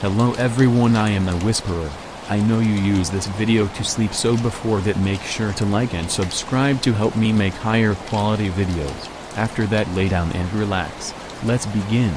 Hello everyone, I am a whisperer. I know you use this video to sleep, so before that make sure to like and subscribe to help me make higher quality videos. After that, lay down and relax. Let's begin.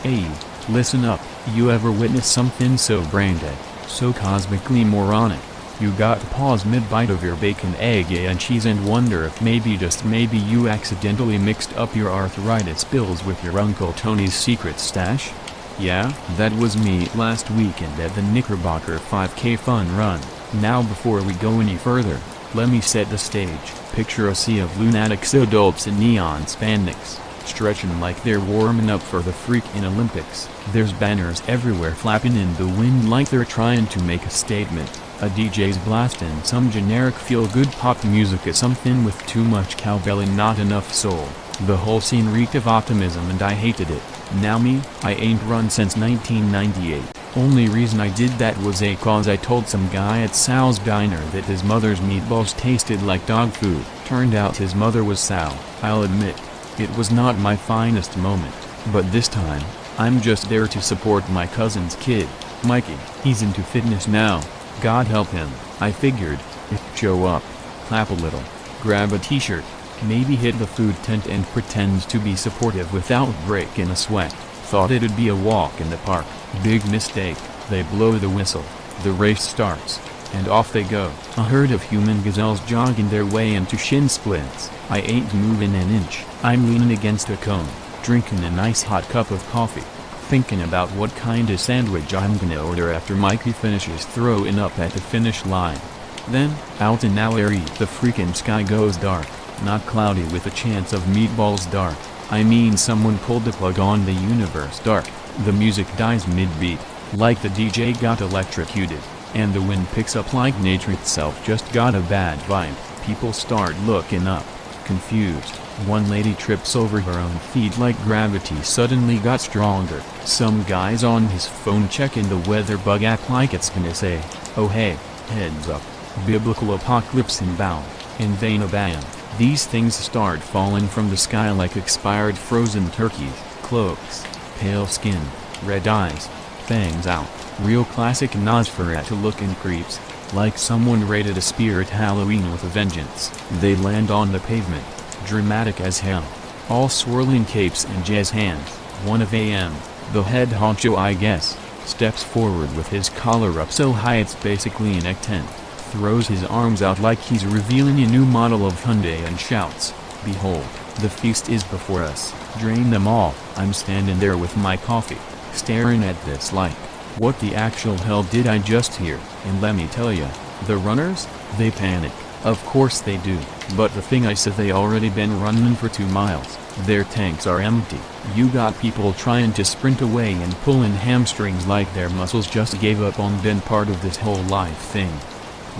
Hey, listen up. You ever witness something so brain dead, so cosmically moronic? You got to pause mid-bite of your bacon, egg and cheese and wonder if maybe, just maybe, you accidentally mixed up your arthritis pills with your Uncle Tony's secret stash? Yeah, that was me last weekend at the Knickerbocker 5K fun run. Now before we go any further, let me set the stage. Picture a sea of lunatics, adults in neon spandex, stretching like they're warming up for the freaking Olympics. There's banners everywhere flapping in the wind like they're trying to make a statement. A DJ's blasting some generic feel-good pop music is something with too much cowbell and not enough soul. The whole scene reeked of optimism and I hated it. Now me, I ain't run since 1998. Only reason I did that was cause I told some guy at Sal's diner that his mother's meatballs tasted like dog food. Turned out his mother was Sal. I'll admit, it was not my finest moment, but this time, I'm just there to support my cousin's kid, Mikey. He's into fitness now. God help him. I figured, if show up, clap a little, grab a t-shirt, maybe hit the food tent and pretend to be supportive without breaking a sweat. Thought it'd be a walk in the park. Big mistake. They blow the whistle, the race starts, and off they go. A herd of human gazelles jogging their way into shin splints. I ain't moving an inch. I'm leaning against a cone, drinking a nice hot cup of coffee, thinking about what kind of sandwich I'm gonna order after Mikey finishes throwing up at the finish line. Then, out in eerie, the freaking sky goes dark. Not cloudy with a chance of meatballs dark. I mean, someone pulled the plug on the universe dark. The music dies mid-beat, like the DJ got electrocuted, and the wind picks up like nature itself just got a bad vibe. People start looking up, confused. One lady trips over her own feet like gravity suddenly got stronger. Some guy's on his phone checking the weather bug app like it's gonna say, oh hey, heads up, biblical apocalypse inbound, and then a bam. These things start falling from the sky like expired frozen turkeys. Cloaks, pale skin, red eyes, fangs out. Real classic Nosferatu looking creeps, like someone raided a spirit Halloween with a vengeance. They land on the pavement, dramatic as hell. All swirling capes and jazz hands. One of AM, the head honcho I guess, steps forward with his collar up so high it's basically an neck tent. Throws his arms out like he's revealing a new model of Hyundai and shouts, "Behold, the feast is before us, drain them all." I'm standing there with my coffee, staring at this like, what the actual hell did I just hear? And let me tell ya, the runners, they panic. Of course they do, but the thing I said, they already been running for 2 miles, their tanks are empty. You got people trying to sprint away and pulling hamstrings like their muscles just gave up on being part of this whole life thing.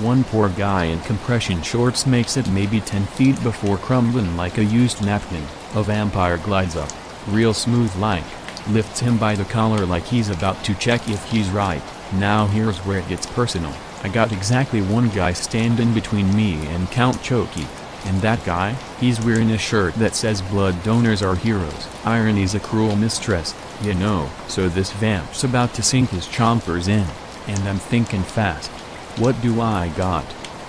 One poor guy in compression shorts makes it maybe 10 feet before crumbling like a used napkin. A vampire glides up, real smooth like, lifts him by the collar like he's about to check if he's right. Now here's where it gets personal. I got exactly one guy standing between me and Count Chokey. And that guy, he's wearing a shirt that says blood donors are heroes. Irony's a cruel mistress, you know. So this vamp's about to sink his chompers in. And I'm thinking fast. What do I got?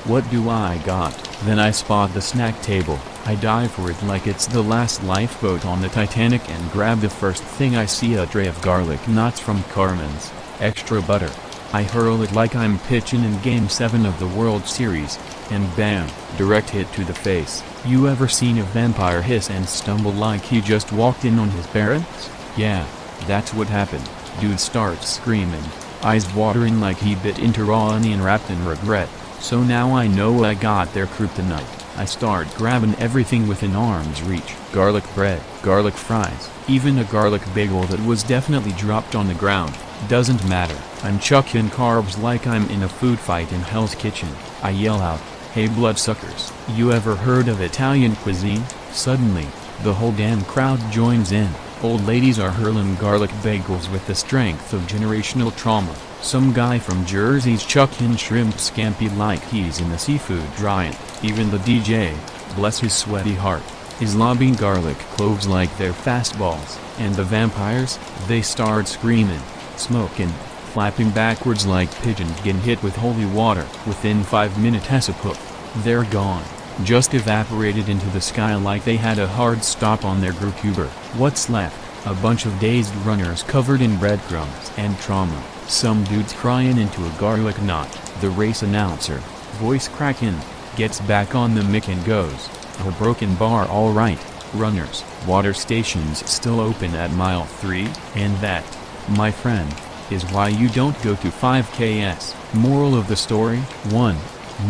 What do I got? Then I spot the snack table. I dive for it like it's the last lifeboat on the Titanic and grab the first thing I see, a tray of garlic knots from Carmen's. Extra butter. I hurl it like I'm pitching in Game 7 of the World Series. And bam, direct hit to the face. You ever seen a vampire hiss and stumble like he just walked in on his parents? Yeah, that's what happened. Dude starts screaming, eyes watering like he bit into raw onion wrapped in regret. So now I know I got their kryptonite. I start grabbing everything within arm's reach. Garlic bread, garlic fries, even a garlic bagel that was definitely dropped on the ground. Doesn't matter. I'm chucking carbs like I'm in a food fight in Hell's Kitchen. I yell out, "Hey bloodsuckers, you ever heard of Italian cuisine?" Suddenly, the whole damn crowd joins in. Old ladies are hurling garlic bagels with the strength of generational trauma. Some guy from Jersey's chucking shrimp scampi like he's in a seafood giant. Even the DJ, bless his sweaty heart, is lobbing garlic cloves like they're fastballs. And the vampires, they start screaming, smoking, flapping backwards like pigeons getting hit with holy water. Within 5 minutes poof, they're gone. Just evaporated into the sky like they had a hard stop on their groocuber. What's left? A bunch of dazed runners covered in breadcrumbs and trauma. Some dudes crying into a garlic knot. The race announcer, voice cracking, gets back on the mic and goes, "A broken bar, alright, runners. Water stations still open at mile 3, and that, my friend, is why you don't go to 5Ks. Moral of the story: 1.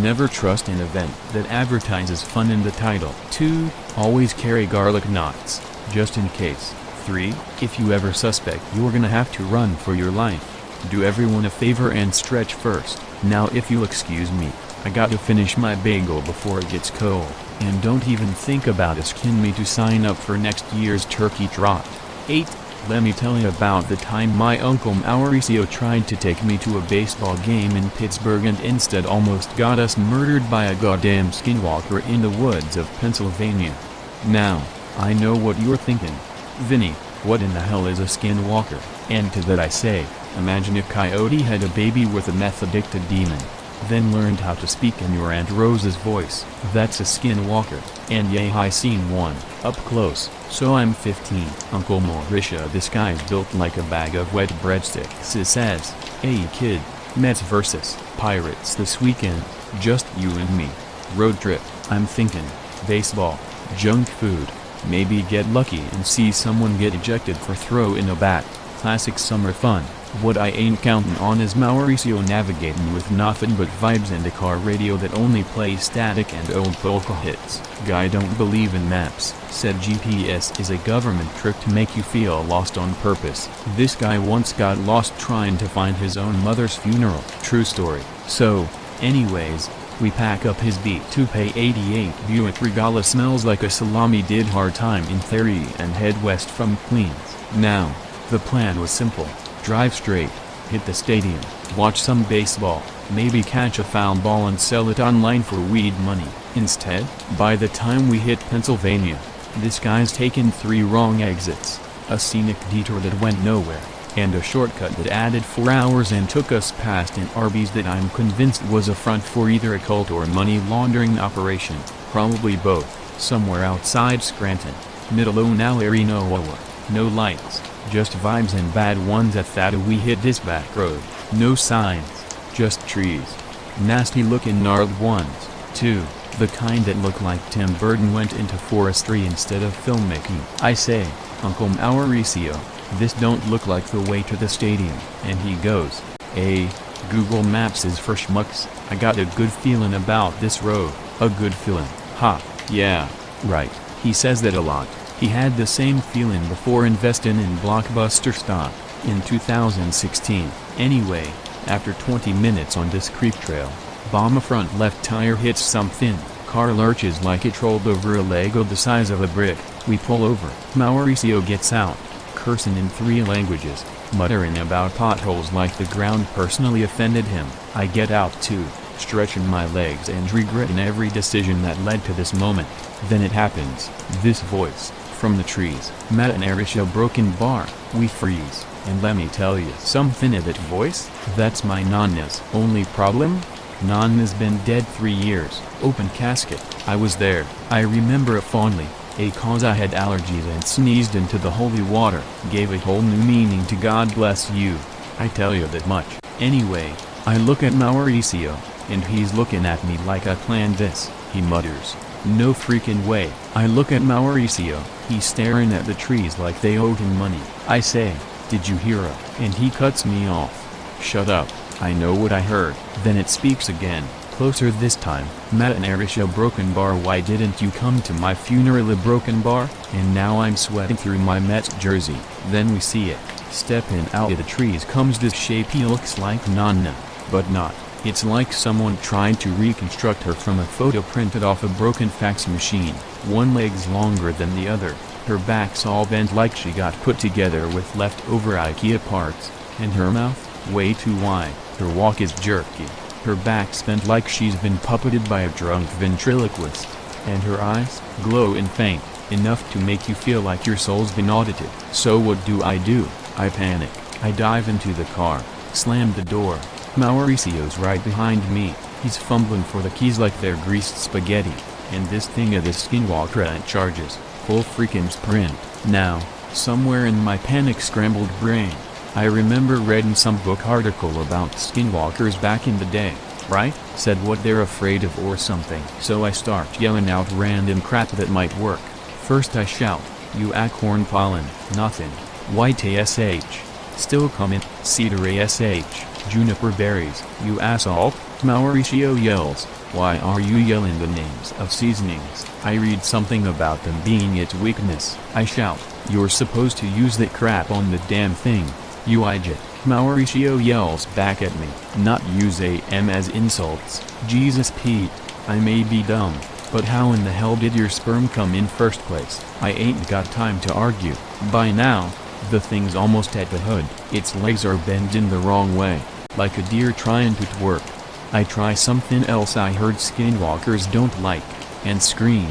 Never trust an event that advertises fun in the title. 2. Always carry garlic knots, just in case. 3. If you ever suspect you're gonna have to run for your life, do everyone a favor and stretch first. Now if you'll excuse me, I gotta finish my bagel before it gets cold. And don't even think about asking me to sign up for next year's turkey trot." 8. Let me tell you about the time my uncle Mauricio tried to take me to a baseball game in Pittsburgh and instead almost got us murdered by a goddamn skinwalker in the woods of Pennsylvania. Now, I know what you're thinking. "Vinny, what in the hell is a skinwalker?" And to that I say, imagine if Coyote had a baby with a meth-addicted demon, then learned how to speak in your Aunt Rose's voice. That's a skinwalker. And yay, I seen one, up close. So I'm 15. Uncle Mauricio, this guy's built like a bag of wet breadsticks. It says, "Hey kid, Mets versus Pirates this weekend, just you and me. Road trip." I'm thinking, baseball, junk food, maybe get lucky and see someone get ejected for throwing a bat. Classic summer fun. What I ain't counting on is Mauricio navigating with nothing but vibes and a car radio that only plays static and old polka hits. "Guy don't believe in maps," said GPS is a government trick to make you feel lost on purpose. This guy once got lost trying to find his own mother's funeral. True story. So, anyways, we pack up his B2Pay 88 Buick Regalia, smells like a salami, did hard time in theory, and head west from Queens. Now, the plan was simple. Drive straight, hit the stadium, watch some baseball, maybe catch a foul ball and sell it online for weed money. Instead, by the time we hit Pennsylvania, this guy's taken 3 wrong exits, a scenic detour that went nowhere, and a shortcut that added 4 hours and took us past an Arby's that I'm convinced was a front for either a cult or money laundering operation, probably both, somewhere outside Scranton. Middle o' nowhere, no lights, just vibes and bad ones. At that we hit this back road, no signs, just trees. Nasty looking gnarled ones, too, the kind that look like Tim Burton went into forestry instead of filmmaking. I say, Uncle Mauricio, this don't look like the way to the stadium. And he goes, Google Maps is for schmucks. I got a good feeling about this road. A good feeling. Ha, yeah, right. He says that a lot. He had the same feeling before investing in Blockbuster stock, in 2016. Anyway, after 20 minutes on this creek trail, bomb, a front left tire hits something, car lurches like it rolled over a Lego the size of a brick. We pull over. Mauricio gets out, cursing in 3 languages, muttering about potholes like the ground personally offended him. I get out too, stretching my legs and regretting every decision that led to this moment. Then it happens, this voice, from the trees. Mauricio, broken bar. We freeze, and let me tell you something, of that voice, that's my nonna's. Only problem? Nonna's been dead 3 years. Open casket. I was there. I remember it fondly, cause I had allergies and sneezed into the holy water. Gave a whole new meaning to God bless you. I tell you that much. Anyway, I look at Mauricio, and he's looking at me like I planned this. He mutters, "No freaking way." I look at Mauricio, he's staring at the trees like they owed him money. I say, "Did you hear her?" And he cuts me off. "Shut up, I know what I heard." Then it speaks again, closer this time. "Mauricio, broken bar, why didn't you come to my funeral, a broken bar?" And now I'm sweating through my Mets jersey. Then we see it. Stepping out of the trees comes this shape. He looks like Nonna, but not. It's like someone tried to reconstruct her from a photo printed off a broken fax machine. One leg's longer than the other, her back's all bent like she got put together with leftover IKEA parts, and her mouth, way too wide. Her walk is jerky, her back's bent like she's been puppeted by a drunk ventriloquist, and her eyes glow and faint, enough to make you feel like your soul's been audited. So what do? I panic. I dive into the car, Slammed the door. Mauricio's right behind me. He's fumbling for the keys like they're greased spaghetti. And this thing of the skinwalker at charges. Full freaking sprint. Now, somewhere in my panic-scrambled brain, I remember reading some book article about skinwalkers back in the day, right? Said what they're afraid of or something. So I start yelling out random crap that might work. First I shout, "You acorn pollen, nothing. White ASH. Still coming, cedar ASH. Juniper berries, you asshole." Mauricio yells, "Why are you yelling the names of seasonings?" I read something about them being its weakness. I shout, "You're supposed to use that crap on the damn thing, you idiot." Mauricio yells back at me, "Not use AM as insults." Jesus Pete, I may be dumb, but how in the hell did your sperm come in first place? I ain't got time to argue. By now, the thing's almost at the hood. Its legs are bent in the wrong way, like a deer trying to twerk. I try something else I heard skinwalkers don't like, and scream,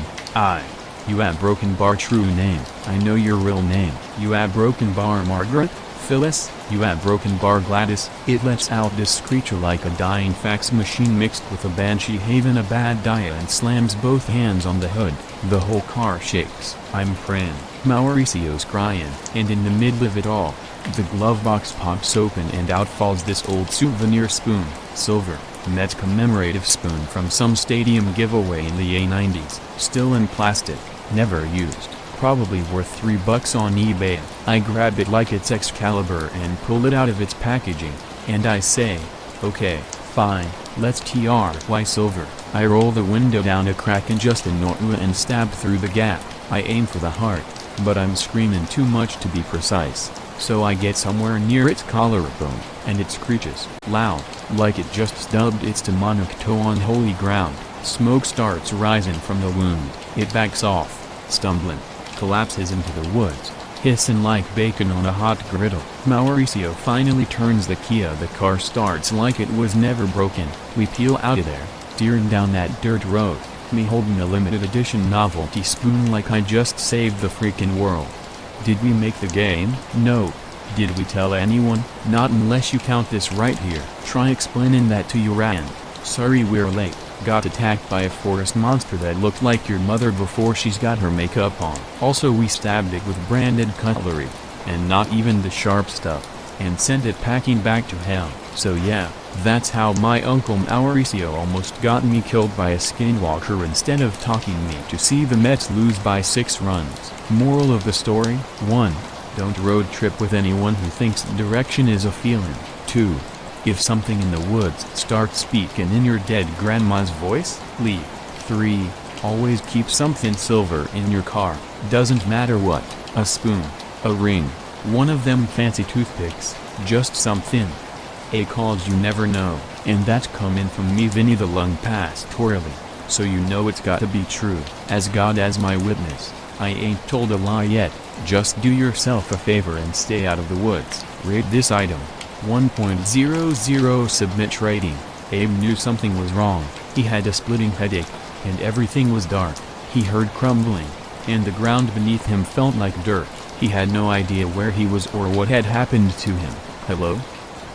"You have broken bar true name. I know your real name. You have broken bar Margaret? Phyllis? You have broken bar Gladys." It lets out this screecher like a dying fax machine mixed with a banshee having a bad day and slams both hands on the hood. The whole car shakes. I'm praying. Mauricio's crying, and in the middle of it all, the glove box pops open and out falls this old souvenir spoon, silver, Mets commemorative spoon from some stadium giveaway in the '90s, still in plastic, never used, probably worth $3 on eBay. I grab it like it's Excalibur and pull it out of its packaging, and I say, "Okay, fine, let's try silver." I roll the window down a crack and just and stab through the gap. I aim for the heart, but I'm screaming too much to be precise, so I get somewhere near its collarbone, and it screeches loud, like it just stubbed its demonic toe on holy ground. Smoke starts rising from the wound. It backs off, stumbling, collapses into the woods, hissing like bacon on a hot griddle. Mauricio finally turns the key. The car starts like it was never broken. We peel out of there, steering down that dirt road, me holding a limited edition novelty spoon like I just saved the freaking world. Did we make the game? No. Did we tell anyone? Not unless you count this right here. Try explaining that to your aunt. Sorry we're late. Got attacked by a forest monster that looked like your mother before she's got her makeup on. Also we stabbed it with branded cutlery, and not even the sharp stuff, and sent it packing back to hell. So yeah, that's how my Uncle Mauricio almost got me killed by a skinwalker instead of talking me to see the Mets lose by 6 runs. Moral of the story: 1. Don't road trip with anyone who thinks direction is a feeling. 2. If something in the woods starts speaking in your dead grandma's voice, leave. 3. Always keep something silver in your car, doesn't matter what, a spoon, a ring, one of them fancy toothpicks, just something. A cause you never know, and that's coming from me, Vinny the Lung, pastorally, so you know it's gotta be true, as God as my witness. I ain't told a lie yet. Just do yourself a favor and stay out of the woods. Rate this item 1.00 submit rating. Abe knew something was wrong. He had a splitting headache, and everything was dark. He heard crumbling, and the ground beneath him felt like dirt. He had no idea where he was or what had happened to him. "Hello?"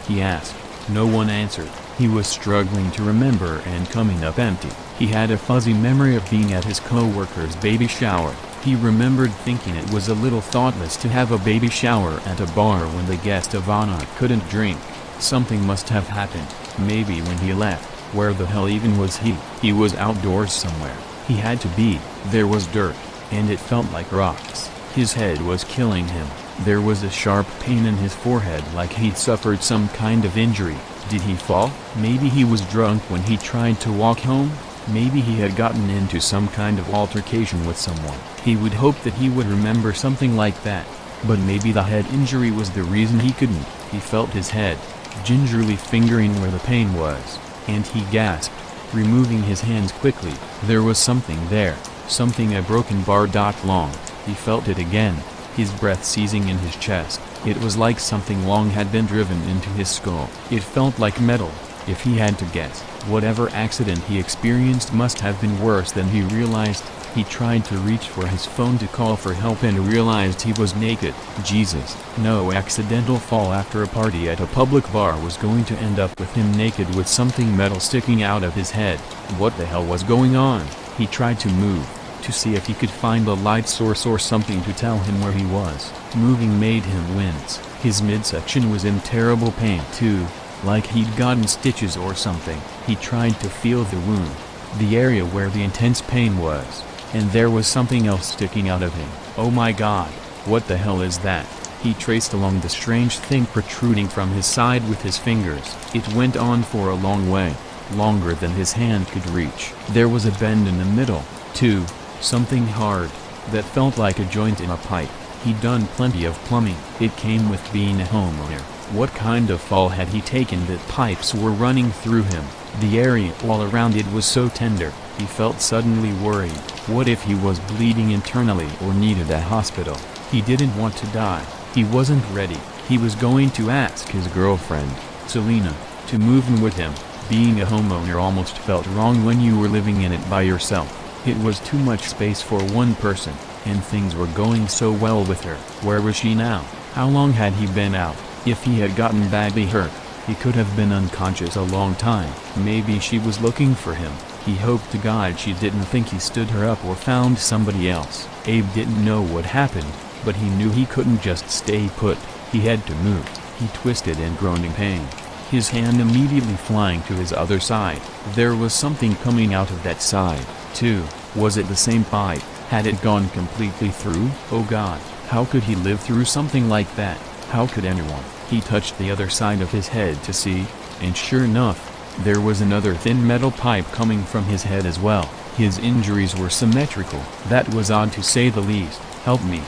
he asked. No one answered. He was struggling to remember and coming up empty. He had a fuzzy memory of being at his co-worker's baby shower. He remembered thinking it was a little thoughtless to have a baby shower at a bar when the guest of honor couldn't drink. Something must have happened. Maybe when he left, where the hell even was he? He was outdoors somewhere. He had to be. There was dirt, and it felt like rocks. His head was killing him. There was a sharp pain in his forehead like he'd suffered some kind of injury. Did he fall? Maybe he was drunk when he tried to walk home? Maybe he had gotten into some kind of altercation with someone. He would hope that he would remember something like that. But maybe the head injury was the reason he couldn't. He felt his head, gingerly fingering where the pain was, and he gasped, removing his hands quickly. There was something there, something a broken bar long. He felt it again, his breath seizing in his chest. It was like something long had been driven into his skull. It felt like metal. If he had to guess, whatever accident he experienced must have been worse than he realized. He tried to reach for his phone to call for help and realized he was naked. Jesus, no accidental fall after a party at a public bar was going to end up with him naked with something metal sticking out of his head. What the hell was going on? He tried to move, to see if he could find a light source or something to tell him where he was. Moving made him wince. His midsection was in terrible pain too, like he'd gotten stitches or something. He tried to feel the wound, the area where the intense pain was, and there was something else sticking out of him. Oh my God, what the hell is that? He traced along the strange thing protruding from his side with his fingers. It went on for a long way, longer than his hand could reach. There was a bend in the middle, too, something hard, that felt like a joint in a pipe. He'd done plenty of plumbing. It came with being a homeowner. What kind of fall had he taken that pipes were running through him? The area all around it was so tender. He felt suddenly worried. What if he was bleeding internally or needed a hospital? He didn't want to die. He wasn't ready. He was going to ask his girlfriend, Selena, to move in with him. Being a homeowner almost felt wrong when you were living in it by yourself. It was too much space for one person, and things were going so well with her. Where was she now? How long had he been out? If he had gotten badly hurt, he could have been unconscious a long time. Maybe she was looking for him. He hoped to God she didn't think he stood her up or found somebody else. Abe didn't know what happened, but he knew he couldn't just stay put. He had to move. He twisted and groaned in pain, his hand immediately flying to his other side. There was something coming out of that side, too. Was it the same pipe? Had it gone completely through? Oh God, how could he live through something like that? How could anyone? He touched the other side of his head to see, and sure enough, there was another thin metal pipe coming from his head as well. His injuries were symmetrical. That was odd to say the least. Help me,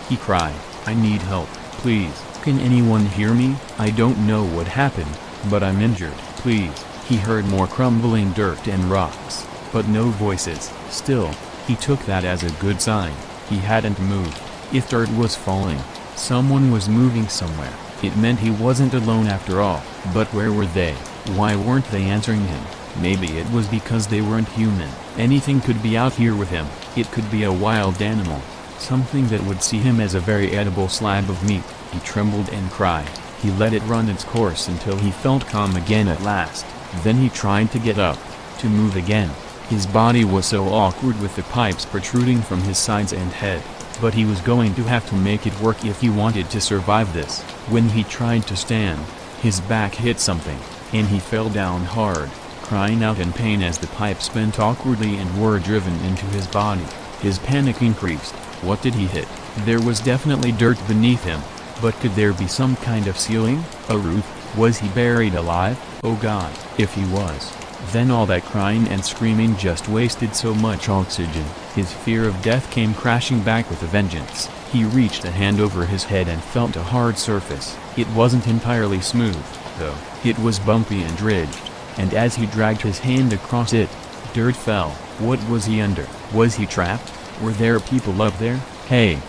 he cried. I need help, please. Can anyone hear me? I don't know what happened, but I'm injured. Please. He heard more crumbling dirt and rocks, but no voices. Still, he took that as a good sign. He hadn't moved. If dirt was falling, someone was moving somewhere. It meant he wasn't alone after all. But where were they? Why weren't they answering him? Maybe it was because they weren't human. Anything could be out here with him. It could be a wild animal, something that would see him as a very edible slab of meat. He trembled and cried. He let it run its course until he felt calm again at last. Then he tried to get up, to move again. His body was so awkward with the pipes protruding from his sides and head, but he was going to have to make it work if he wanted to survive this. When he tried to stand, his back hit something, and he fell down hard, crying out in pain as the pipes bent awkwardly and were driven into his body. His panic increased. What did he hit? There was definitely dirt beneath him, but could there be some kind of ceiling? A roof? Was he buried alive? Oh God, if he was, then all that crying and screaming just wasted so much oxygen. His fear of death came crashing back with a vengeance. He reached a hand over his head and felt a hard surface. It wasn't entirely smooth, though. It was bumpy and ridged, and as he dragged his hand across it, dirt fell. What was he under? Was he trapped? Were there people up there? Hey!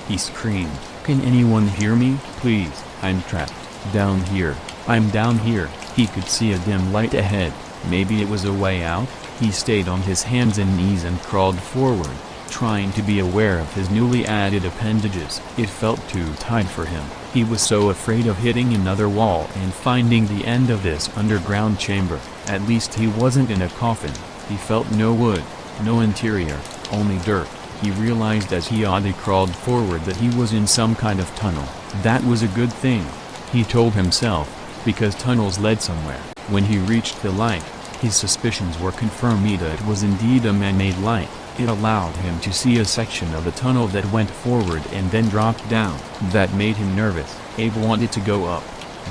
He screamed. Can anyone hear me? Please, I'm trapped. Down here. I'm down here. He could see a dim light ahead. Maybe it was a way out? He stayed on his hands and knees and crawled forward, trying to be aware of his newly added appendages. It felt too tight for him. He was so afraid of hitting another wall and finding the end of this underground chamber. At least he wasn't in a coffin. He felt no wood, no interior, only dirt. He realized as he oddly crawled forward that he was in some kind of tunnel. That was a good thing, he told himself, because tunnels led somewhere. When he reached the light, his suspicions were confirmed. It was indeed a man-made light. It allowed him to see a section of the tunnel that went forward and then dropped down. That made him nervous. Abe wanted to go up,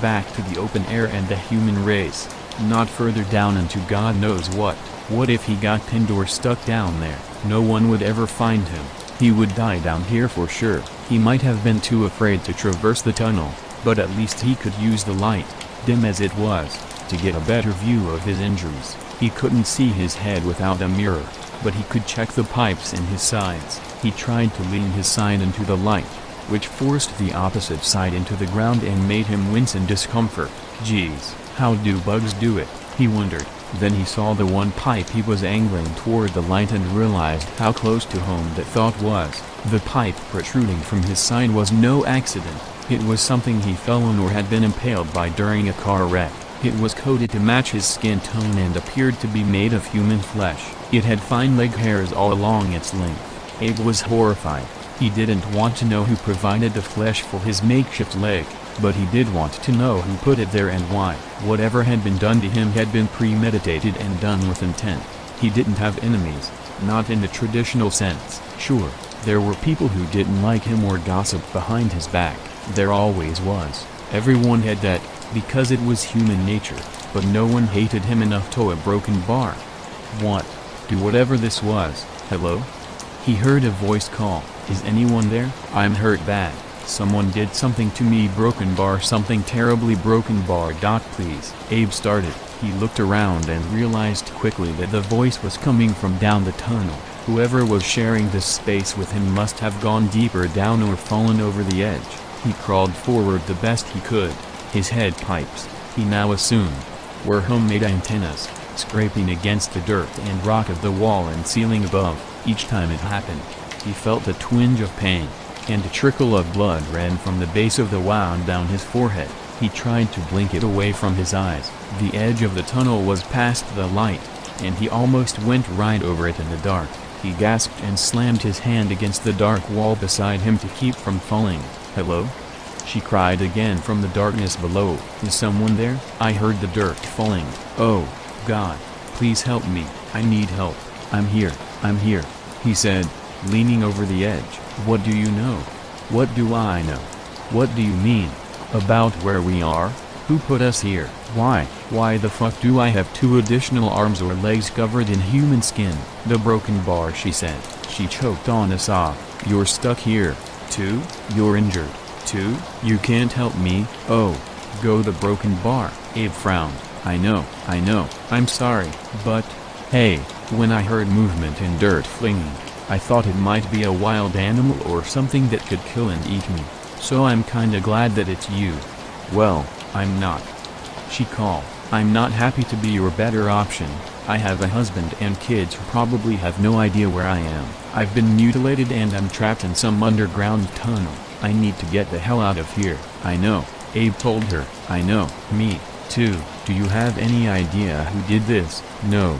back to the open air and the human race, not further down into God knows what. What if he got pinned or stuck down there? No one would ever find him. He would die down here for sure. He might have been too afraid to traverse the tunnel, but at least he could use the light, dim as it was, to get a better view of his injuries. He couldn't see his head without a mirror, but he could check the pipes in his sides. He tried to lean his side into the light, which forced the opposite side into the ground and made him wince in discomfort. Geez, how do bugs do it? He wondered. Then he saw the one pipe he was angling toward the light and realized how close to home that thought was. The pipe protruding from his side was no accident. It was something he fell on or had been impaled by during a car wreck. It was coated to match his skin tone and appeared to be made of human flesh. It had fine leg hairs all along its length. Abe was horrified. He didn't want to know who provided the flesh for his makeshift leg, but he did want to know who put it there and why. Whatever had been done to him had been premeditated and done with intent. He didn't have enemies, not in the traditional sense. Sure, there were people who didn't like him or gossiped behind his back. There always was. Everyone had that, because it was human nature, but no one hated him enough to a broken bar. What? Do whatever this was. Hello? He heard a voice call. Is anyone there? I'm hurt bad. Someone did something to me. Broken bar. Something terribly broken bar. Please. Abe started. He looked around and realized quickly that the voice was coming from down the tunnel. Whoever was sharing this space with him must have gone deeper down or fallen over the edge. He crawled forward the best he could. His head pipes, he now assumed, were homemade antennas, scraping against the dirt and rock of the wall and ceiling above. Each time it happened, he felt a twinge of pain, and a trickle of blood ran from the base of the wound down his forehead. He tried to blink it away from his eyes. The edge of the tunnel was past the light, and he almost went right over it in the dark. He gasped and slammed his hand against the dark wall beside him to keep from falling. Hello? She cried again from the darkness below. Is someone there? I heard the dirt falling. Oh, God, please help me. I need help. I'm here, he said, leaning over the edge. What do you know? What do I know? What do you mean? About where we are? Who put us here? Why the fuck do I have 2 additional arms or legs covered in human skin? The broken bar, she said. She choked on a sob. You're stuck here, too? You're injured, too? You can't help me? Oh, go the broken bar. Abe frowned. I know, I'm sorry, but, hey, when I heard movement and dirt flinging, I thought it might be a wild animal or something that could kill and eat me, so I'm kinda glad that it's you. Well, I'm not. She called. I'm not happy to be your better option. I have a husband and kids who probably have no idea where I am. I've been mutilated and I'm trapped in some underground tunnel. I need to get the hell out of here. I know, Abe told her. I know. Me, too. Do you have any idea who did this? No.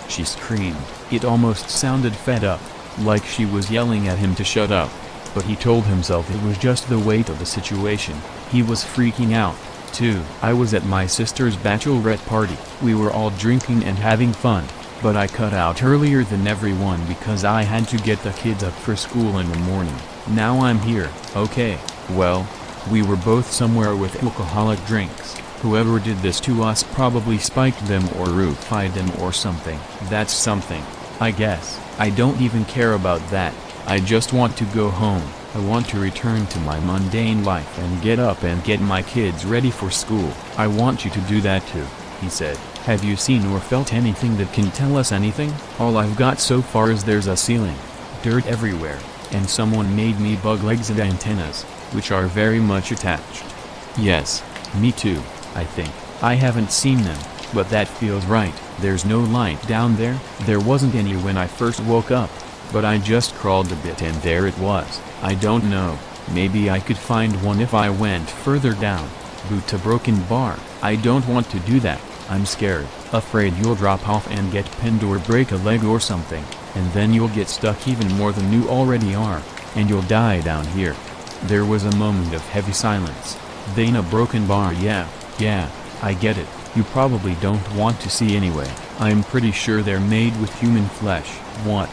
She screamed. It almost sounded fed up, like she was yelling at him to shut up. But he told himself it was just the weight of the situation. He was freaking out, too. I was at my sister's bachelorette party. We were all drinking and having fun, but I cut out earlier than everyone because I had to get the kids up for school in the morning. Now I'm here. Okay, well, we were both somewhere with alcoholic drinks. Whoever did this to us probably spiked them or roofied them or something. That's something, I guess. I don't even care about that. I just want to go home. I want to return to my mundane life and get up and get my kids ready for school. I want you to do that too, he said. Have you seen or felt anything that can tell us anything? All I've got so far is there's a ceiling, dirt everywhere, and someone made me bug legs and antennas, which are very much attached. Yes, me too, I think. I haven't seen them, but that feels right. There's no light down there. There wasn't any when I first woke up, but I just crawled a bit and there it was. I don't know, maybe I could find one if I went further down. Boot a broken bar. I don't want to do that. I'm scared, afraid you'll drop off and get pinned or break a leg or something, and then you'll get stuck even more than you already are, and you'll die down here. There was a moment of heavy silence. Then a broken bar. Yeah, I get it. You probably don't want to see anyway. I'm pretty sure they're made with human flesh. What?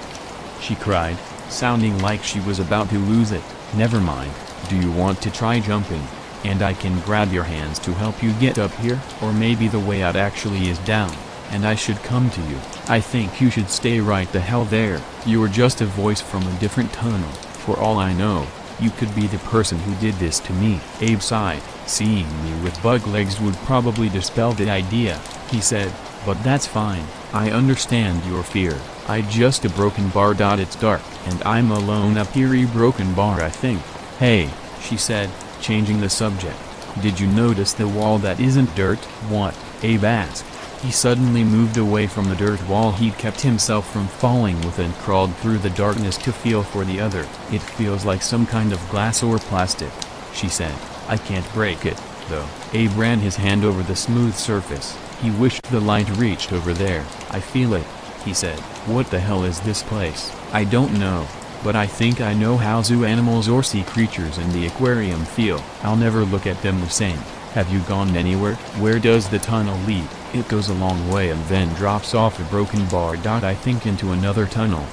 She cried, sounding like she was about to lose it. Never mind. Do you want to try jumping? And I can grab your hands to help you get up here? Or maybe the way out actually is down, and I should come to you. I think you should stay right the hell there. You're just a voice from a different tunnel. For all I know, you could be the person who did this to me. Abe sighed. Seeing me with bug legs would probably dispel the idea, he said, but that's fine. I understand your fear. I just a broken bar. It's dark, and I'm alone up here. Broken bar, I think. Hey, she said, changing the subject. Did you notice the wall that isn't dirt? What? Abe asked. He suddenly moved away from the dirt wall he'd kept himself from falling with and crawled through the darkness to feel for the other. "It feels like some kind of glass or plastic," she said. "I can't break it, though." Abe ran his hand over the smooth surface. He wished the light reached over there. "I feel it," he said. "What the hell is this place?" "I don't know. But I think I know how zoo animals or sea creatures in the aquarium feel. I'll never look at them the same." "Have you gone anywhere?" "Where does the tunnel lead?" "It goes a long way and then drops off a broken bar. I think into another tunnel.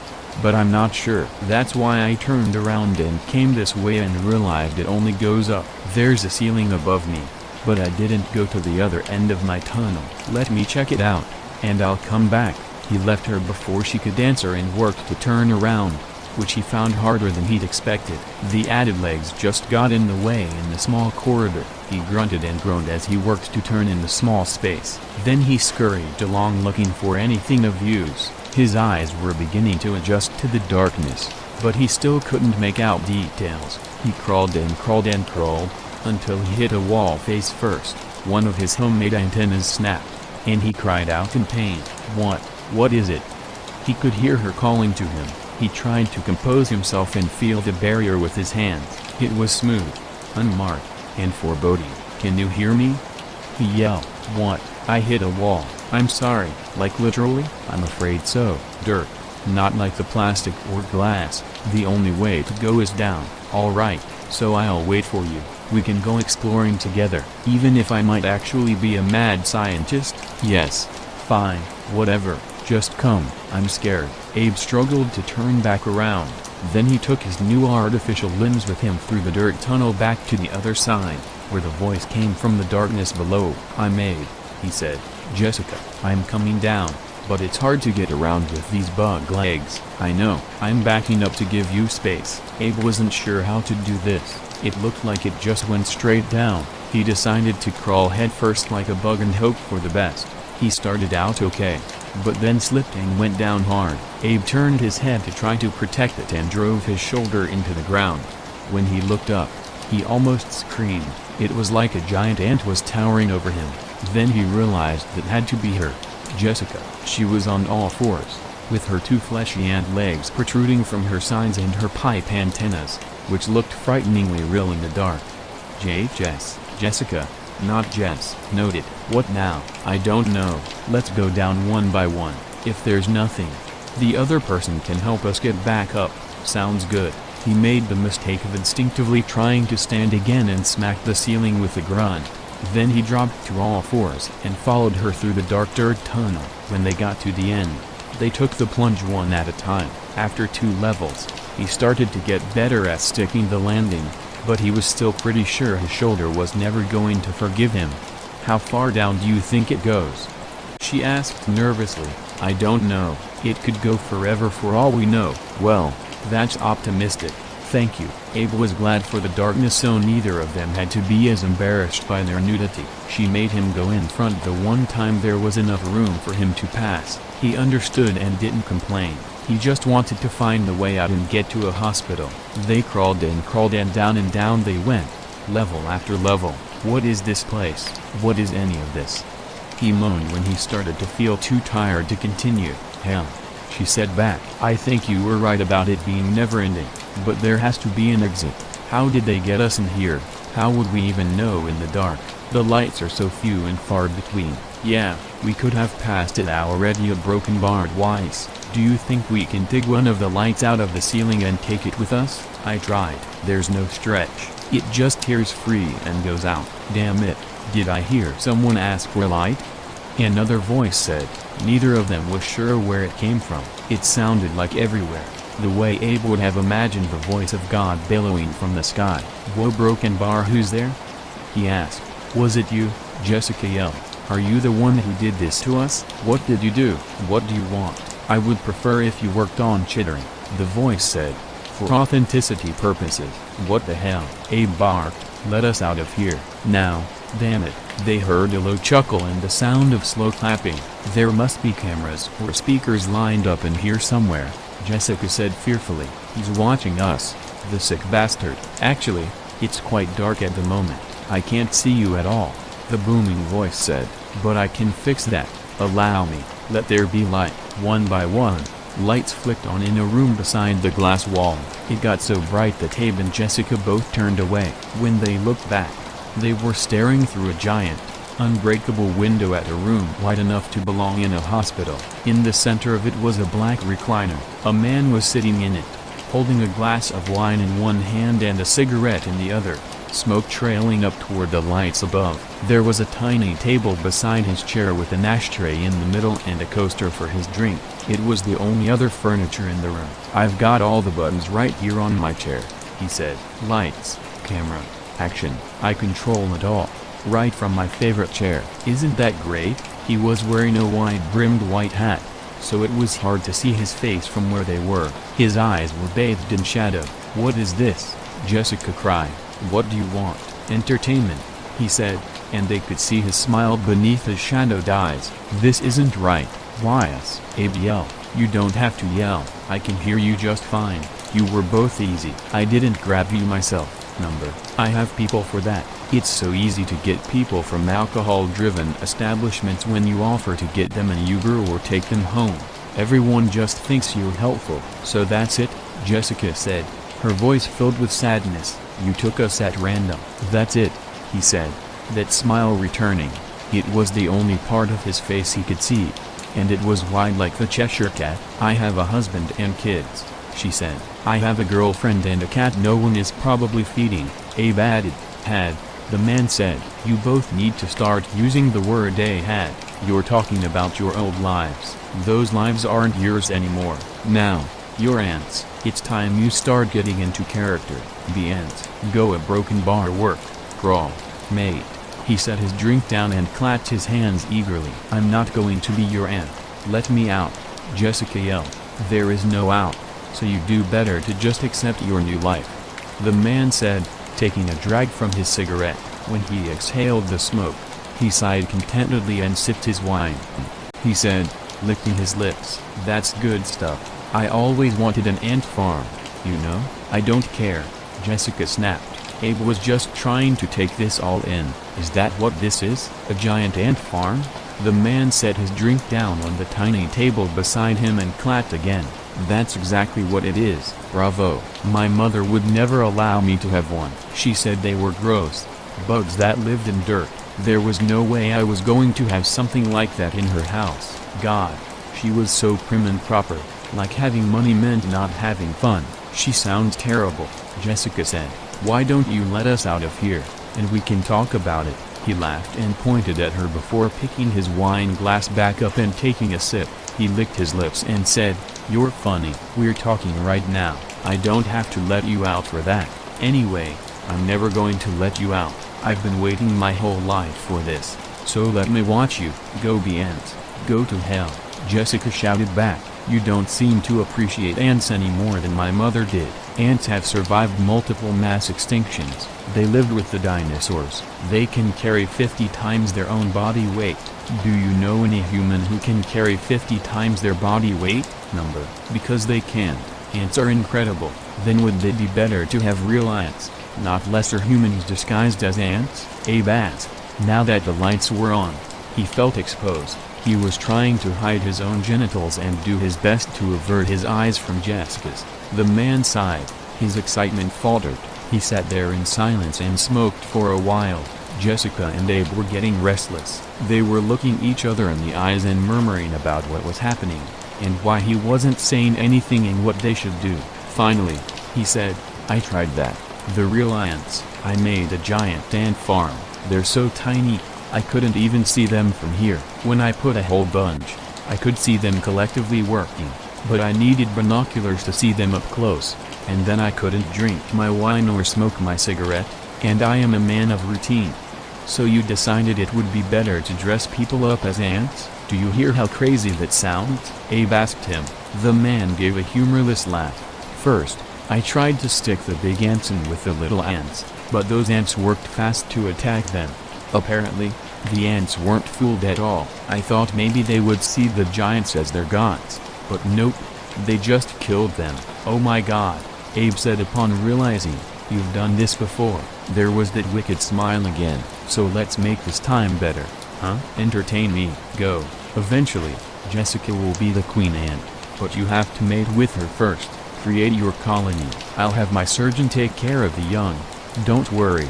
But I'm not sure." "That's why I turned around and came this way and realized it only goes up. There's a ceiling above me. But I didn't go to the other end of my tunnel." "Let me check it out, and I'll come back." He left her before she could answer and worked to turn around, which he found harder than he'd expected. The added legs just got in the way in the small corridor. He grunted and groaned as he worked to turn in the small space. Then he scurried along looking for anything of use. His eyes were beginning to adjust to the darkness, but he still couldn't make out details. He crawled and crawled and crawled, until he hit a wall face first. One of his homemade antennas snapped, and he cried out in pain. What is it?" He could hear her calling to him. He tried to compose himself and feel the barrier with his hands. It was smooth, unmarked, and foreboding. "Can you hear me?" he yelled. "What?" "I hit a wall." "I'm sorry." "Like literally?" "I'm afraid so." "Dirt. Not like the plastic or glass. The only way to go is down." "All right, so I'll wait for you. We can go exploring together." "Even if I might actually be a mad scientist?" "Yes." "Fine, whatever. Just come." "I'm scared." Abe struggled to turn back around. Then he took his new artificial limbs with him through the dirt tunnel back to the other side, where the voice came from the darkness below. "I'm Abe," he said. "Jessica, I'm coming down, but it's hard to get around with these bug legs." "I know. I'm backing up to give you space." Abe wasn't sure how to do this. It looked like it just went straight down. He decided to crawl headfirst like a bug and hope for the best. He started out okay, but then slipped and went down hard. Abe turned his head to try to protect it and drove his shoulder into the ground. When he looked up, he almost screamed. It was like a giant ant was towering over him. Then he realized that had to be her. Jessica. She was on all fours, with her two fleshy ant legs protruding from her sides and her pipe antennas, which looked frighteningly real in the dark. Jessica. Not Jess. Noted. "What now?" "I don't know. Let's go down one by one. If there's nothing, the other person can help us get back up." "Sounds good." He made the mistake of instinctively trying to stand again and smacked the ceiling with a grunt. Then he dropped to all fours and followed her through the dark dirt tunnel. When they got to the end, they took the plunge one at a time. After 2 levels, he started to get better at sticking the landing, but he was still pretty sure his shoulder was never going to forgive him. "How far down do you think it goes?" she asked nervously. "I don't know. It could go forever for all we know." "Well, that's optimistic. Thank you." Abe was glad for the darkness so neither of them had to be as embarrassed by their nudity. She made him go in front the one time there was enough room for him to pass. He understood and didn't complain. He just wanted to find the way out and get to a hospital. They crawled and down they went, level after level. "What is this place? What is any of this?" he moaned when he started to feel too tired to continue. "Hell," she said back. "I think you were right about it being never-ending. But there has to be an exit. How did they get us in here? How would we even know in the dark? The lights are so few and far between." "Yeah, we could have passed it already. A broken barred wise. Do you think we can dig one of the lights out of the ceiling and take it with us?" "I tried. There's no stretch. It just tears free and goes out." "Damn it. Did I hear someone ask for a light?" another voice said. Neither of them was sure where it came from. It sounded like everywhere, the way Abe would have imagined the voice of God bellowing from the sky. "Whoa, broken bar, who's there?" he asked. "Was it you?" Jessica yelled. "Are you the one who did this to us? What did you do? What do you want?" "I would prefer if you worked on chittering," the voice said, "for authenticity purposes." "What the hell?" Abe barked. "Let us out of here, now, damn it." They heard a low chuckle and the sound of slow clapping. "There must be cameras or speakers lined up in here somewhere," Jessica said fearfully. "He's watching us, the sick bastard." "Actually, it's quite dark at the moment. I can't see you at all," the booming voice said. "But I can fix that. Allow me, let there be light. One by one, lights flicked on in a room beside the glass wall. It got so bright that Abe and Jessica both turned away. When they looked back, they were staring through a giant, unbreakable window at a room wide enough to belong in a hospital. In the center of it was a black recliner. A man was sitting in it, holding a glass of wine in one hand and a cigarette in the other, smoke trailing up toward the lights above. There was a tiny table beside his chair with an ashtray in the middle and a coaster for his drink. It was the only other furniture in the room. "I've got all the buttons right here on my chair," he said. "Lights, camera, action, I control it all, right from my favorite chair." "Isn't that great?" He was wearing a wide-brimmed white hat, so it was hard to see his face from where they were. His eyes were bathed in shadow. "What is this?" Jessica cried. "What do you want?" "Entertainment," he said, and they could see his smile beneath his shadowed eyes. "This isn't right." "Why us?" Abe yelled. "You don't have to yell, I can hear you just fine. You were both easy. I didn't grab you myself, number. I have people for that." It's so easy to get people from alcohol-driven establishments when you offer to get them an Uber or take them home. Everyone just thinks you're helpful. "So that's it," Jessica said, her voice filled with sadness. "You took us at random." "That's it," he said, that smile returning. It was the only part of his face he could see, and it was wide like the Cheshire Cat. "I have a husband and kids," she said. "I have a girlfriend and a cat no one is probably feeding," Abe added. "Had," the man said. "You both need to start using the word they had. You're talking about your old lives. Those lives aren't yours anymore. Now, you're ants. It's time you start getting into character. Be ants. Go a broken bar work. Crawl. Mate." He set his drink down and clapped his hands eagerly. "I'm not going to be your ant. Let me out," Jessica yelled. "There is no out, so you do better to just accept your new life," the man said, taking a drag from his cigarette. When he exhaled the smoke, he sighed contentedly and sipped his wine. He said, licking his lips, "That's good stuff. I always wanted an ant farm, you know." "I don't care," Jessica snapped. Abe was just trying to take this all in. "Is that what this is? A giant ant farm?" The man set his drink down on the tiny table beside him and clapped again. "That's exactly what it is. Bravo. My mother would never allow me to have one. She said they were gross. Bugs that lived in dirt. There was no way I was going to have something like that in her house. God, she was so prim and proper, like having money meant not having fun." "She sounds terrible," Jessica said. "Why don't you let us out of here, and we can talk about it?" He laughed and pointed at her before picking his wine glass back up and taking a sip. He licked his lips and said, "You're funny. We're talking right now. I don't have to let you out for that. Anyway, I'm never going to let you out. I've been waiting my whole life for this. So let me watch you. Go be ants. Go to hell," Jessica shouted back. "You don't seem to appreciate ants any more than my mother did. Ants have survived multiple mass extinctions. They lived with the dinosaurs. They can carry 50 times their own body weight. Do you know any human who can carry 50 times their body weight, number? Because they can't. Ants are incredible. Then would it be better to have real ants, not lesser humans disguised as ants?" Abe asked. Now that the lights were on, he felt exposed. He was trying to hide his own genitals and do his best to avert his eyes from Jessica's. The man sighed. His excitement faltered. He sat there in silence and smoked for a while. Jessica and Abe were getting restless. They were looking each other in the eyes and murmuring about what was happening, and why he wasn't saying anything and what they should do. Finally, he said, "I tried that. The real ants. I made a giant ant farm. They're so tiny, I couldn't even see them from here. When I put a whole bunch, I could see them collectively working, but I needed binoculars to see them up close, and then I couldn't drink my wine or smoke my cigarette, and I am a man of routine. So you decided it would be better to dress people up as ants? Do you hear how crazy that sounds?" Abe asked him. The man gave a humorless laugh. "First, I tried to stick the big ants in with the little ants, but those ants worked fast to attack them. Apparently, the ants weren't fooled at all. I thought maybe they would see the giants as their gods, but nope, they just killed them." "Oh my God," Abe said upon realizing, "you've done this before." There was that wicked smile again. "So let's make this time better, huh? Entertain me." "Go." Eventually, Jessica will be the queen ant, but you have to mate with her first. Create your colony. I'll have my surgeon take care of the young. Don't worry.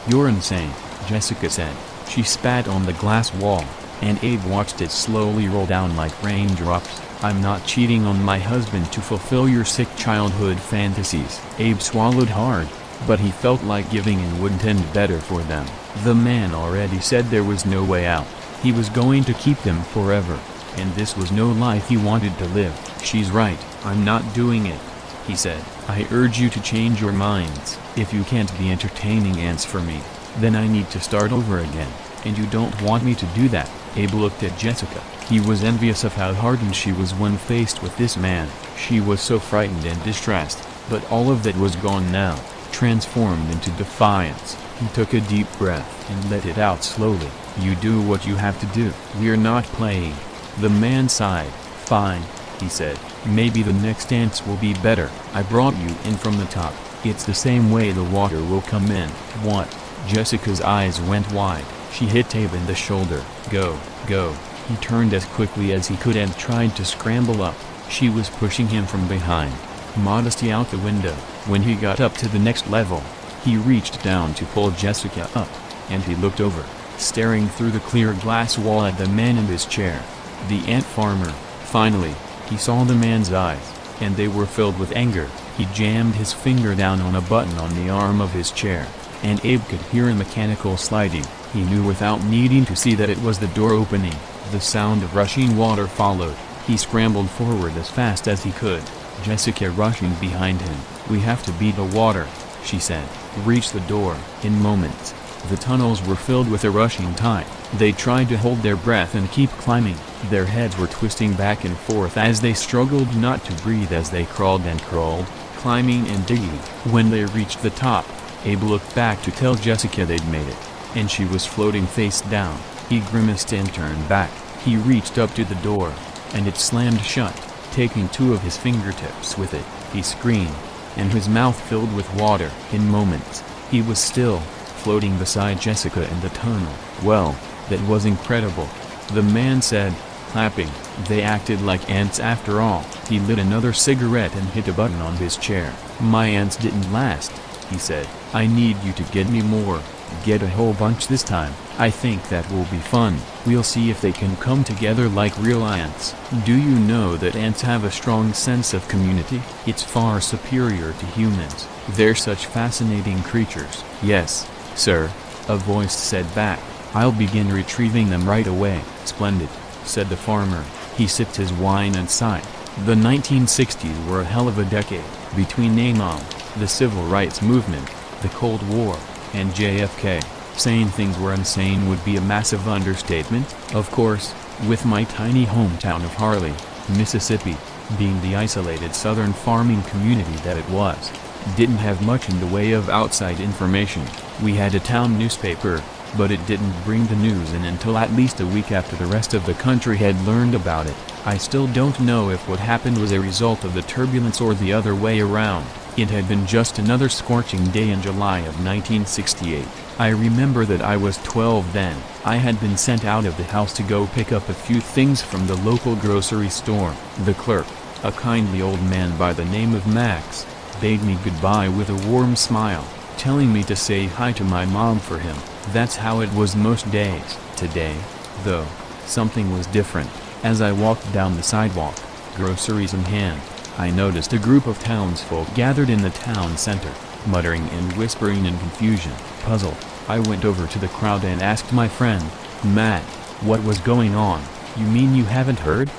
You're insane, Jessica said. She spat on the glass wall, and Abe watched it slowly roll down like raindrops. I'm not cheating on my husband to fulfill your sick childhood fantasies. Abe swallowed hard, but he felt like giving in wouldn't end better for them. The man already said there was no way out. He was going to keep them forever, and this was no life he wanted to live. She's right, I'm not doing it, he said. I urge you to change your minds. If you can't be entertaining ants for me, then I need to start over again, and you don't want me to do that. Abe looked at Jessica. He was envious of how hardened she was when faced with this man. She was so frightened and distressed, but all of that was gone now, transformed into defiance. He took a deep breath and let it out slowly. You do what you have to do. We're not playing. The man sighed. Fine, he said. Maybe the next ants will be better. I brought you in from the top. It's the same way the water will come in. What? Jessica's eyes went wide. She hit Abe in the shoulder. Go, go. He turned as quickly as he could and tried to scramble up. She was pushing him from behind. Modesty out the window. When he got up to the next level, he reached down to pull Jessica up, and he looked over, staring through the clear glass wall at the man in his chair. The ant farmer. Finally, he saw the man's eyes, and they were filled with anger. He jammed his finger down on a button on the arm of his chair, and Abe could hear a mechanical sliding. He knew without needing to see that it was the door opening. The sound of rushing water followed. He scrambled forward as fast as he could, Jessica rushing behind him. We have to beat the water, she said. Reach the door. In moments, the tunnels were filled with a rushing tide. They tried to hold their breath and keep climbing. Their heads were twisting back and forth as they struggled not to breathe as they crawled and crawled, climbing and digging. When they reached the top, Abe looked back to tell Jessica they'd made it, and she was floating face down. He grimaced and turned back. He reached up to the door, and it slammed shut, taking two of his fingertips with it. He screamed, and his mouth filled with water. In moments, he was still, floating beside Jessica in the tunnel. Well, that was incredible, the man said, clapping. They acted like ants after all. He lit another cigarette and hit a button on his chair. My ants didn't last, he said. I need you to get me more. Get a whole bunch this time. I think that will be fun. We'll see if they can come together like real ants. Do you know that ants have a strong sense of community? It's far superior to humans. They're such fascinating creatures. Yes, sir, a voice said back. I'll begin retrieving them right away. Splendid, said the farmer. He sipped his wine and sighed. The 1960s were a hell of a decade. Between Namong, the civil rights movement, the Cold War, and JFK, saying things were insane would be a massive understatement. Of course, with my tiny hometown of Harley, Mississippi, being the isolated southern farming community that it was, didn't have much in the way of outside information. We had a town newspaper, but it didn't bring the news in until at least a week after the rest of the country had learned about it. I still don't know if what happened was a result of the turbulence or the other way around. It had been just another scorching day in July of 1968. I remember that I was 12 then. I had been sent out of the house to go pick up a few things from the local grocery store. The clerk, a kindly old man by the name of Max, bade me goodbye with a warm smile, telling me to say hi to my mom for him. That's how it was most days. Today, though, something was different. As I walked down the sidewalk, groceries in hand, I noticed a group of townsfolk gathered in the town center, muttering and whispering in confusion. Puzzled, I went over to the crowd and asked my friend, Matt, what was going on. You mean you haven't heard?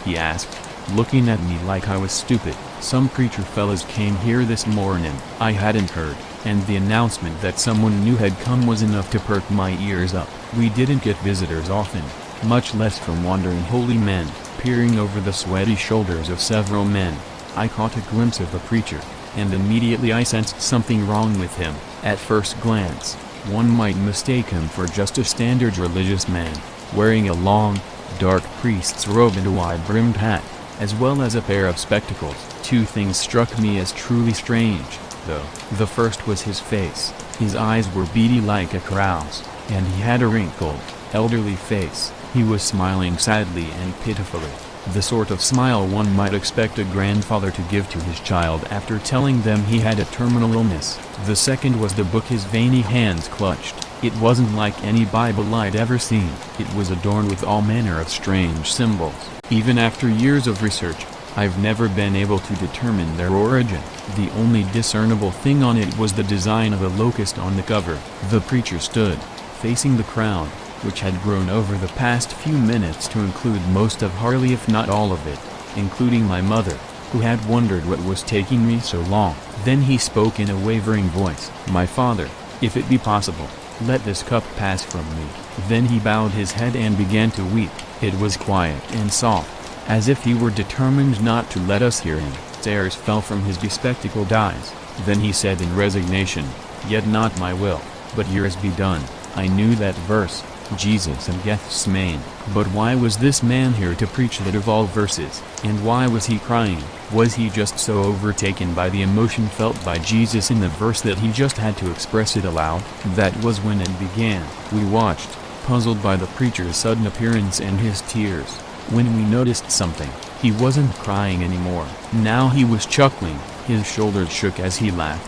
He asked, looking at me like I was stupid. Some preacher fellas came here this morning. I hadn't heard, and the announcement that someone new had come was enough to perk my ears up. We didn't get visitors often, much less from wandering holy men. Peering over the sweaty shoulders of several men, I caught a glimpse of a preacher, and immediately I sensed something wrong with him. At first glance, one might mistake him for just a standard religious man, wearing a long, dark priest's robe and a wide-brimmed hat, as well as a pair of spectacles. Two things struck me as truly strange, though. The first was his face. His eyes were beady like a crow's, and he had a wrinkled, elderly face, He was smiling sadly and pitifully, the sort of smile one might expect a grandfather to give to his child after telling them he had a terminal illness. The second was the book his veiny hands clutched. It wasn't like any Bible I'd ever seen. It was adorned with all manner of strange symbols. Even after years of research, I've never been able to determine their origin. The only discernible thing on it was the design of a locust on the cover. The preacher stood, facing the crowd, which had grown over the past few minutes to include most of Harley if not all of it, including my mother, who had wondered what was taking me so long. Then he spoke in a wavering voice. "My father, if it be possible, let this cup pass from me." Then he bowed his head and began to weep. It was quiet and soft, as if he were determined not to let us hear him. Tears fell from his bespectacled eyes. Then he said in resignation, "Yet not my will, but yours be done." I knew that verse, Jesus in Gethsemane. But why was this man here to preach that of all verses? And why was he crying? Was he just so overtaken by the emotion felt by Jesus in the verse that he just had to express it aloud? That was when it began. We watched, puzzled by the preacher's sudden appearance and his tears. When we noticed something, he wasn't crying anymore. Now he was chuckling, his shoulders shook as he laughed.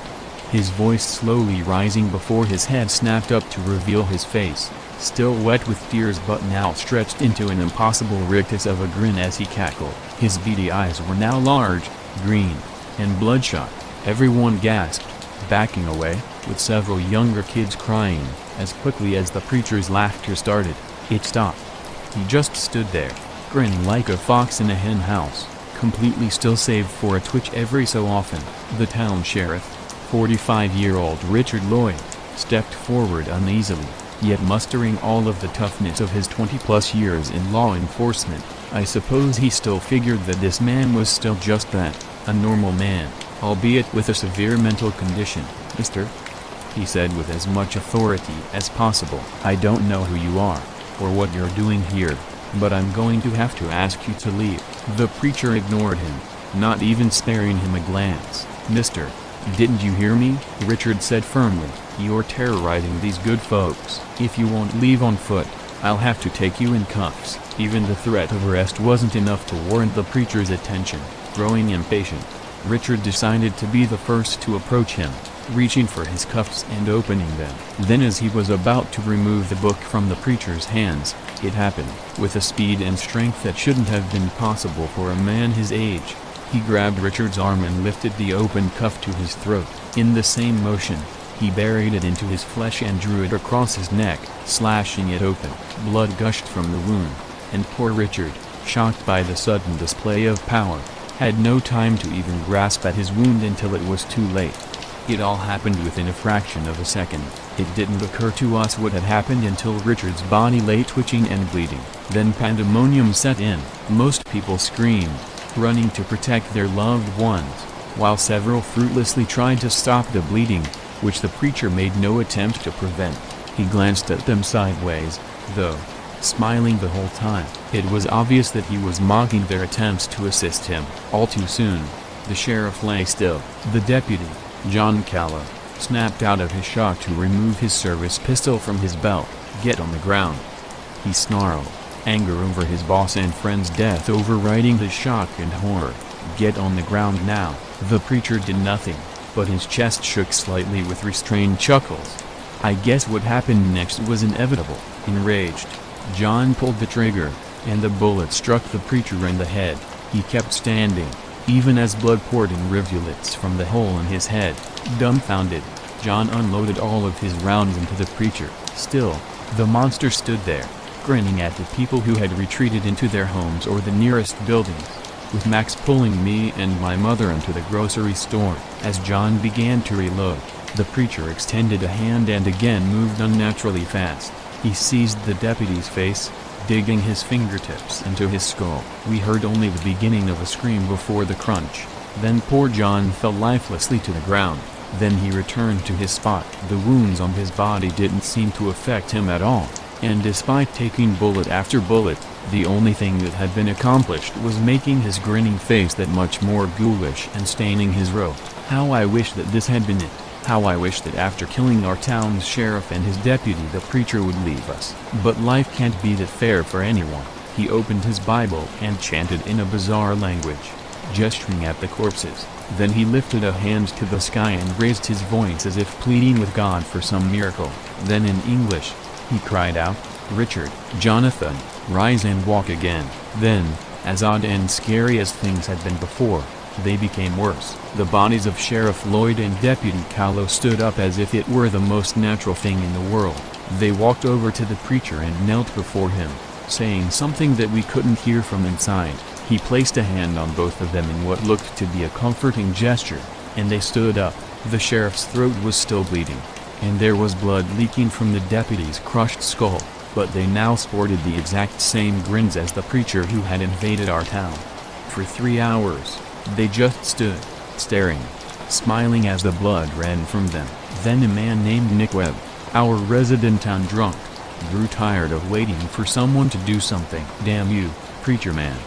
His voice slowly rising before his head snapped up to reveal his face, still wet with tears but now stretched into an impossible rictus of a grin as he cackled. His beady eyes were now large, green, and bloodshot. Everyone gasped, backing away, with several younger kids crying. As quickly as the preacher's laughter started, it stopped. He just stood there, grinning like a fox in a hen house, completely still save for a twitch every so often. The town sheriff, 45-year-old Richard Lloyd, stepped forward uneasily, yet mustering all of the toughness of his 20-plus years in law enforcement. I suppose he still figured that this man was still just that, a normal man, albeit with a severe mental condition. "Mister," he said with as much authority as possible, "I don't know who you are, or what you're doing here, but I'm going to have to ask you to leave." The preacher ignored him, not even sparing him a glance. "Mister, didn't you hear me?" Richard said firmly. "You're terrorizing these good folks. If you won't leave on foot, I'll have to take you in cuffs." Even the threat of arrest wasn't enough to warrant the preacher's attention. Growing impatient, Richard decided to be the first to approach him, reaching for his cuffs and opening them. Then as he was about to remove the book from the preacher's hands, it happened. With a speed and strength that shouldn't have been possible for a man his age, he grabbed Richard's arm and lifted the open cuff to his throat. In the same motion, he buried it into his flesh and drew it across his neck, slashing it open. Blood gushed from the wound, and poor Richard, shocked by the sudden display of power, had no time to even grasp at his wound until it was too late. It all happened within a fraction of a second. It didn't occur to us what had happened until Richard's body lay twitching and bleeding. Then pandemonium set in. Most people screamed, running to protect their loved ones, while several fruitlessly tried to stop the bleeding, which the preacher made no attempt to prevent. He glanced at them sideways, though, smiling the whole time. It was obvious that he was mocking their attempts to assist him. All too soon, the sheriff lay still. The deputy, John Callow, snapped out of his shock to remove his service pistol from his belt. "Get on the ground," he snarled, anger over his boss and friend's death overriding his shock and horror. "Get on the ground now." The preacher did nothing, but his chest shook slightly with restrained chuckles. I guess what happened next was inevitable. Enraged, John pulled the trigger, and the bullet struck the preacher in the head. He kept standing, even as blood poured in rivulets from the hole in his head. Dumbfounded, John unloaded all of his rounds into the preacher. Still, the monster stood there, grinning at the people who had retreated into their homes or the nearest buildings, with Max pulling me and my mother into the grocery store. As John began to reload, the preacher extended a hand and again moved unnaturally fast. He seized the deputy's face, digging his fingertips into his skull. We heard only the beginning of a scream before the crunch. Then poor John fell lifelessly to the ground. Then he returned to his spot. The wounds on his body didn't seem to affect him at all, and despite taking bullet after bullet, the only thing that had been accomplished was making his grinning face that much more ghoulish and staining his robe. How I wish that this had been it. How I wish that after killing our town's sheriff and his deputy the preacher would leave us. But life can't be that fair for anyone. He opened his Bible and chanted in a bizarre language, gesturing at the corpses. Then he lifted a hand to the sky and raised his voice as if pleading with God for some miracle. Then in English, he cried out, "Richard, Jonathan, rise and walk again." Then, as odd and scary as things had been before, they became worse. The bodies of Sheriff Lloyd and Deputy Callow stood up as if it were the most natural thing in the world. They walked over to the preacher and knelt before him, saying something that we couldn't hear from inside. He placed a hand on both of them in what looked to be a comforting gesture, and they stood up. The sheriff's throat was still bleeding, and there was blood leaking from the deputy's crushed skull, but they now sported the exact same grins as the preacher who had invaded our town. For 3 hours, they just stood, staring, smiling as the blood ran from them. Then a man named Nick Webb, our resident town drunk, grew tired of waiting for someone to do something. "Damn you, preacher man,"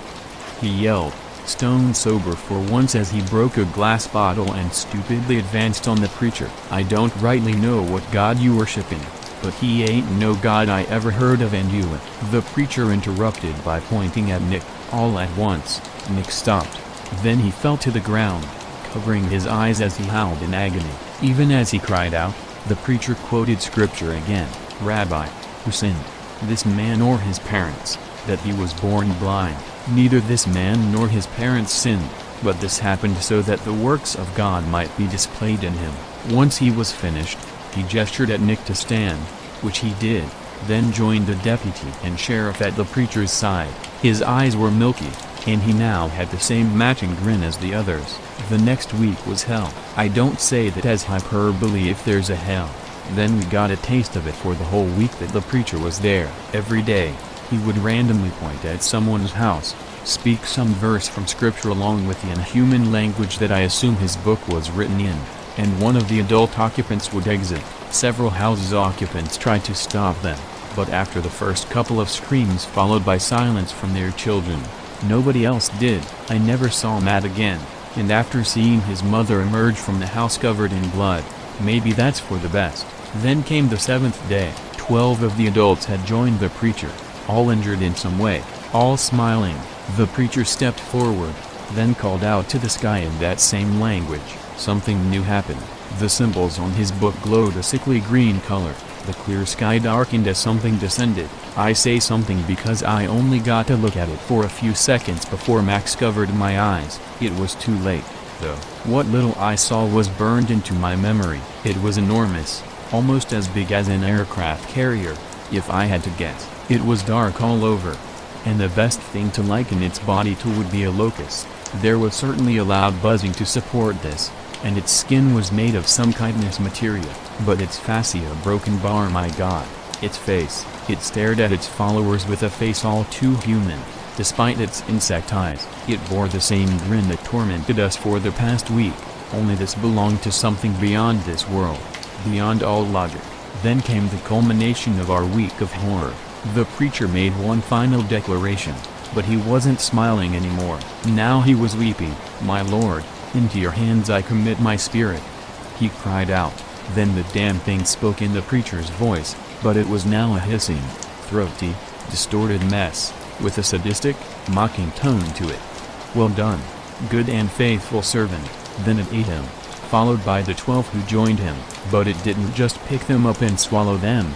he yelled, stone sober for once, as he broke a glass bottle and stupidly advanced on the preacher. "I don't rightly know what God you worshiping, but he ain't no God I ever heard of, and you." The preacher interrupted by pointing at Nick. All at once, Nick stopped. Then he fell to the ground, covering his eyes as he howled in agony. Even as he cried out, the preacher quoted scripture again. "Rabbi, who sinned, this man or his parents, that he was born blind? Neither this man nor his parents sinned, but this happened so that the works of God might be displayed in him." Once he was finished, he gestured at Nick to stand, which he did, then joined the deputy and sheriff at the preacher's side. His eyes were milky, and he now had the same matching grin as the others. The next week was hell. I don't say that as hyperbole if there's a hell. Then we got a taste of it for the whole week that the preacher was there. Every day, he would randomly point at someone's house, speak some verse from scripture along with the inhuman language that I assume his book was written in, and one of the adult occupants would exit. Several houses' occupants tried to stop them, but after the first couple of screams followed by silence from their children, nobody else did. I never saw Matt again, and after seeing his mother emerge from the house covered in blood, maybe that's for the best. Then came the 7th day. 12 of the adults had joined the preacher, all injured in some way, all smiling. The preacher stepped forward, then called out to the sky in that same language. Something new happened. The symbols on his book glowed a sickly green color. The clear sky darkened as something descended. I say something because I only got to look at it for a few seconds before Max covered my eyes. It was too late, though. What little I saw was burned into my memory. It was enormous, almost as big as an aircraft carrier, if I had to guess. It was dark all over, and the best thing to liken its body to would be a locust. There was certainly a loud buzzing to support this, and its skin was made of some chitinous material, but its fascia broken bar, my God. Its face, it stared at its followers with a face all too human, despite its insect eyes. It bore the same grin that tormented us for the past week, only this belonged to something beyond this world, beyond all logic. Then came the culmination of our week of horror. The preacher made one final declaration, but he wasn't smiling anymore. Now he was weeping. "My Lord, into your hands I commit my spirit," he cried out. Then the damn thing spoke in the preacher's voice, but it was now a hissing, throaty, distorted mess, with a sadistic, mocking tone to it. "Well done, good and faithful servant." Then it ate him, followed by the 12 who joined him. But it didn't just pick them up and swallow them,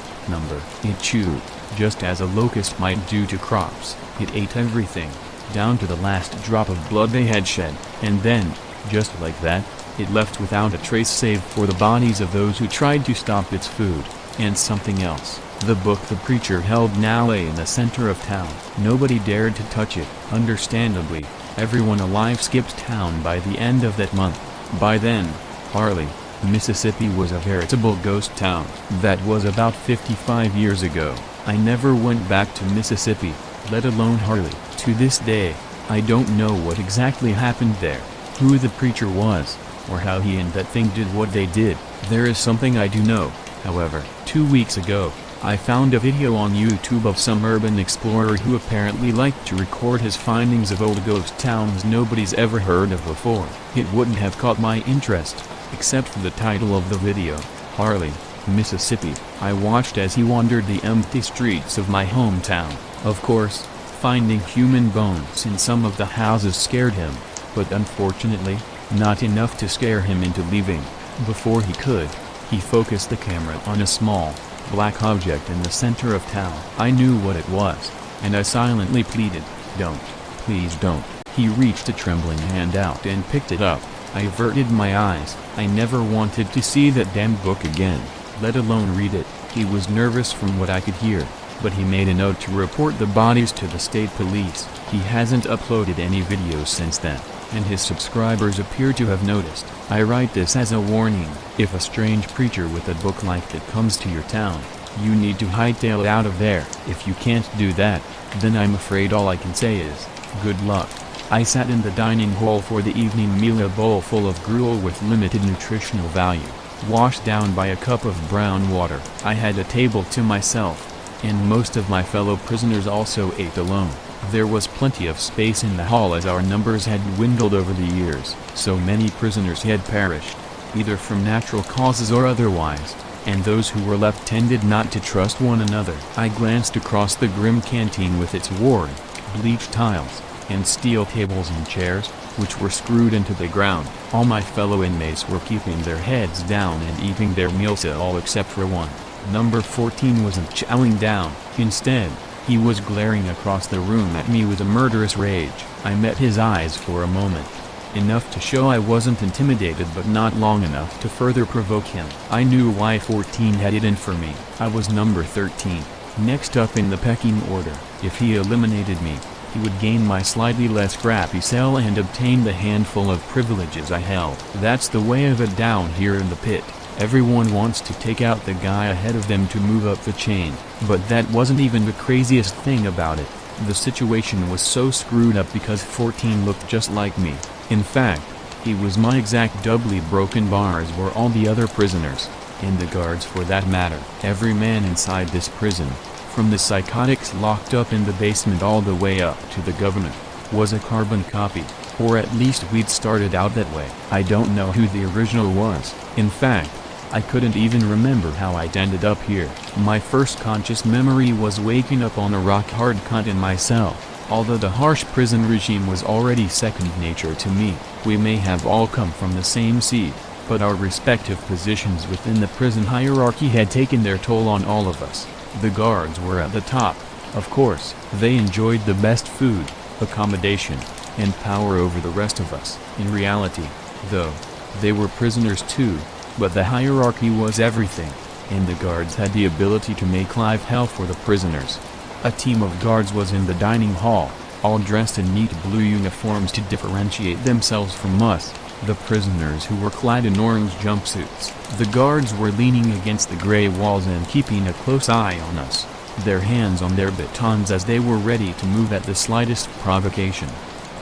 it chewed, just as a locust might do to crops. It ate everything, down to the last drop of blood they had shed, and then, just like that, it left without a trace save for the bodies of those who tried to stop its food, and something else. The book the preacher held now lay in the center of town. Nobody dared to touch it. Understandably, everyone alive skipped town by the end of that month. By then, Harley, Mississippi was a veritable ghost town. That was about 55 years ago. I never went back to Mississippi, let alone Harley. To this day, I don't know what exactly happened there, who the preacher was, or how he and that thing did what they did. There is something I do know, however. 2 weeks ago, I found a video on YouTube of some urban explorer who apparently liked to record his findings of old ghost towns nobody's ever heard of before. It wouldn't have caught my interest, except for the title of the video, Harley, Mississippi. I watched as he wandered the empty streets of my hometown. Of course, finding human bones in some of the houses scared him, but unfortunately, not enough to scare him into leaving. Before he could, he focused the camera on a small, black object in the center of town. I knew what it was, and I silently pleaded, "Don't, please don't." He reached a trembling hand out and picked it up. I averted my eyes. I never wanted to see that damned book again, let alone read it. He was nervous from what I could hear, but he made a note to report the bodies to the state police. He hasn't uploaded any videos since then, and his subscribers appear to have noticed. I write this as a warning. If a strange creature with a book like that comes to your town, you need to hightail it out of there. If you can't do that, then I'm afraid all I can say is, good luck. I sat in the dining hall for the evening meal, a bowl full of gruel with limited nutritional value, washed down by a cup of brown water. I had a table to myself, and most of my fellow prisoners also ate alone. There was plenty of space in the hall as our numbers had dwindled over the years. So many prisoners had perished, either from natural causes or otherwise, and those who were left tended not to trust one another. I glanced across the grim canteen with its worn, bleached tiles, and steel tables and chairs, which were screwed into the ground. All my fellow inmates were keeping their heads down and eating their meals, all except for one. Number 14 wasn't chowing down. Instead, he was glaring across the room at me with a murderous rage. I met his eyes for a moment, enough to show I wasn't intimidated, but not long enough to further provoke him. I knew why 14 had it in for me. I was number 13, next up in the pecking order. If he eliminated me, he would gain my slightly less crappy cell and obtain the handful of privileges I held. That's the way of it down here in the pit. Everyone wants to take out the guy ahead of them to move up the chain. But that wasn't even the craziest thing about it. The situation was so screwed up because 14 looked just like me. In fact, he was my exact doubly broken bars were all the other prisoners, and the guards for that matter. Every man inside this prison, from the psychotics locked up in the basement all the way up to the governor, was a carbon copy, or at least we'd started out that way. I don't know who the original was. In fact, I couldn't even remember how I'd ended up here. My first conscious memory was waking up on a rock-hard cot in my cell. Although the harsh prison regime was already second nature to me, we may have all come from the same seed, but our respective positions within the prison hierarchy had taken their toll on all of us. The guards were at the top, of course. They enjoyed the best food, accommodation, and power over the rest of us. In reality, though, they were prisoners too, but the hierarchy was everything, and the guards had the ability to make life hell for the prisoners. A team of guards was in the dining hall, all dressed in neat blue uniforms to differentiate themselves from us, the prisoners who were clad in orange jumpsuits. The guards were leaning against the gray walls and keeping a close eye on us, their hands on their batons as they were ready to move at the slightest provocation.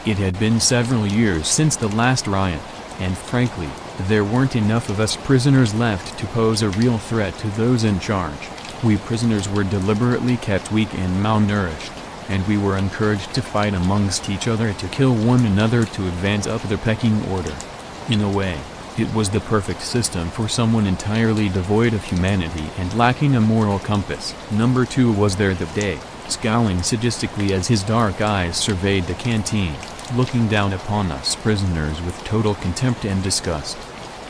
It had been several years since the last riot, and frankly, there weren't enough of us prisoners left to pose a real threat to those in charge. We prisoners were deliberately kept weak and malnourished, and we were encouraged to fight amongst each other to kill one another to advance up the pecking order. In a way, it was the perfect system for someone entirely devoid of humanity and lacking a moral compass. Number 2 was there that day, scowling sadistically as his dark eyes surveyed the canteen, looking down upon us prisoners with total contempt and disgust.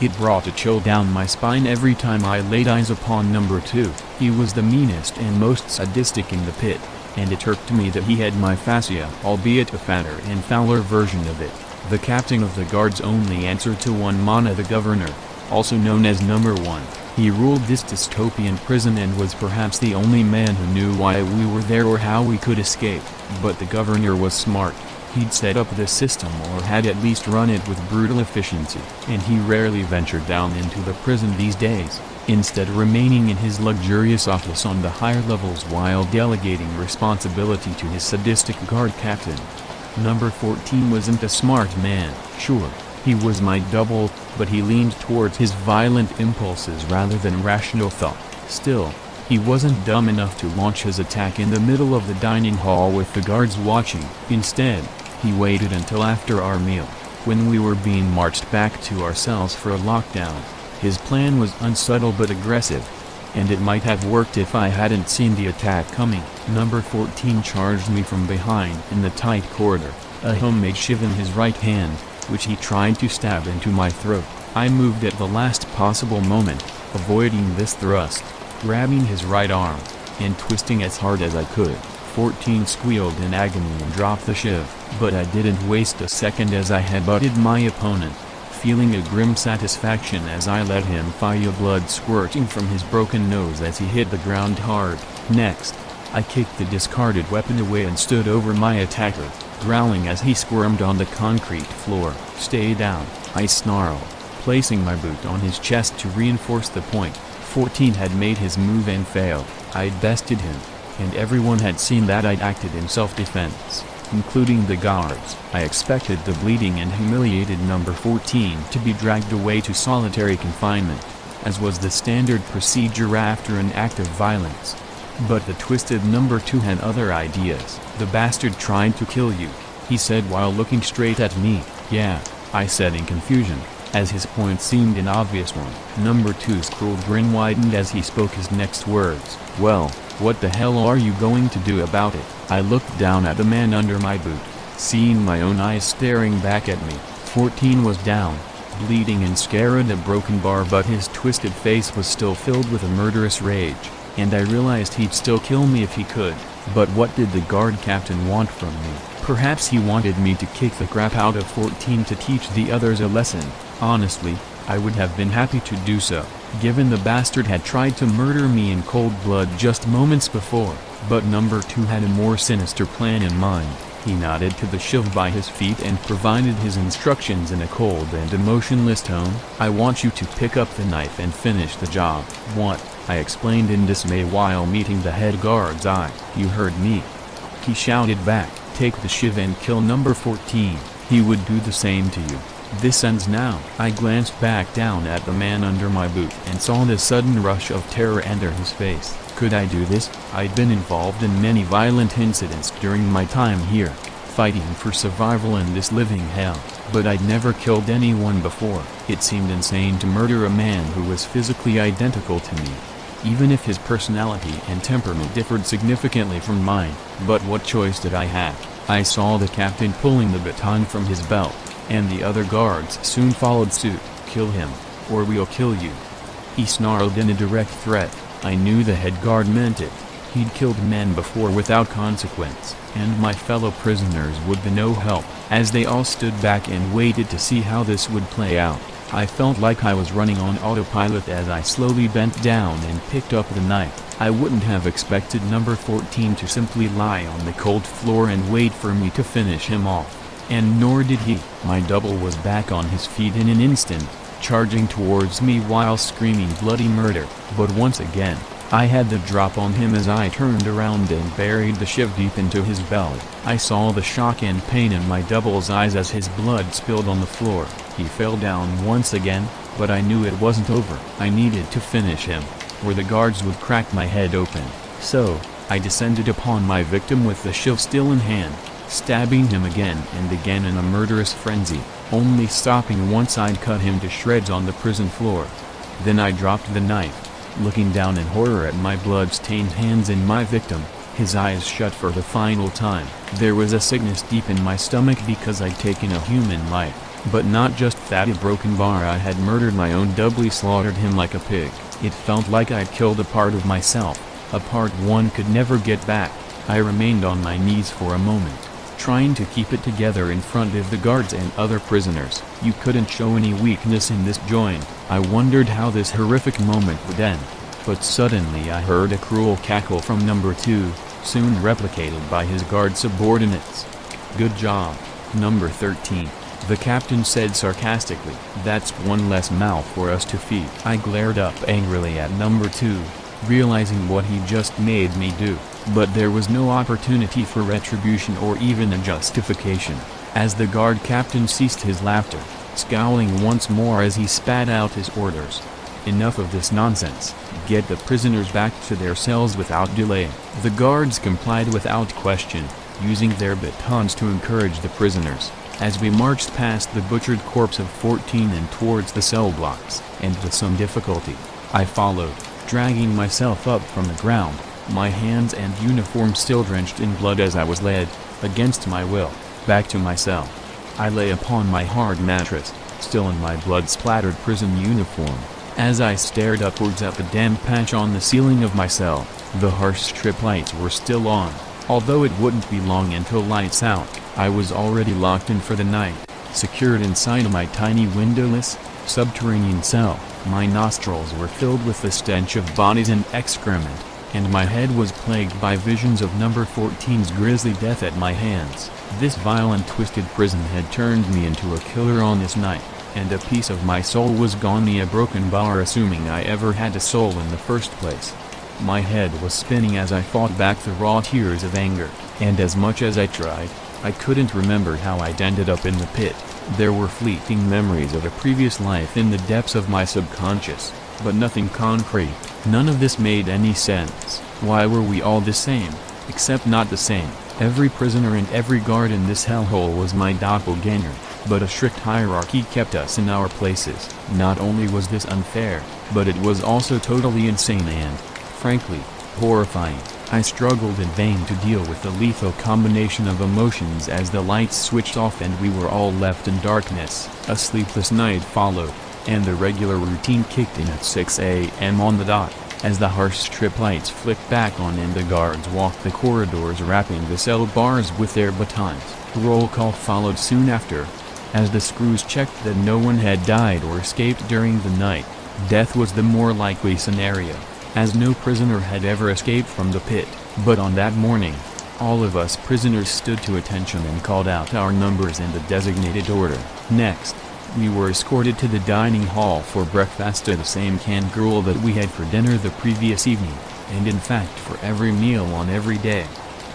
It brought a chill down my spine every time I laid eyes upon number 2. He was the meanest and most sadistic in the pit, and it irked me that he had my fascia, albeit a fatter and fouler version of it. The captain of the guards only answered to one Mana, the governor, also known as number 1. He ruled this dystopian prison and was perhaps the only man who knew why we were there or how we could escape. But the governor was smart. He'd set up the system, or had at least run it with brutal efficiency, and he rarely ventured down into the prison these days, instead remaining in his luxurious office on the higher levels while delegating responsibility to his sadistic guard captain. Number 14 wasn't a smart man. Sure, he was my double, but he leaned towards his violent impulses rather than rational thought. Still, He wasn't dumb enough to launch his attack in the middle of the dining hall with the guards watching. Instead, he waited until after our meal, when we were being marched back to our cells for a lockdown. His plan was unsubtle but aggressive, and it might have worked if I hadn't seen the attack coming. Number 14 charged me from behind in the tight corridor, a homemade shiv in his right hand, which he tried to stab into my throat. I moved at the last possible moment, avoiding this thrust, grabbing his right arm, and twisting as hard as I could. 14 squealed in agony and dropped the shiv, but I didn't waste a second as I headbutted my opponent, feeling a grim satisfaction as I let him feel blood squirting from his broken nose as he hit the ground hard. Next, I kicked the discarded weapon away and stood over my attacker, growling as he squirmed on the concrete floor. "Stay down," I snarled, placing my boot on his chest to reinforce the point. 14 had made his move and failed. I'd bested him, and everyone had seen that I'd acted in self-defense, including the guards. I expected the bleeding and humiliated number 14 to be dragged away to solitary confinement, as was the standard procedure after an act of violence. But the twisted number 2 had other ideas. "The bastard tried to kill you," he said while looking straight at me. "Yeah," I said in confusion, as his point seemed an obvious one. Number 2's cruel grin widened as he spoke his next words. "Well, what the hell are you going to do about it?" I looked down at the man under my boot, seeing my own eyes staring back at me. 14 was down, bleeding and scarred a broken bar, but his twisted face was still filled with a murderous rage, and I realized he'd still kill me if he could. But what did the guard captain want from me? Perhaps he wanted me to kick the crap out of 14 to teach the others a lesson. Honestly, I would have been happy to do so, given the bastard had tried to murder me in cold blood just moments before. But number 2 had a more sinister plan in mind. He nodded to the shiv by his feet and provided his instructions in a cold and emotionless tone. "I want you to pick up the knife and finish the job." "What?" I explained in dismay while meeting the head guard's eye. "You heard me," he shouted back. "Take the shiv and kill number 14. He would do the same to you. This ends now." I glanced back down at the man under my boot and saw the sudden rush of terror enter his face. Could I do this? I'd been involved in many violent incidents during my time here, fighting for survival in this living hell, but I'd never killed anyone before. It seemed insane to murder a man who was physically identical to me, even if his personality and temperament differed significantly from mine. But what choice did I have? I saw the captain pulling the baton from his belt, and the other guards soon followed suit. "Kill him, or we'll kill you," he snarled in a direct threat. I knew the head guard meant it. He'd killed men before without consequence, and my fellow prisoners would be no help. As they all stood back and waited to see how this would play out, I felt like I was running on autopilot as I slowly bent down and picked up the knife. I wouldn't have expected number 14 to simply lie on the cold floor and wait for me to finish him off, and nor did he. My double was back on his feet in an instant, charging towards me while screaming bloody murder. But once again, I had the drop on him as I turned around and buried the shiv deep into his belly. I saw the shock and pain in my double's eyes as his blood spilled on the floor. He fell down once again, but I knew it wasn't over. I needed to finish him, or the guards would crack my head open. So, I descended upon my victim with the shiv still in hand, stabbing him again and again in a murderous frenzy, only stopping once I'd cut him to shreds on the prison floor. Then I dropped the knife, looking down in horror at my blood-stained hands and my victim, his eyes shut for the final time. There was a sickness deep in my stomach because I'd taken a human life, but not just that. A broken bar. I had murdered my own, doubly slaughtered him like a pig. It felt like I'd killed a part of myself, a part one could never get back. I remained on my knees for a moment, trying to keep it together in front of the guards and other prisoners. You couldn't show any weakness in this joint. I wondered how this horrific moment would end, but suddenly I heard a cruel cackle from number 2, soon replicated by his guard subordinates. "Good job, number 13, the captain said sarcastically. "That's one less mouth for us to feed." I glared up angrily at number 2, realizing what he just made me do. But there was no opportunity for retribution or even a justification, as the guard captain ceased his laughter, scowling once more as he spat out his orders. Enough of this nonsense. Get the prisoners back to their cells without delay. The guards complied without question, using their batons to encourage the prisoners. As we marched past the butchered corpse of 14 and towards the cell blocks, and with some difficulty, I followed, dragging myself up from the ground, my hands and uniform still drenched in blood as I was led, against my will, back to my cell. I lay upon my hard mattress, still in my blood-splattered prison uniform. As I stared upwards at the damp patch on the ceiling of my cell, the harsh strip lights were still on. Although it wouldn't be long until lights out, I was already locked in for the night, secured inside my tiny windowless, subterranean cell. My nostrils were filled with the stench of bodies and excrement, and my head was plagued by visions of number 14's grisly death at my hands. This vile and twisted prison had turned me into a killer on this night, and a piece of my soul was gone, me a broken bar, assuming I ever had a soul in the first place. My head was spinning as I fought back the raw tears of anger, and as much as I tried, I couldn't remember how I'd ended up in the pit. There were fleeting memories of a previous life in the depths of my subconscious, but nothing concrete. None of this made any sense. Why were we all the same, except not the same? Every prisoner and every guard in this hellhole was my doppelganger, but a strict hierarchy kept us in our places. Not only was this unfair, but it was also totally insane and, frankly, horrifying. I struggled in vain to deal with the lethal combination of emotions as the lights switched off and we were all left in darkness. A sleepless night followed, and the regular routine kicked in at 6 a.m. on the dot, as the harsh strip lights flicked back on and the guards walked the corridors wrapping the cell bars with their batons. Roll call followed soon after, as the screws checked that no one had died or escaped during the night. Death was the more likely scenario, as no prisoner had ever escaped from the pit. But on that morning, all of us prisoners stood to attention and called out our numbers in the designated order. Next, we were escorted to the dining hall for breakfast, to the same canned gruel that we had for dinner the previous evening, and in fact for every meal on every day.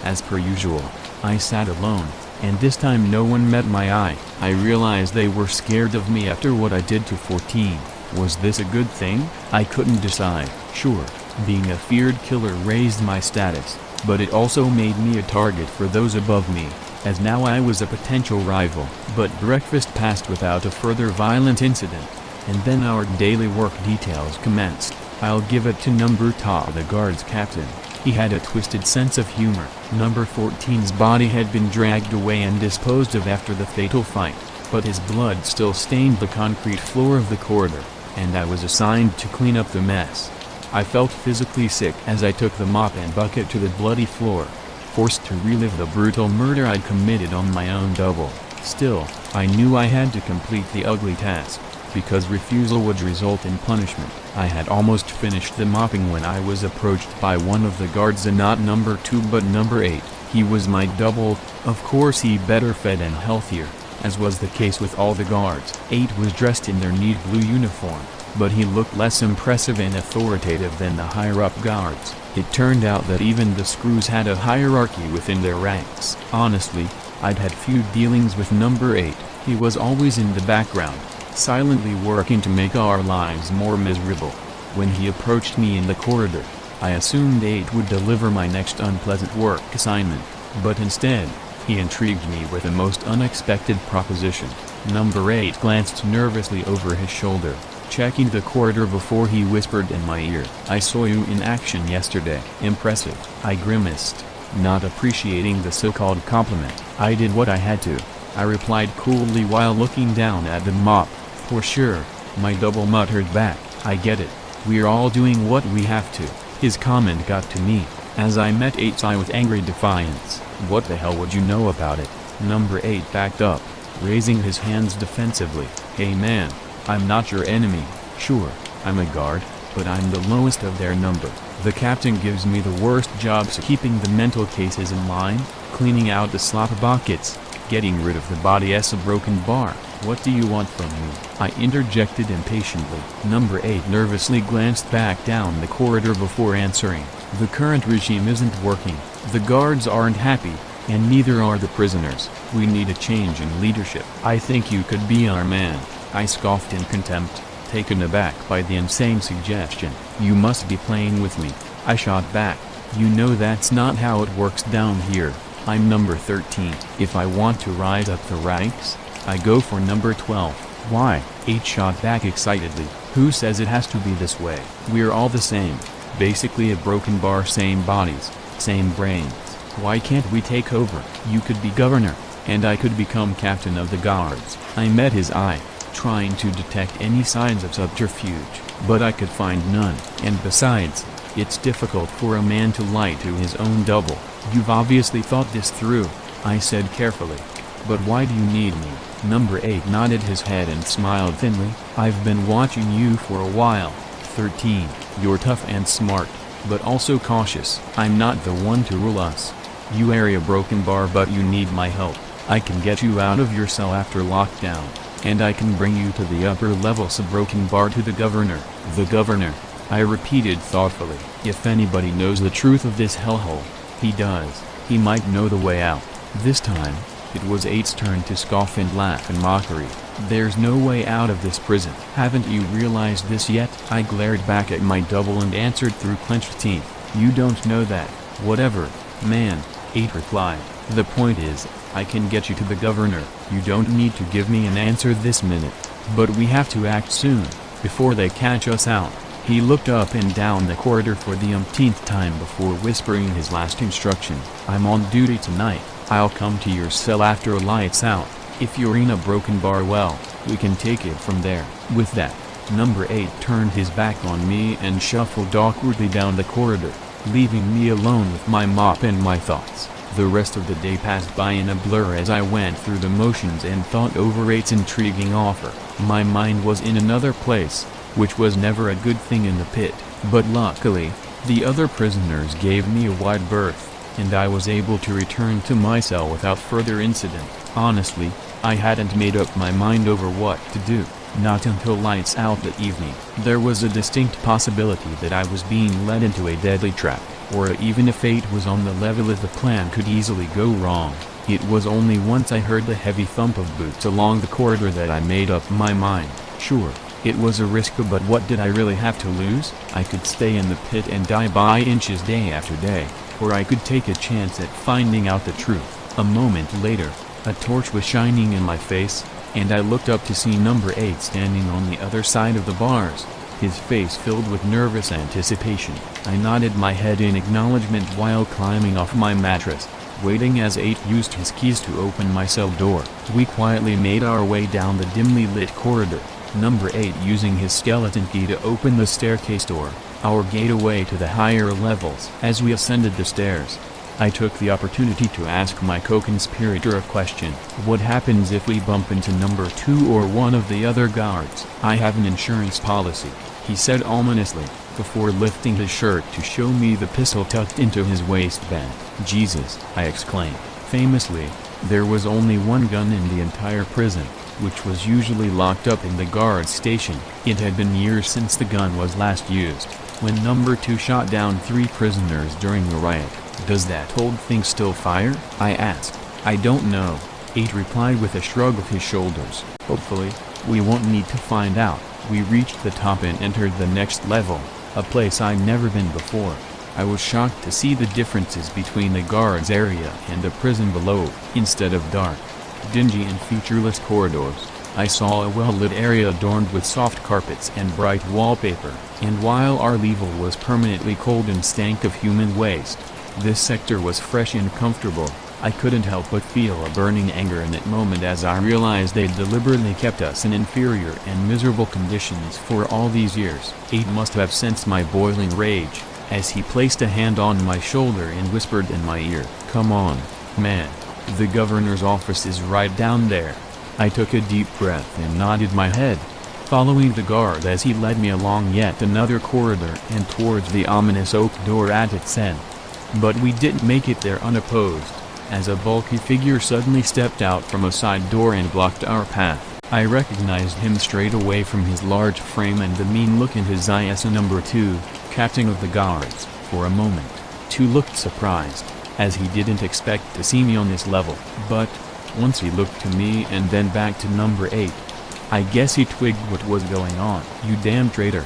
As per usual, I sat alone, and this time no one met my eye. I realized they were scared of me after what I did to 14. Was this a good thing? I couldn't decide. Sure, being a feared killer raised my status, but it also made me a target for those above me, as now I was a potential rival. But breakfast passed without a further violent incident, and then our daily work details commenced. I'll give it to number Ta, the guard's captain. He had a twisted sense of humor. Number 14's body had been dragged away and disposed of after the fatal fight, but his blood still stained the concrete floor of the corridor, and I was assigned to clean up the mess. I felt physically sick as I took the mop and bucket to the bloody floor, forced to relive the brutal murder I'd committed on my own double. Still, I knew I had to complete the ugly task, because refusal would result in punishment. I had almost finished the mopping when I was approached by one of the guards, and not number 2 but number 8. He was my double. Of course he better fed and healthier, as was the case with all the guards. 8 was dressed in their neat blue uniform, but he looked less impressive and authoritative than the higher-up guards. It turned out that even the screws had a hierarchy within their ranks. Honestly, I'd had few dealings with number 8. He was always in the background, silently working to make our lives more miserable. When he approached me in the corridor, I assumed 8 would deliver my next unpleasant work assignment, but instead, he intrigued me with a most unexpected proposition. Number 8 glanced nervously over his shoulder, checking the corridor before he whispered in my ear, "I saw you in action yesterday." Impressive. I grimaced, not appreciating the so-called compliment. "I did what I had to," I replied coolly while looking down at the mop. "For sure," my double muttered back. "I get it. We're all doing what we have to." His comment got to me, as I met 8's eye with angry defiance. "What the hell would you know about it?" Number 8 backed up, raising his hands defensively. "Hey man, I'm not your enemy. Sure, I'm a guard, but I'm the lowest of their number. The captain gives me the worst jobs keeping the mental cases in line, cleaning out the slop buckets, getting rid of the body as a broken bar. What do you want from me?" I interjected impatiently. Number 8 nervously glanced back down the corridor before answering. "The current regime isn't working. The guards aren't happy, and neither are the prisoners. We need a change in leadership." "I think you could be our man," I scoffed in contempt, taken aback by the insane suggestion. "You must be playing with me," I shot back. "You know that's not how it works down here. I'm number 13. If I want to rise up the ranks, I go for number 12. "Why?" 8 shot back excitedly. "Who says it has to be this way? We're all the same. Basically a broken bar, same bodies, same brains. Why can't we take over? You could be governor, and I could become captain of the guards." I met his eye, trying to detect any signs of subterfuge, but I could find none. "And besides, it's difficult for a man to lie to his own double. You've obviously thought this through," I said carefully. "But why do you need me?" Number 8 nodded his head and smiled thinly. "I've been watching you for a while, 13. You're tough and smart, but also cautious. I'm not the one to rule us. You are a broken bar, but you need my help. I can get you out of your cell after lockdown, and I can bring you to the upper levels of broken bar to the governor." "The governor," I repeated thoughtfully. "If anybody knows the truth of this hellhole, he does. He might know the way out." This time, it was 8's turn to scoff and laugh in mockery. "There's no way out of this prison. Haven't you realized this yet?" I glared back at my double and answered through clenched teeth. "You don't know that." "Whatever, man," 8 replied. "The point is, I can get you to the governor. You don't need to give me an answer this minute. But we have to act soon, before they catch us out." He looked up and down the corridor for the umpteenth time before whispering his last instruction. "I'm on duty tonight. I'll come to your cell after lights out. If you're in a broken bar, well, we can take it from there." With that, number 8 turned his back on me and shuffled awkwardly down the corridor, leaving me alone with my mop and my thoughts. The rest of the day passed by in a blur as I went through the motions and thought over 8's intriguing offer. My mind was in another place, which was never a good thing in the pit, but luckily, the other prisoners gave me a wide berth, and I was able to return to my cell without further incident. Honestly, I hadn't made up my mind over what to do, not until lights out that evening. There was a distinct possibility that I was being led into a deadly trap, or even if 8 was on the level, the plan could easily go wrong. It was only once I heard the heavy thump of boots along the corridor that I made up my mind. Sure, it was a risk, but what did I really have to lose? I could stay in the pit and die by inches day after day, or I could take a chance at finding out the truth. A moment later, a torch was shining in my face, and I looked up to see number 8 standing on the other side of the bars, his face filled with nervous anticipation. I nodded my head in acknowledgement while climbing off my mattress, waiting as 8 used his keys to open my cell door. We quietly made our way down the dimly lit corridor, number 8 using his skeleton key to open the staircase door, our gateway to the higher levels. As we ascended the stairs, I took the opportunity to ask my co-conspirator a question. "What happens if we bump into number 2 or one of the other guards?" "I have an insurance policy," he said ominously, before lifting his shirt to show me the pistol tucked into his waistband. "Jesus!" I exclaimed. Famously, there was only one gun in the entire prison, which was usually locked up in the guard station. It had been years since the gun was last used, when number 2 shot down 3 prisoners during the riot. "Does that old thing still fire?" I asked. "I don't know," 8 replied with a shrug of his shoulders. "Hopefully, we won't need to find out." We reached the top and entered the next level, a place I'd never been before. I was shocked to see the differences between the guards area and the prison below. Instead of dark, dingy and featureless corridors, I saw a well-lit area adorned with soft carpets and bright wallpaper. And while our level was permanently cold and stank of human waste, this sector was fresh and comfortable. I couldn't help but feel a burning anger in that moment as I realized they'd deliberately kept us in inferior and miserable conditions for all these years. 8 must have sensed my boiling rage, as he placed a hand on my shoulder and whispered in my ear, "Come on, man. The governor's office is right down there." I took a deep breath and nodded my head, following the guard as he led me along yet another corridor and towards the ominous oak door at its end. But we didn't make it there unopposed, as a bulky figure suddenly stepped out from a side door and blocked our path. I recognized him straight away from his large frame and the mean look in his eye as a number 2, captain of the guards. For a moment, 2 looked surprised, as he didn't expect to see me on this level. But, once he looked to me and then back to number 8, I guess he twigged what was going on. "You damn traitor,"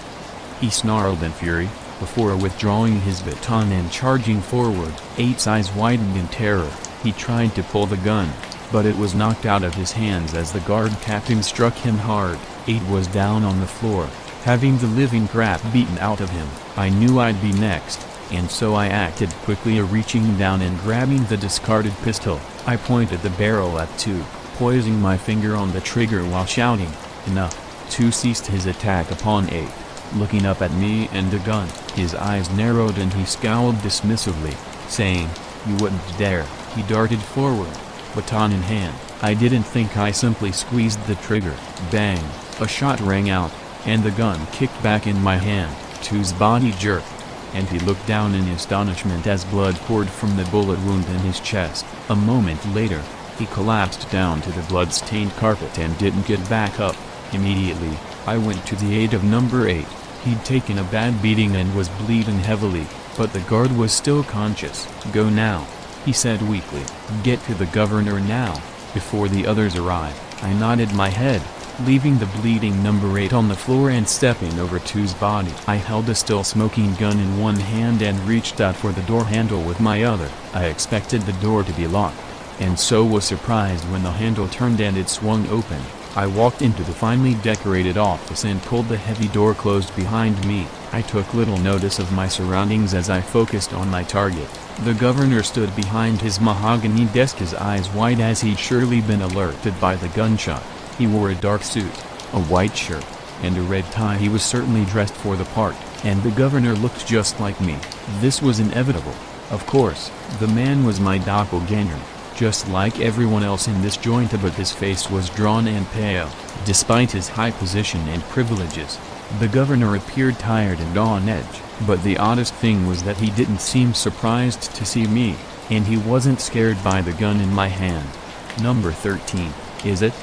he snarled in fury, before withdrawing his baton and charging forward. 8's eyes widened in terror. He tried to pull the gun, but it was knocked out of his hands as the guard captain struck him hard. 8 was down on the floor, having the living crap beaten out of him. I knew I'd be next, and so I acted quickly, reaching down and grabbing the discarded pistol. I pointed the barrel at 2, poising my finger on the trigger while shouting, "Enough." 2 ceased his attack upon 8, looking up at me and the gun. His eyes narrowed and he scowled dismissively, saying, "You wouldn't dare." He darted forward, baton in hand. I didn't think. I simply squeezed the trigger. Bang! A shot rang out, and the gun kicked back in my hand. 2's body jerked, and he looked down in astonishment as blood poured from the bullet wound in his chest. A moment later, he collapsed down to the blood-stained carpet and didn't get back up. Immediately, I went to the aid of number 8. He'd taken a bad beating and was bleeding heavily, but the guard was still conscious. "Go now," he said weakly. "Get to the governor now, before the others arrive." I nodded my head, leaving the bleeding number 8 on the floor and stepping over 2's body. I held a still smoking gun in one hand and reached out for the door handle with my other. I expected the door to be locked, and so was surprised when the handle turned and it swung open. I walked into the finely decorated office and pulled the heavy door closed behind me. I took little notice of my surroundings as I focused on my target. The governor stood behind his mahogany desk, his eyes wide as he'd surely been alerted by the gunshot. He wore a dark suit, a white shirt, and a red tie. He was certainly dressed for the part, and the governor looked just like me. This was inevitable. Of course, the man was my doppelganger, just like everyone else in this joint, but his face was drawn and pale. Despite his high position and privileges, the governor appeared tired and on edge. But the oddest thing was that he didn't seem surprised to see me, and he wasn't scared by the gun in my hand. "Number 13, is it?"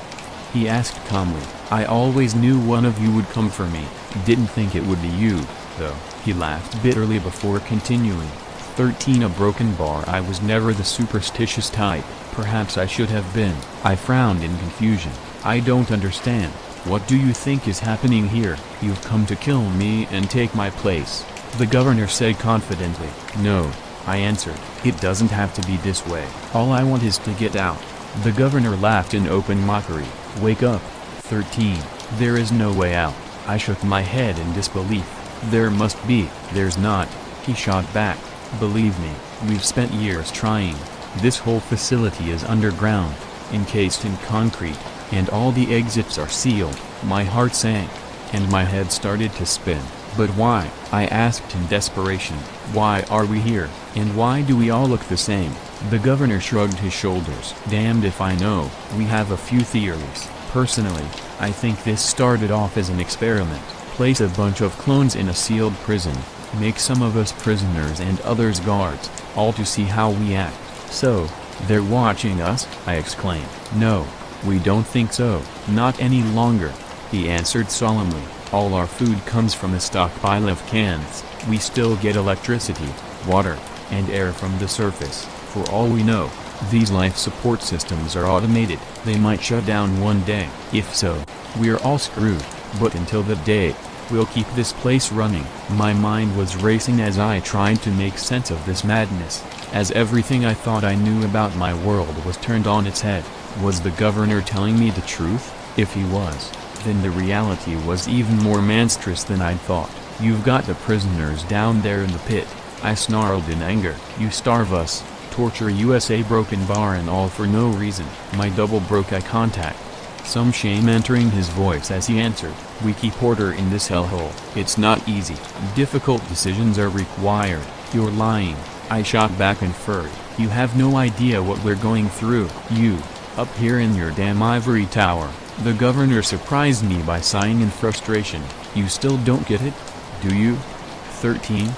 he asked calmly. "I always knew one of you would come for me. Didn't think it would be you, though." He laughed bitterly before continuing. 13, a broken bar. I was never the superstitious type. Perhaps I should have been. I frowned in confusion. "I don't understand. What do you think is happening here?" "You've come to kill me and take my place," the governor said confidently. "No," I answered. "It doesn't have to be this way. All I want is to get out." The governor laughed in open mockery. "Wake up, 13. There is no way out." I shook my head in disbelief. "There must be." "There's not," he shot back. "Believe me, we've spent years trying. This whole facility is underground, encased in concrete, and all the exits are sealed." My heart sank, and my head started to spin. "But why?" I asked in desperation. "Why are we here, and why do we all look the same?" The governor shrugged his shoulders. "Damned if I know. We have a few theories. Personally, I think this started off as an experiment. Place a bunch of clones in a sealed prison, make some of us prisoners and others guards, all to see how we act." "So, they're watching us?" I exclaimed. "No, we don't think so. Not any longer," he answered solemnly. "All our food comes from a stockpile of cans. We still get electricity, water, and air from the surface. For all we know, these life support systems are automated. They might shut down one day. If so, we're all screwed. But until that day, we'll keep this place running." My mind was racing as I tried to make sense of this madness, as everything I thought I knew about my world was turned on its head. Was the governor telling me the truth? If he was, then the reality was even more monstrous than I'd thought. "You've got the prisoners down there in the pit," I snarled in anger. "You starve us, torture us, a broken bar and all for no reason." My double broke eye contact, some shame entering his voice as he answered. "We keep order in this hellhole. It's not easy. Difficult decisions are required." "You're lying," I shot back in fury. "You have no idea what we're going through. You, up here in your damn ivory tower." The governor surprised me by sighing in frustration. "You still don't get it, do you, 13?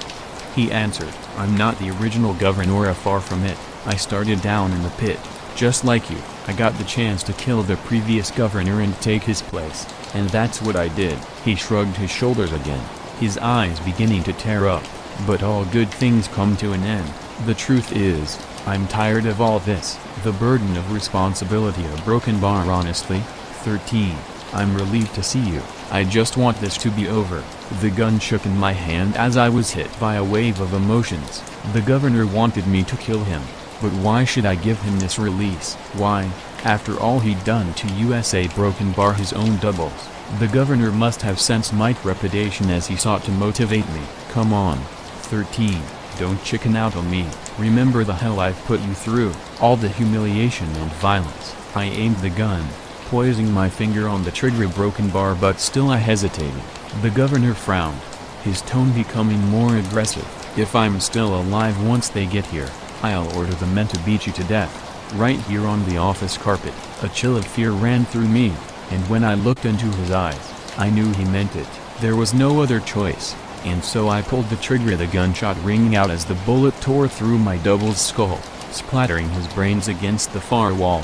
He answered. "I'm not the original governor, far from it. I started down in the pit, just like you. I got the chance to kill the previous governor and take his place, and that's what I did." He shrugged his shoulders again, his eyes beginning to tear up. "But all good things come to an end. The truth is, I'm tired of all this. The burden of responsibility, a broken bar. Honestly, 13, I'm relieved to see you. I just want this to be over." The gun shook in my hand as I was hit by a wave of emotions. The governor wanted me to kill him, but why should I give him this release? Why, after all he'd done to USA Broken Bar, his own doubles? The governor must have sensed my trepidation as he sought to motivate me. "Come on, 13, don't chicken out on me. Remember the hell I've put you through, all the humiliation and violence." I aimed the gun, poising my finger on the trigger. Broken Bar, but still I hesitated. The governor frowned, his tone becoming more aggressive. "If I'm still alive once they get here, I'll order the men to beat you to death, right here on the office carpet." A chill of fear ran through me, and when I looked into his eyes, I knew he meant it. There was no other choice, and so I pulled the trigger, the gunshot ringing out as the bullet tore through my double's skull, splattering his brains against the far wall.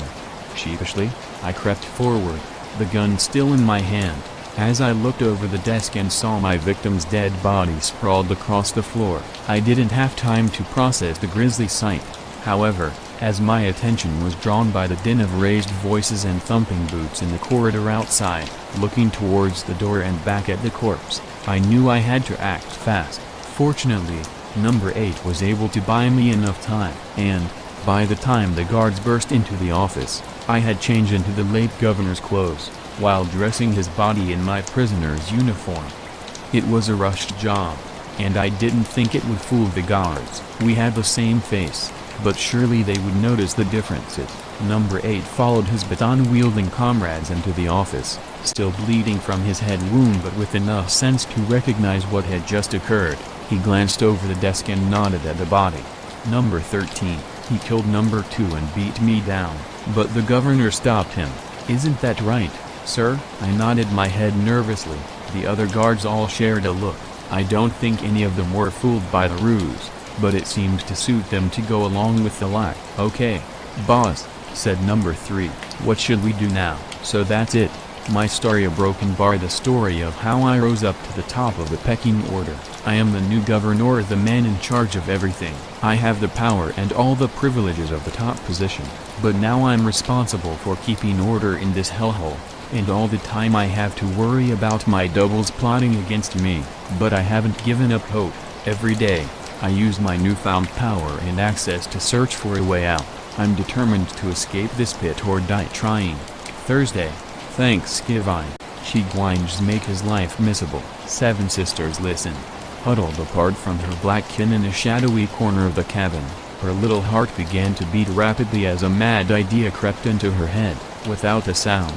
Sheepishly, I crept forward, the gun still in my hand, as I looked over the desk and saw my victim's dead body sprawled across the floor. I didn't have time to process the grisly sight, however, as my attention was drawn by the din of raised voices and thumping boots in the corridor outside. Looking towards the door and back at the corpse, I knew I had to act fast. Fortunately, number 8 was able to buy me enough time, and, by the time the guards burst into the office, I had changed into the late governor's clothes, while dressing his body in my prisoner's uniform. It was a rushed job, and I didn't think it would fool the guards. We had the same face, but surely they would notice the differences. Number 8 followed his baton-wielding comrades into the office, still bleeding from his head wound but with enough sense to recognize what had just occurred. He glanced over the desk and nodded at the body. "Number 13, he killed number 2 and beat me down." But the governor stopped him. "Isn't that right, sir?" I nodded my head nervously. The other guards all shared a look. I don't think any of them were fooled by the ruse, but it seemed to suit them to go along with the lie. "Okay, boss," said number 3, "what should we do now?" So that's it. My story, a broken bar, the story of how I rose up to the top of the pecking order. I am the new governor, the man in charge of everything. I have the power and all the privileges of the top position, but now I'm responsible for keeping order in this hellhole, and all the time I have to worry about my doubles plotting against me. But I haven't given up hope. Every day, I use my newfound power and access to search for a way out. I'm determined to escape this pit or die trying. Thursday, Thanksgiving. Chigwines make his life miserable. 7 sisters listened, huddled apart from her black kin in a shadowy corner of the cabin. Her little heart began to beat rapidly as a mad idea crept into her head. Without a sound,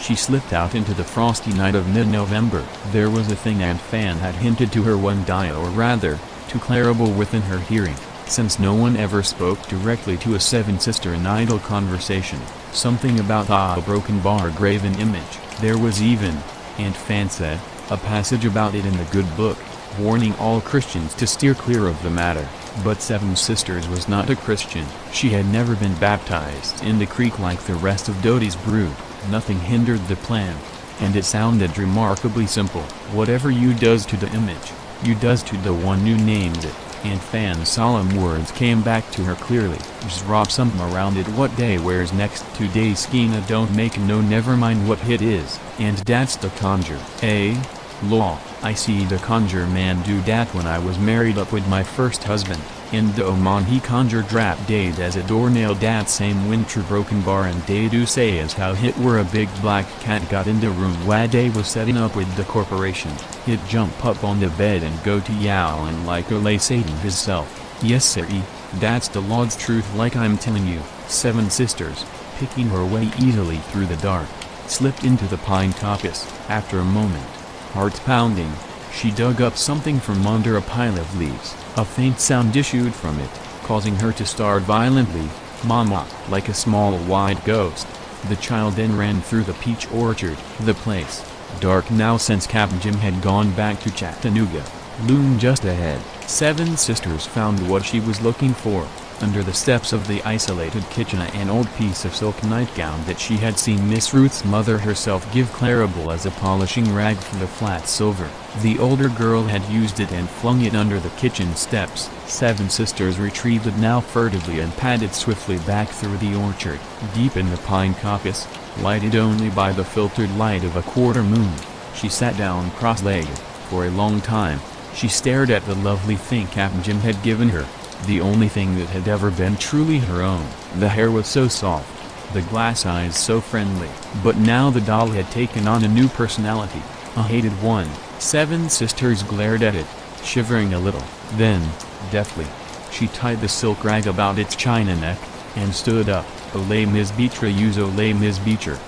she slipped out into the frosty night of mid-November. There was a thing Aunt Fan had hinted to her one day, or rather, to Clarabelle within her hearing, since no one ever spoke directly to a 7-sister in idle conversation. Something about a broken bar graven image. There was even, Aunt Fan said, a passage about it in the good book, warning all Christians to steer clear of the matter. But 7 Sisters was not a Christian. She had never been baptized in the creek like the rest of Dodie's brood. Nothing hindered the plan, and it sounded remarkably simple. Whatever you does to the image, you does to the one you named it. Aunt Fan's solemn words came back to her clearly. Just wrap something around it. What day wears next to day skeena don't make no, never mind what hit is. And that's the conjure. Eh? Law. I see the conjure man do dat when I was married up with my first husband. In the Oman he conjured drap dade as a doornail dat same winter broken bar, and they do say as how hit were a big black cat got in the room where they was setting up with the corporation. Hit jump up on the bed and go to yowling like a lay Satan hisself. Yes siree, that's the Lord's truth like I'm telling you. 7 Sisters, picking her way easily through the dark, slipped into the pine coppice. After a moment, heart pounding, she dug up something from under a pile of leaves. A faint sound issued from it, causing her to start violently. Mama, like a small white ghost. The child then ran through the peach orchard. The place, dark now since Captain Jim had gone back to Chattanooga, loomed just ahead. 7 Sisters found what she was looking for. Under the steps of the isolated kitchen, an old piece of silk nightgown that she had seen Miss Ruth's mother herself give Clarabelle as a polishing rag for the flat silver. The older girl had used it and flung it under the kitchen steps. 7 Sisters retrieved it now furtively and padded swiftly back through the orchard. Deep in the pine coppice, lighted only by the filtered light of a quarter moon. She sat down cross-legged. For a long time, she stared at the lovely thing Captain Jim had given her, the only thing that had ever been truly her own. The hair was so soft, the glass eyes so friendly, but now the doll had taken on a new personality, a hated one. Seven Sisters glared at it, shivering a little. Then, deftly, she tied the silk rag about its china neck, and stood up. "Olé Ms. Beecher, use Olé Ms. Beecher,"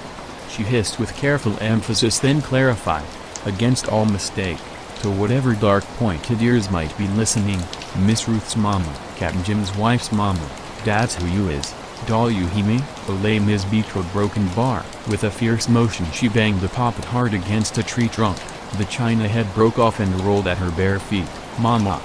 she hissed with careful emphasis, then clarified, against all mistake, to whatever dark-pointed ears might be listening, "Miss Ruth's mama, Captain Jim's wife's mama, that's who you is, doll, you hear me? Olé Ms. Beecher." Broken bar. With a fierce motion she banged the poppet hard against a tree trunk. The china head broke off and rolled at her bare feet. "Mama!"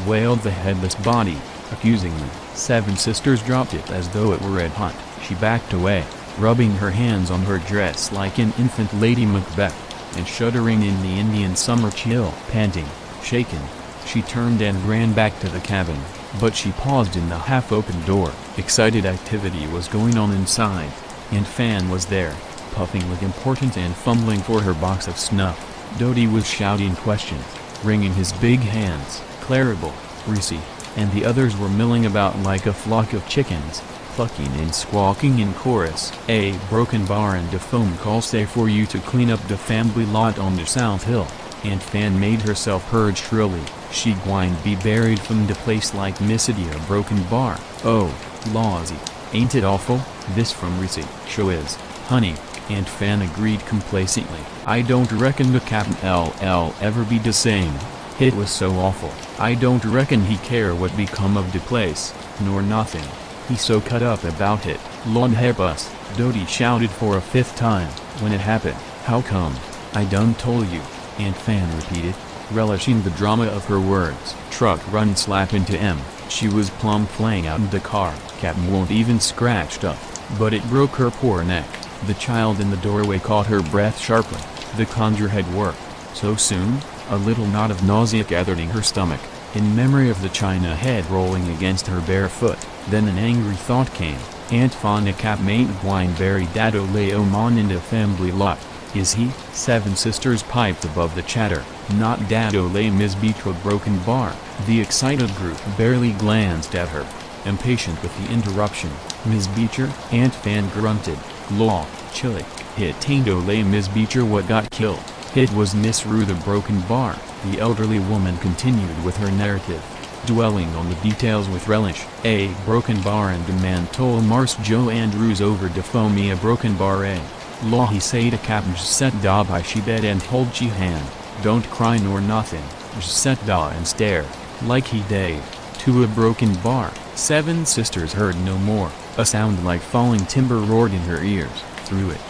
wailed the headless body, accusingly. Seven Sisters dropped it as though it were red hot. She backed away, rubbing her hands on her dress like an infant Lady Macbeth, and shuddering in the Indian summer chill. Panting, shaken, she turned and ran back to the cabin, but she paused in the half-open door. Excited activity was going on inside, and Fan was there, puffing with importance and fumbling for her box of snuff. Dodie was shouting questions, wringing his big hands. Clarabelle, Reese, and the others were milling about like a flock of chickens, clucking and squawking in chorus. "A broken bar and a phone call say for you to clean up the family lot on the South Hill." And Fan made herself heard shrilly. "She gwine be buried from the place like Missity a broken bar. Oh, lawsy, ain't it awful?" This from Reese. "Sure is, honey," and Fan agreed complacently. "I don't reckon the Cap'n LL ever be the same. It was so awful. I don't reckon he care what become of the place, nor nothing. He so cut up about it." "Lord help us," Dodie shouted for a fifth time. "When it happened, how come?" "I done told you," Aunt Fan repeated, relishing the drama of her words. Truck run slap into M. She was plumb flaying out in the car. Captain won't even scratched up, but it broke her poor neck. The child in the doorway caught her breath sharply. The conjure had worked. So soon? A little knot of nausea gathered in her stomach, in memory of the china head rolling against her bare foot. Then an angry thought came. "Aunt Fauna Cap mayn't gwine bury Dado Leo Mon in the family lot, is he?" Seven Sisters piped above the chatter. "Not Dado Lay Ms. Beecher." Broken bar. The excited group barely glanced at her, impatient with the interruption. "Ms. Beecher?" Aunt Fan grunted. "Law, chilly. Hit tain't Olé Ms. Beecher what got killed. It was Miss Ruth." A broken bar. The elderly woman continued with her narrative, dwelling on the details with relish. "A broken bar and the man told Marse Joe Andrews over the phone me a broken bar, eh? Law, he say the captain just set da by she bed and hold she hand, don't cry nor nothing, just set da and stare, like he day, to a broken bar." Seven Sisters heard no more. A sound like falling timber roared in her ears. Through it,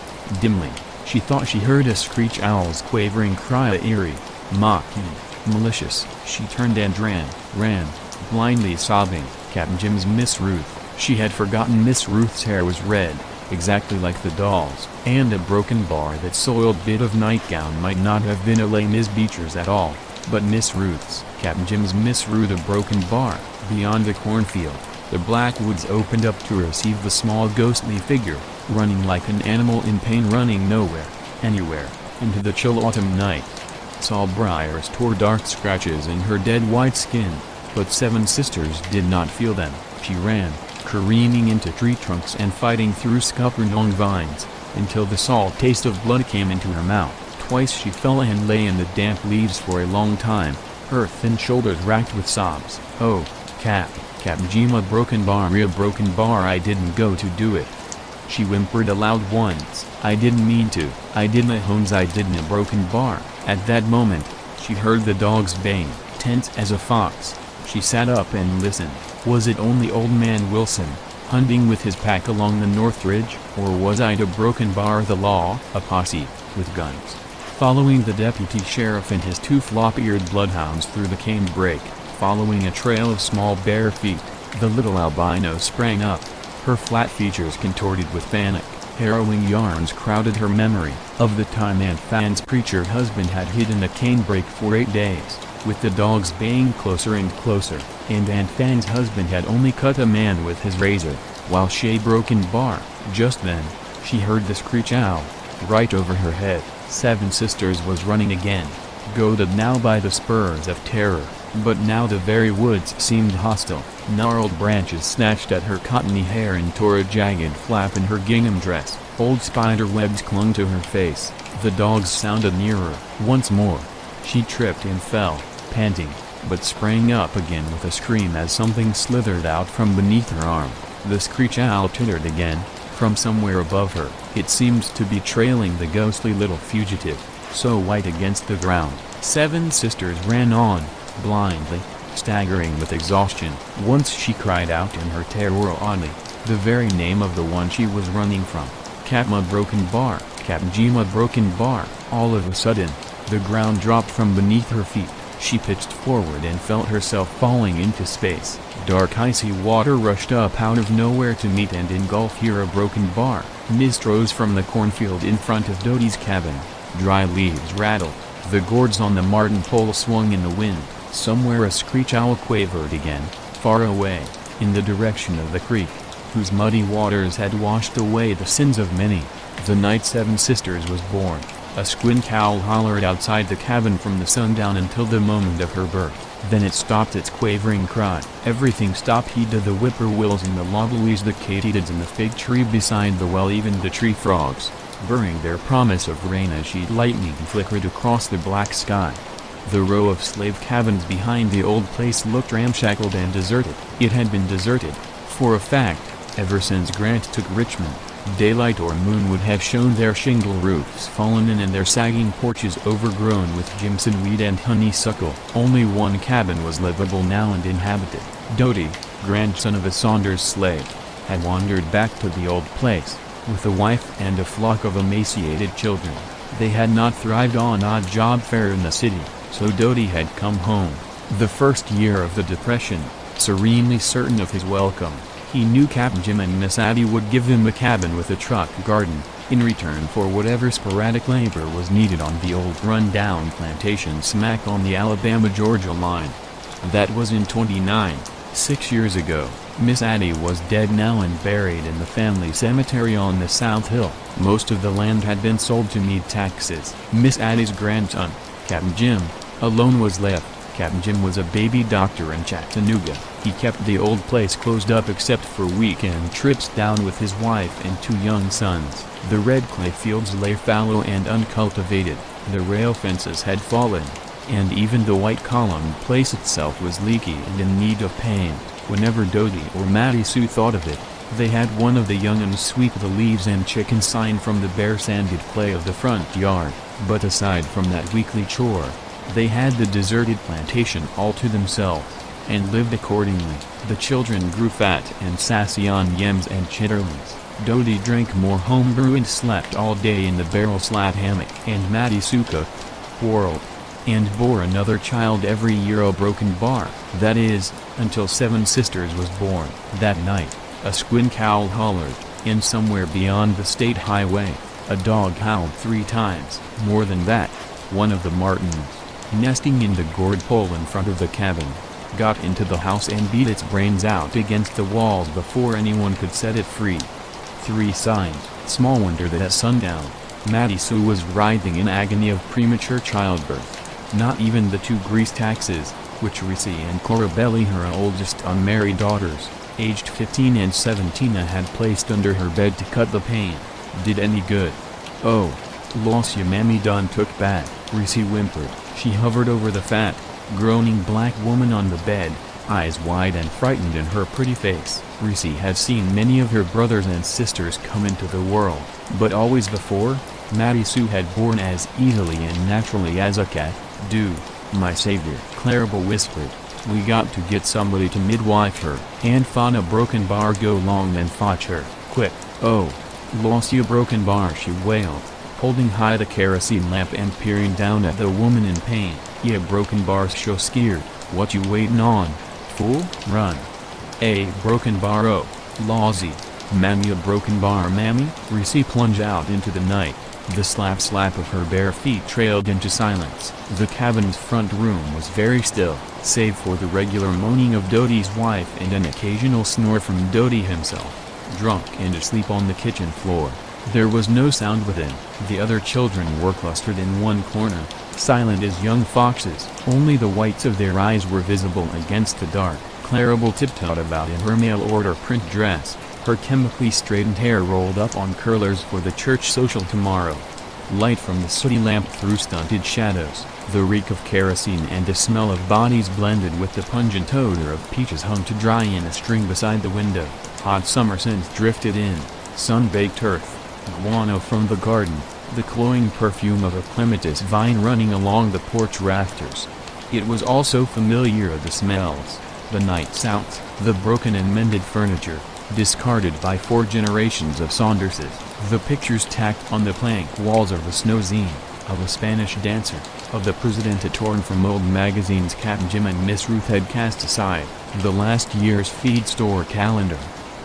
dimly, she thought she heard a screech owl's quavering cry, eerie, mocking, malicious. She turned and ran, blindly sobbing. Captain Jim's Miss Ruth. She had forgotten Miss Ruth's hair was red, exactly like the doll's. And a broken bar. That soiled bit of nightgown might not have been Olé Ms. Beecher's at all, but Miss Ruth's. Captain Jim's Miss Ruth. A broken bar. Beyond the cornfield, the black woods opened up to receive the small ghostly figure, running like an animal in pain, running nowhere, anywhere, into the chill autumn night. Tall briars tore dark scratches in her dead white skin, but Seven Sisters did not feel them. She ran, careening into tree trunks and fighting through scuppernong vines, until the salt taste of blood came into her mouth. Twice she fell and lay in the damp leaves for a long time, her thin shoulders racked with sobs. "Oh, Captain Jim, a broken bar, a broken bar, I didn't go to do it," she whimpered aloud once. "I didn't mean to. I didn't, Holmes, I didn't." A broken bar. At that moment, she heard the dogs baying. Tense as a fox, she sat up and listened. Was it only Old Man Wilson, hunting with his pack along the North Ridge? Or was it a broken bar, the law, a posse, with guns, following the deputy sheriff and his two flop-eared bloodhounds through the canebrake? Following a trail of small bare feet, the little albino sprang up, her flat features contorted with panic. Harrowing yarns crowded her memory, of the time Aunt Fan's preacher husband had hidden a canebrake for 8 days, with the dogs baying closer and closer, and Aunt Fan's husband had only cut a man with his razor, while she broken bar. Just then, She heard the screech owl. Right over her head, Seven Sisters was running again, goaded now by the spurs of terror, but now the very woods seemed hostile. Gnarled branches snatched at her cottony hair and tore a jagged flap in her gingham dress. Old spider webs clung to her face. The dogs sounded nearer. Once more, she tripped and fell, panting, but sprang up again with a scream as something slithered out from beneath her arm. The screech owl twittered again, from somewhere above her. It seemed to be trailing the ghostly little fugitive, so white against the ground. Seven Sisters ran on, blindly, staggering with exhaustion. Once she cried out in her terror oddly, the very name of the one she was running from. Capma Broken Bar, Capjima Broken Bar. All of a sudden, the ground dropped from beneath her feet. She pitched forward and felt herself falling into space. Dark icy water rushed up out of nowhere to meet and engulf here a broken bar. Mist rose from the cornfield in front of Dodie's cabin. Dry leaves rattled. The gourds on the marten pole swung in the wind. Somewhere a screech owl quavered again, far away, in the direction of the creek, whose muddy waters had washed away the sins of many. The night Seven Sisters was born. A squint owl hollered outside the cabin from the sundown until the moment of her birth. Then it stopped its quavering cry. Everything stopped. Heeded the whippoorwills in the logleys, the katydids in the fig tree beside the well, even the tree frogs, burring their promise of rain as sheet lightning flickered across the black sky. The row of slave cabins behind the old place looked ramshackled and deserted. It had been deserted, for a fact, ever since Grant took Richmond. Daylight or moon would have shown their shingle roofs fallen in and their sagging porches overgrown with jimson weed and honeysuckle. Only one cabin was livable now and inhabited. Dodie, grandson of a Saunders slave, had wandered back to the old place, with a wife and a flock of emaciated children. They had not thrived on odd job fare in the city, so Dodie had come home. The first year of the Depression, serenely certain of his welcome. He knew Captain Jim and Miss Addie would give him a cabin with a truck garden, in return for whatever sporadic labor was needed on the old run-down plantation smack on the Alabama-Georgia line. That was in 29, 6 years ago. Miss Addie was dead now and buried in the family cemetery on the South Hill. Most of the land had been sold to meet taxes. Miss Addie's grandson, Captain Jim, alone was left. Captain Jim was a baby doctor in Chattanooga. He kept the old place closed up except for weekend trips down with his wife and 2 young sons. The red clay fields lay fallow and uncultivated. The rail fences had fallen, and even the white columned place itself was leaky and in need of paint. Whenever Dodie or Mattie Sue thought of it, they had one of the young'uns sweep the leaves and chicken sign from the bare sanded clay of the front yard. But aside from that weekly chore, they had the deserted plantation all to themselves, and lived accordingly. The children grew fat and sassy on yams and chitterlings. Dodie drank more homebrew and slept all day in the barrel slat hammock. And Mattie Sue cooked, quarreled, and bore another child every year, a broken bar. That is, until Seven Sisters was born. That night, a squint owl hollered, and somewhere beyond the state highway, a dog howled 3 times. More than that, one of the martens, nesting in the gourd pole in front of the cabin, got into the house and beat its brains out against the walls before anyone could set it free. 3 signs. Small wonder that at sundown, Mattie Sue was writhing in agony of premature childbirth. Not even the 2 grease taxes, which Reese and Corabelli, her oldest unmarried daughters, aged 15 and 17, had placed under her bed to cut the pain, did any good. "Oh, loss ya mammy done took bad," Reese whimpered. She hovered over the fat, groaning black woman on the bed, eyes wide and frightened in her pretty face. Reese had seen many of her brothers and sisters come into the world, but always before, Mattie Sue had borne as easily and naturally as a cat. "Do, my savior," Clarabelle whispered. "We got to get somebody to midwife her, and find a broken bar, go long and fetch her, quick." "Oh, lost you broken bar," she wailed, holding high the kerosene lamp and peering down at the woman in pain. "Yeah, broken bar's sho scared. What you waiting on, fool? Run." "A broken bar, oh, lawsy, mammy, a broken bar, mammy." Reese plunged out into the night. The slap of her bare feet trailed into silence. The cabin's front room was very still, save for the regular moaning of Dodie's wife and an occasional snore from Dodie himself, drunk and asleep on the kitchen floor. There was no sound within. The other children were clustered in one corner, silent as young foxes. Only the whites of their eyes were visible against the dark. Clarabelle tiptoed about in her mail-order print dress, her chemically straightened hair rolled up on curlers for the church social tomorrow. Light from the sooty lamp threw stunted shadows. The reek of kerosene and the smell of bodies blended with the pungent odor of peaches hung to dry in a string beside the window. Hot summer scents drifted in, sun-baked earth, guano from the garden, the cloying perfume of a clematis vine running along the porch rafters. It was all so familiar, the smells, the night sounds, the broken and mended furniture, discarded by 4 generations of Saunderses, the pictures tacked on the plank walls of the snow zine, of a Spanish dancer, of the presidente torn from old magazines Captain Jim and Miss Ruth had cast aside, the last year's feed store calendar,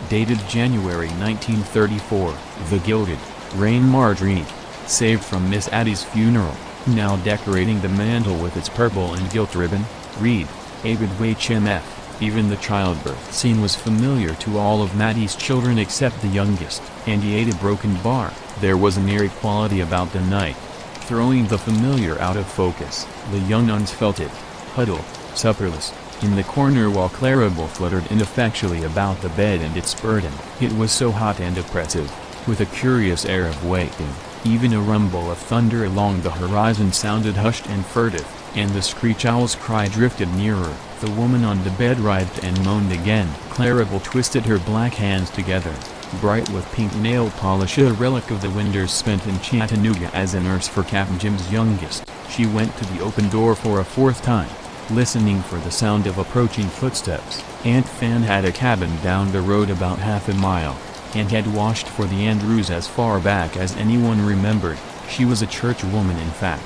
dated January 1934, the gilded, rain-marred wreath, saved from Miss Addie's funeral, now decorating the mantel with its purple and gilt ribbon. Read, Abid HMF. Even the childbirth scene was familiar to all of Maddie's children except the youngest, and he ate a broken bar. There was an eerie quality about the night, throwing the familiar out of focus. The young nuns felt it, huddled, supperless, in the corner while Clarabelle fluttered ineffectually about the bed and its burden. It was so hot and oppressive, with a curious air of waiting. Even a rumble of thunder along the horizon sounded hushed and furtive, and the screech owl's cry drifted nearer. The woman on the bed writhed and moaned again. Clarabelle twisted her black hands together, bright with pink nail polish, a relic of the winters spent in Chattanooga as a nurse for Captain Jim's youngest. She went to the open door for a 4th time, listening for the sound of approaching footsteps. Aunt Fan had a cabin down the road about half a mile, and had washed for the Andrews as far back as anyone remembered. She was a church woman, in fact.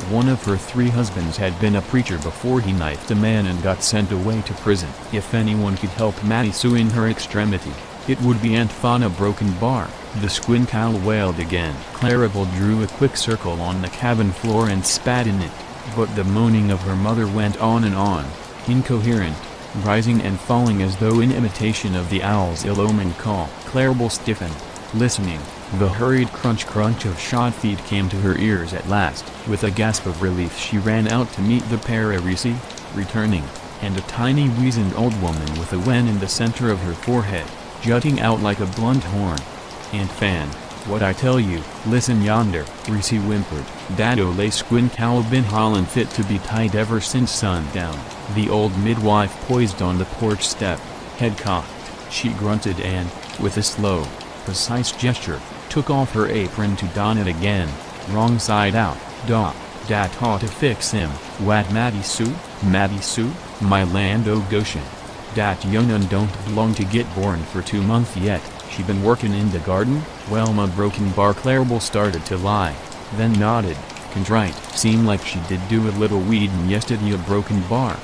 One of her 3 husbands had been a preacher before he knifed a man and got sent away to prison. If anyone could help Maddie Sue in her extremity, it would be Aunt Fauna Broken Bar. The squint owl wailed again. Clarabelle drew a quick circle on the cabin floor and spat in it, but the moaning of her mother went on and on, incoherent, rising and falling as though in imitation of the owl's ill-omened call. Clarabelle stiffened, listening. The hurried crunch-crunch of shod feet came to her ears at last. With a gasp of relief she ran out to meet the Pararisi, returning, and a tiny weazened old woman with a wen in the center of her forehead, jutting out like a blunt horn. Aunt Fan, what I tell you, listen yonder, Reese whimpered. Dado lay squint owl been hollin' fit to be tied ever since sundown. The old midwife poised on the porch step, head cocked. She grunted and, with a slow, precise gesture, took off her apron to don it again, wrong side out. Dat ought to fix him. What, Maddie Sue? Maddie Sue? My land o' Goshen. Dat young un don't belong to get born for 2 months yet. She been workin' in the garden? Well, my broken bar. Clarabelle started to lie, then nodded, contrite. Seemed like she did do a little weedin' yesterday, a broken bar.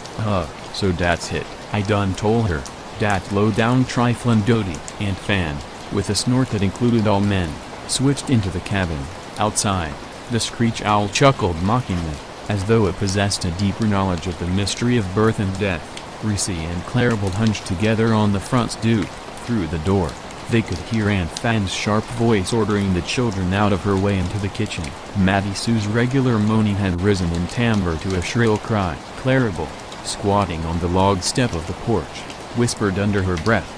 So that's it. I done told her. Dat low down triflin' doty. Aunt Fan, with a snort that included all men, switched into the cabin. Outside, the screech owl chuckled mockingly, as though it possessed a deeper knowledge of the mystery of birth and death. Reese and Clarabelle hunched together on the front stoop. Through the door, they could hear Aunt Fan's sharp voice ordering the children out of her way into the kitchen. Maddie Sue's regular moaning had risen in timbre to a shrill cry. Clarabelle, squatting on the log step of the porch, whispered under her breath,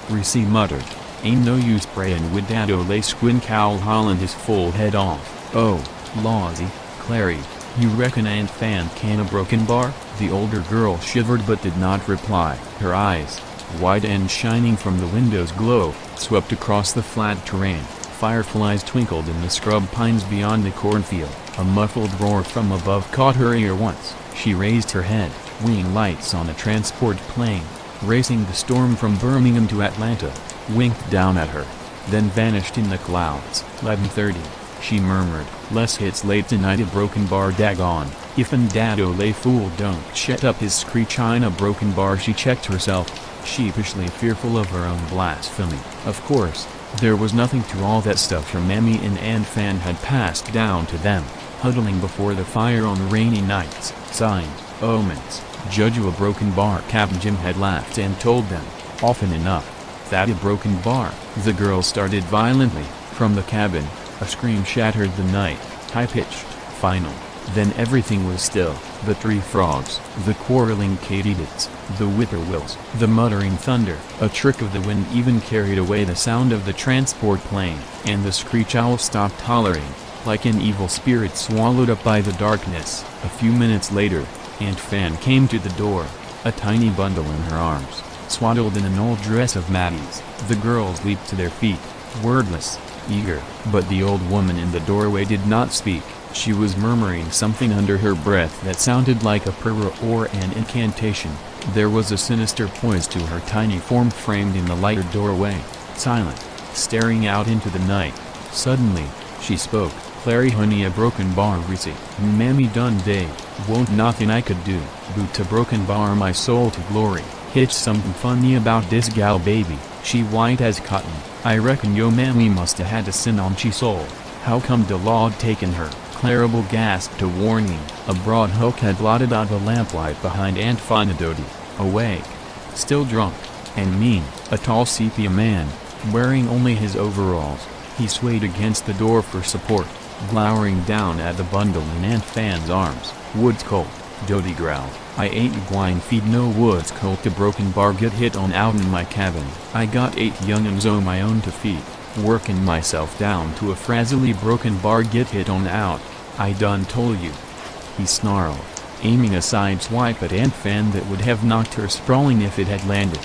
Reese muttered. Ain't no use prayin' with Dado lay squint owl hollin' his full head off. Oh, lawsy, Clary, you reckon Aunt Fan can a broken bar? The older girl shivered but did not reply. Her eyes, wide and shining from the window's glow, swept across the flat terrain. Fireflies twinkled in the scrub pines beyond the cornfield. A muffled roar from above caught her ear once. She raised her head. Wing lights on a transport plane, racing the storm from Birmingham to Atlanta, winked down at her, then vanished in the clouds. 11:30, she murmured. Less hits late tonight, a broken bar, daggone. If an Dado lay fool don't shut up his screech in a broken bar. She checked herself, sheepishly fearful of her own blasphemy. Of course, there was nothing to all that stuff her Mammy and Aunt Fan had passed down to them, huddling before the fire on rainy nights. Signs, omens, judge of a broken bar. Captain Jim had laughed and told them, often enough, that a broken bar. The girl started violently, From the cabin, a scream shattered the night, high-pitched, final. Then everything was still, the tree frogs, the quarreling katydids, the whippoorwills, the muttering thunder, a trick of the wind even carried away the sound of the transport plane, and the screech owl stopped hollering, like an evil spirit swallowed up by the darkness. A few minutes later, Aunt Fan came to the door, a tiny bundle in her arms, swaddled in an old dress of Maddie's. The girls leaped to their feet, wordless, eager, but the old woman in the doorway did not speak. She was murmuring something under her breath that sounded like a prayer or an incantation. There was a sinister poise to her tiny form framed in the lighted doorway, silent, staring out into the night. Suddenly, she spoke. "Clary honey, a broken bar Reese. Mammy done day, won't nothing I could do. Boot a broken bar my soul to glory. Hitch something funny about this gal baby. She white as cotton. I reckon yo mammy musta had a sin on she soul. How come the law taken her?" Clarabelle gasped a warning. A broad hulk had blotted out the lamplight behind Aunt Fanadoti. Awake, still drunk, and mean, a tall sepia man, wearing only his overalls. He swayed against the door for support, glowering down at the bundle in Aunt Fan's arms. "Woods colt," Dodie growled. "I ain't gwine feed no woods colt to broken bar get hit on out in my cabin. I got 8 young'uns o' my own to feed. Working myself down to a frazzly broken bar get hit on out. I done told you," he snarled, aiming a side swipe at Aunt Fan that would have knocked her sprawling if it had landed.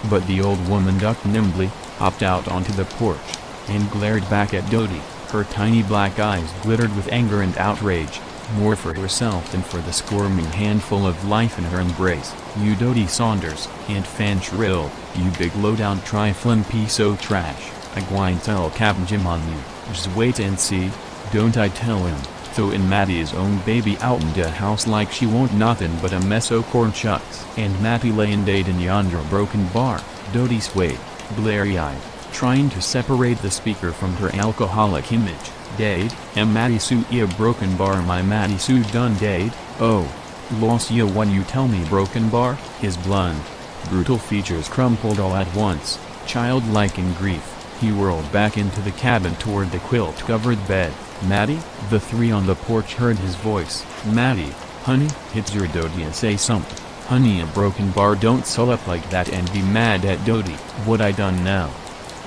But the old woman ducked nimbly, hopped out onto the porch, and glared back at Dodie. Her tiny black eyes glittered with anger and outrage, more for herself than for the squirming handful of life in her embrace. "You Dodie Saunders," Aunt Fan shrilled, "you big low-down triflin' piece o' trash. I gwine tell Cap'n Jim on you. Just wait and see, don't I tell him." Throwin' Mattie's own baby out'n de house like she won't nothin' but a mess o' corn shucks. And Mattie layin' dead in yonder broken bar. Dodie swayed, blary-eyed, trying to separate the speaker from her alcoholic image. "Dade, am Mattie Sue a broken bar? My Mattie Sue done dade? Oh, lost ya when you tell me broken bar?" His blunt, brutal features crumpled all at once, childlike in grief. He whirled back into the cabin toward the quilt-covered bed. "Mattie?" The three on the porch heard his voice. "Mattie, honey, it's your Dodie, say something. Honey, a broken bar, don't sull up like that and be mad at Dodie." "What I done now?"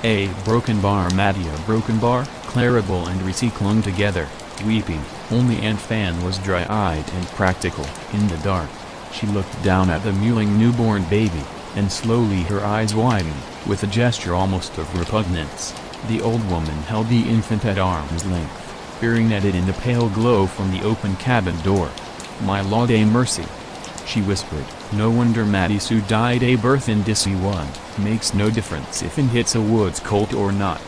"A broken bar, Mattie, a broken bar?" Clarabelle and Reese clung together, weeping. Only Aunt Fan was dry-eyed and practical. In the dark, she looked down at the mewling newborn baby, and slowly her eyes widened, with a gesture almost of repugnance. The old woman held the infant at arm's length, peering at it in the pale glow from the open cabin door. "My Lord a mercy," she whispered. "No wonder Mattie Sue died a birth in Dissy one. Makes no difference if it hits a woods colt or not.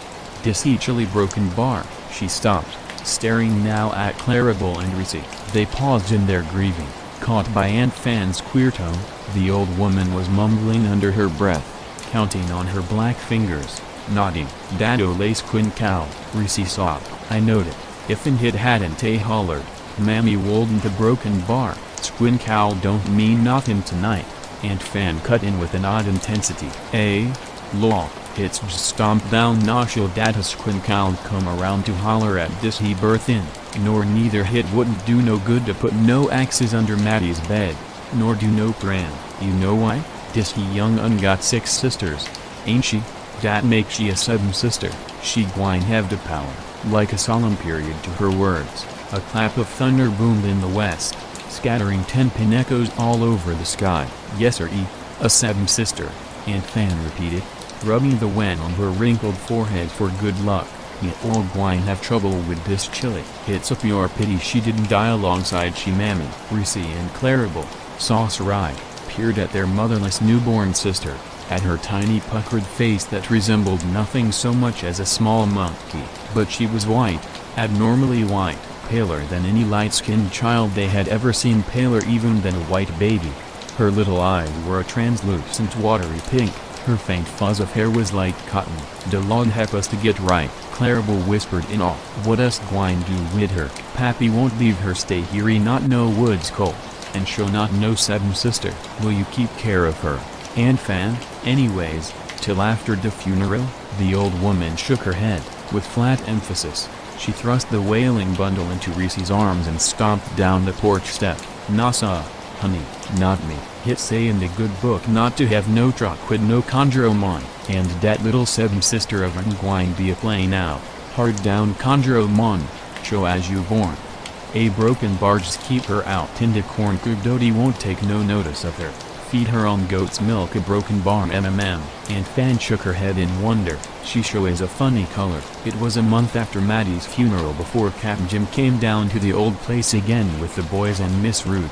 Dissy chilly broken bar." She stopped, staring now at Clarabelle and Reese. They paused in their grieving, caught by Aunt Fan's queer tone. The old woman was mumbling under her breath, counting on her black fingers, nodding. "Dado lace quin cow," Reese sobbed. "I knowed it. If'n hit hadn't a hollered, Mammy woldn't a broken bar. Squin cow don't mean nothin' tonight." Aunt Fan cut in with an odd intensity. Law, it's just stomped down noshel dat a squin cow come around to holler at dis he birth in, nor neither hit wouldn't do no good to put no axes under Mattie's bed, nor do no pran. You know why? Dis he young un got 6 sisters, ain't she? Dat make she a 7th sister. She gwine have the power." Like a solemn period to her words, a clap of thunder boomed in the west, scattering 10-pin echoes all over the sky. "Yes sir, a 7th sister," Aunt Fan repeated, rubbing the wet on her wrinkled forehead for good luck. "Me all gwine have trouble with this chili. It's a pure pity she didn't die alongside she mammy." Reese and Clarabelle, saucer-eyed, peered at their motherless newborn sister, at her tiny puckered face that resembled nothing so much as a small monkey. But she was white, abnormally white, paler than any light-skinned child they had ever seen, paler even than a white baby. Her little eyes were a translucent watery pink. Her faint fuzz of hair was like cotton. "De Lord help us to get right," Clarabelle whispered in awe. "What us gwine do wid her? Pappy won't leave her stay here, not no woods colt, and she'll not no 7th sister. Will you keep care of her, Aunt Fan? Anyways, till after the funeral?" The old woman shook her head. With flat emphasis, she thrust the wailing bundle into Reese's arms and stomped down the porch step. "Nasa, honey, not me. Hit say in the good book not to have no quid no conjuro mon, and dat little seven sister of gwine be a play now. Hard down conjuro mon, show as you born. A broken bar just keep her out in the corn crib. Dodie won't take no notice of her. Feed her on goat's milk a broken bar mmm." And Fan shook her head in wonder. She show is a funny color. It was a month after Maddie's funeral before Captain Jim came down to the old place again with the boys and Miss Ruth.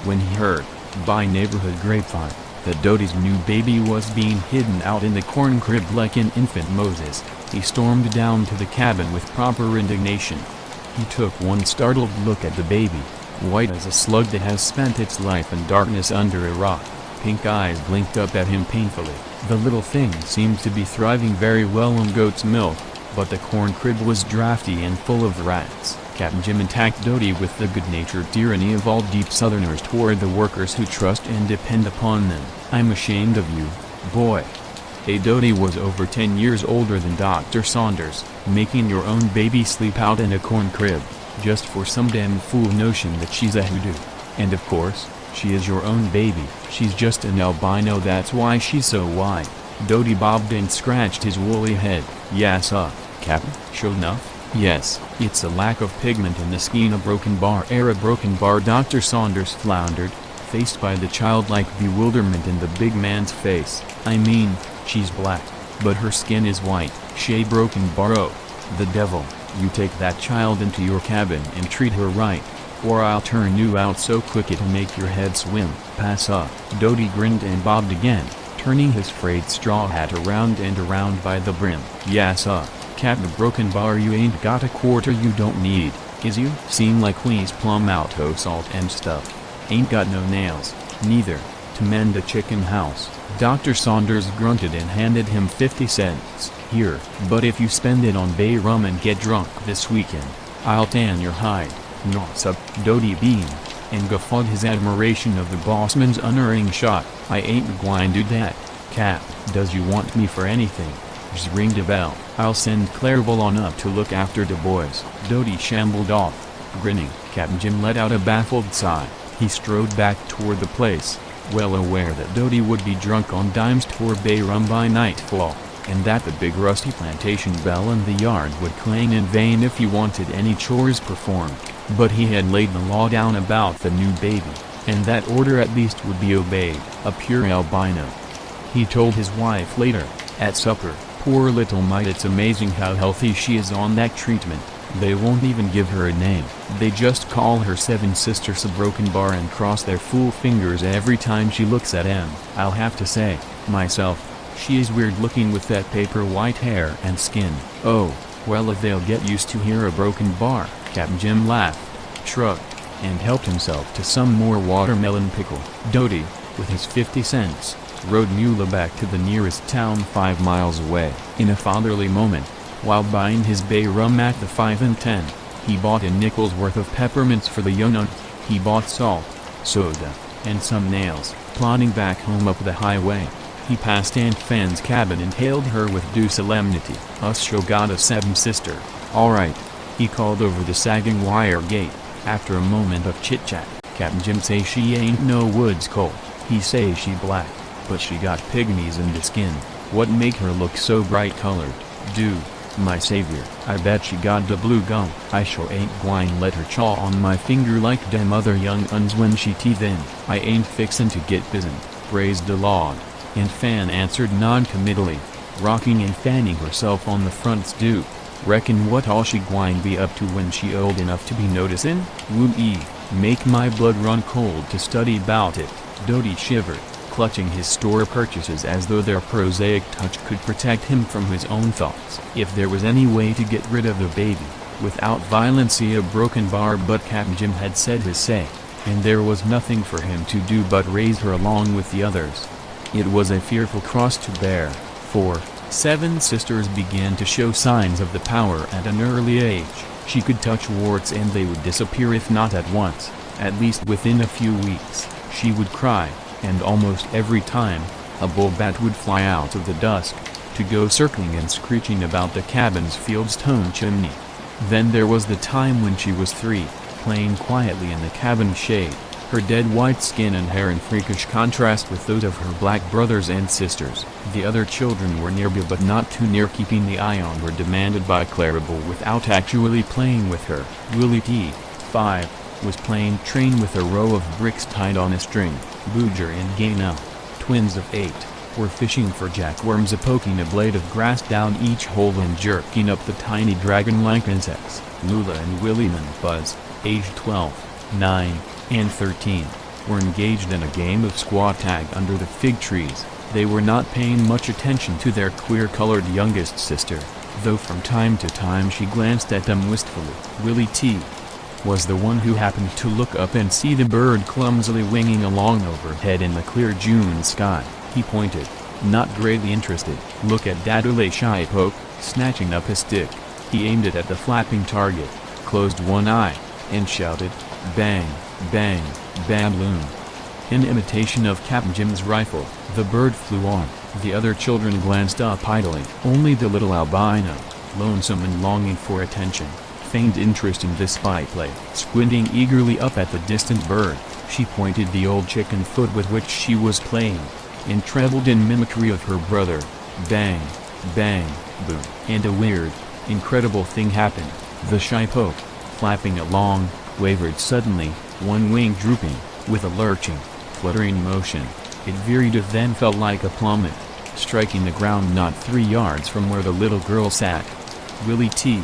When he heard, by neighborhood grapevine, that Dodie's new baby was being hidden out in the corn crib like an infant Moses, he stormed down to the cabin with proper indignation. He took one startled look at the baby, white as a slug that has spent its life in darkness under a rock. Pink eyes blinked up at him painfully. The little thing seemed to be thriving very well on goat's milk, but the corn crib was drafty and full of rats. Captain Jim attacked Dodie with the good-natured tyranny of all deep Southerners toward the workers who trust and depend upon them. "I'm ashamed of you, boy. Dodie was over 10 years older than Dr. Saunders, making your own baby sleep out in a corn crib, just for some damn fool notion that she's a hoodoo. And of course, she is your own baby. She's just an albino, that's why she's so white." Dodie bobbed and scratched his woolly head. "Yes Captain, sure enough, yes, it's a lack of pigment in the skin. A broken bar." Dr. Saunders floundered, faced by the childlike bewilderment in the big man's face. "I mean, she's black, but her skin is white." "Shay broken bar, oh, the devil. You take that child into your cabin and treat her right, or I'll turn you out so quick it'll make your head swim." "Pass up." Dodie grinned and bobbed again, turning his frayed straw hat around and around by the brim. "Yes Captain broken bar, you ain't got a quarter you don't need, is you? Seem like we's plumb out o' salt and stuff. Ain't got no nails, neither, to mend a chicken house." Dr. Saunders grunted and handed him 50 cents. "Here, but if you spend it on bay rum and get drunk this weekend, I'll tan your hide." "Nossa." Dodie beamed, and guffawed his admiration of the bossman's unerring shot. "I ain't gwine do that, Cap. Does you want me for anything? Just ring the bell. I'll send Clarabelle on up to look after the boys." Dodie shambled off, grinning. Captain Jim let out a baffled sigh. He strode back toward the place, well aware that Dodie would be drunk on dimes toward bay rum by nightfall, and that the big rusty plantation bell in the yard would clang in vain if he wanted any chores performed. But he had laid the law down about the new baby, and that order at least would be obeyed. A pure albino. He told his wife later, at supper, "Poor little mite, it's amazing how healthy she is on that treatment. They won't even give her a name. They just call her Seven Sisters a broken bar and cross their fool fingers every time she looks at 'em. I'll have to say, myself, she is weird looking with that paper white hair and skin." "Oh, well, if they'll get used to hear a broken bar." Captain Jim laughed, shrugged, and helped himself to some more watermelon pickle. Dodie, with his 50 cents, rode Mula back to the nearest town 5 miles away. In a fatherly moment, while buying his bay rum at the 5 and 10, he bought a nickel's worth of peppermints for the young un. He bought salt, soda, and some nails. Plodding back home up the highway, he passed Aunt Fan's cabin and hailed her with due solemnity. "Us sure got a seven sister, all right," he called over the sagging wire gate, after a moment of chit-chat. "Captain Jim say she ain't no woods colt. He say she black, but she got pygmies in the skin. What make her look so bright colored? Do, my savior, I bet she got the blue gum. I sure ain't gwine let her chaw on my finger like dem other young uns when she teeth in. I ain't fixin' to get bizen, praise the Lord." And Fan answered non-committally, rocking and fanning herself on the front stoop. "Reckon what all she gwine be up to when she old enough to be noticin'? Woo-ee, make my blood run cold to study 'bout it." Dodie shivered, clutching his store purchases as though their prosaic touch could protect him from his own thoughts. If there was any way to get rid of the baby, without violency a broken bar, but Captain Jim had said his say, and there was nothing for him to do but raise her along with the others. It was a fearful cross to bear, for Seven Sisters began to show signs of the power at an early age. She could touch warts and they would disappear, if not at once, at least within a few weeks. She would cry, and almost every time, a bull bat would fly out of the dusk, to go circling and screeching about the cabin's fieldstone chimney. Then there was the time when she was 3, playing quietly in the cabin shade, her dead white skin and hair in freakish contrast with those of her black brothers and sisters. The other children were nearby but not too near, keeping the eye on her demanded by Clarabelle without actually playing with her. Willie T, 5, was playing train with a row of bricks tied on a string. Booger and Gaynell, twins of 8, were fishing for jackworms, poking a blade of grass down each hole and jerking up the tiny dragon-like insects. Lula and William and Buzz, aged 12, 9, and 13, were engaged in a game of squat tag under the fig trees. They were not paying much attention to their queer-colored youngest sister, though from time to time she glanced at them wistfully. Willie T was the one who happened to look up and see the bird clumsily winging along overhead in the clear June sky. He pointed, not greatly interested. "Look at that ule Shipoke," snatching up his stick. He aimed it at the flapping target, closed one eye, and shouted, "Bang, bang, babloon." In imitation of Captain Jim's rifle, the bird flew on. The other children glanced up idly. Only the little albino, lonesome and longing for attention, feigned interest in this spy-play. Squinting eagerly up at the distant bird, she pointed the old chicken foot with which she was playing, and trebled in mimicry of her brother, "Bang, bang, boom." And a weird, incredible thing happened. The Shipoke, flapping along, wavered suddenly, one wing drooping, with a lurching, fluttering motion. It veered and then fell like a plummet, striking the ground not 3 yards from where the little girl sat. Willie T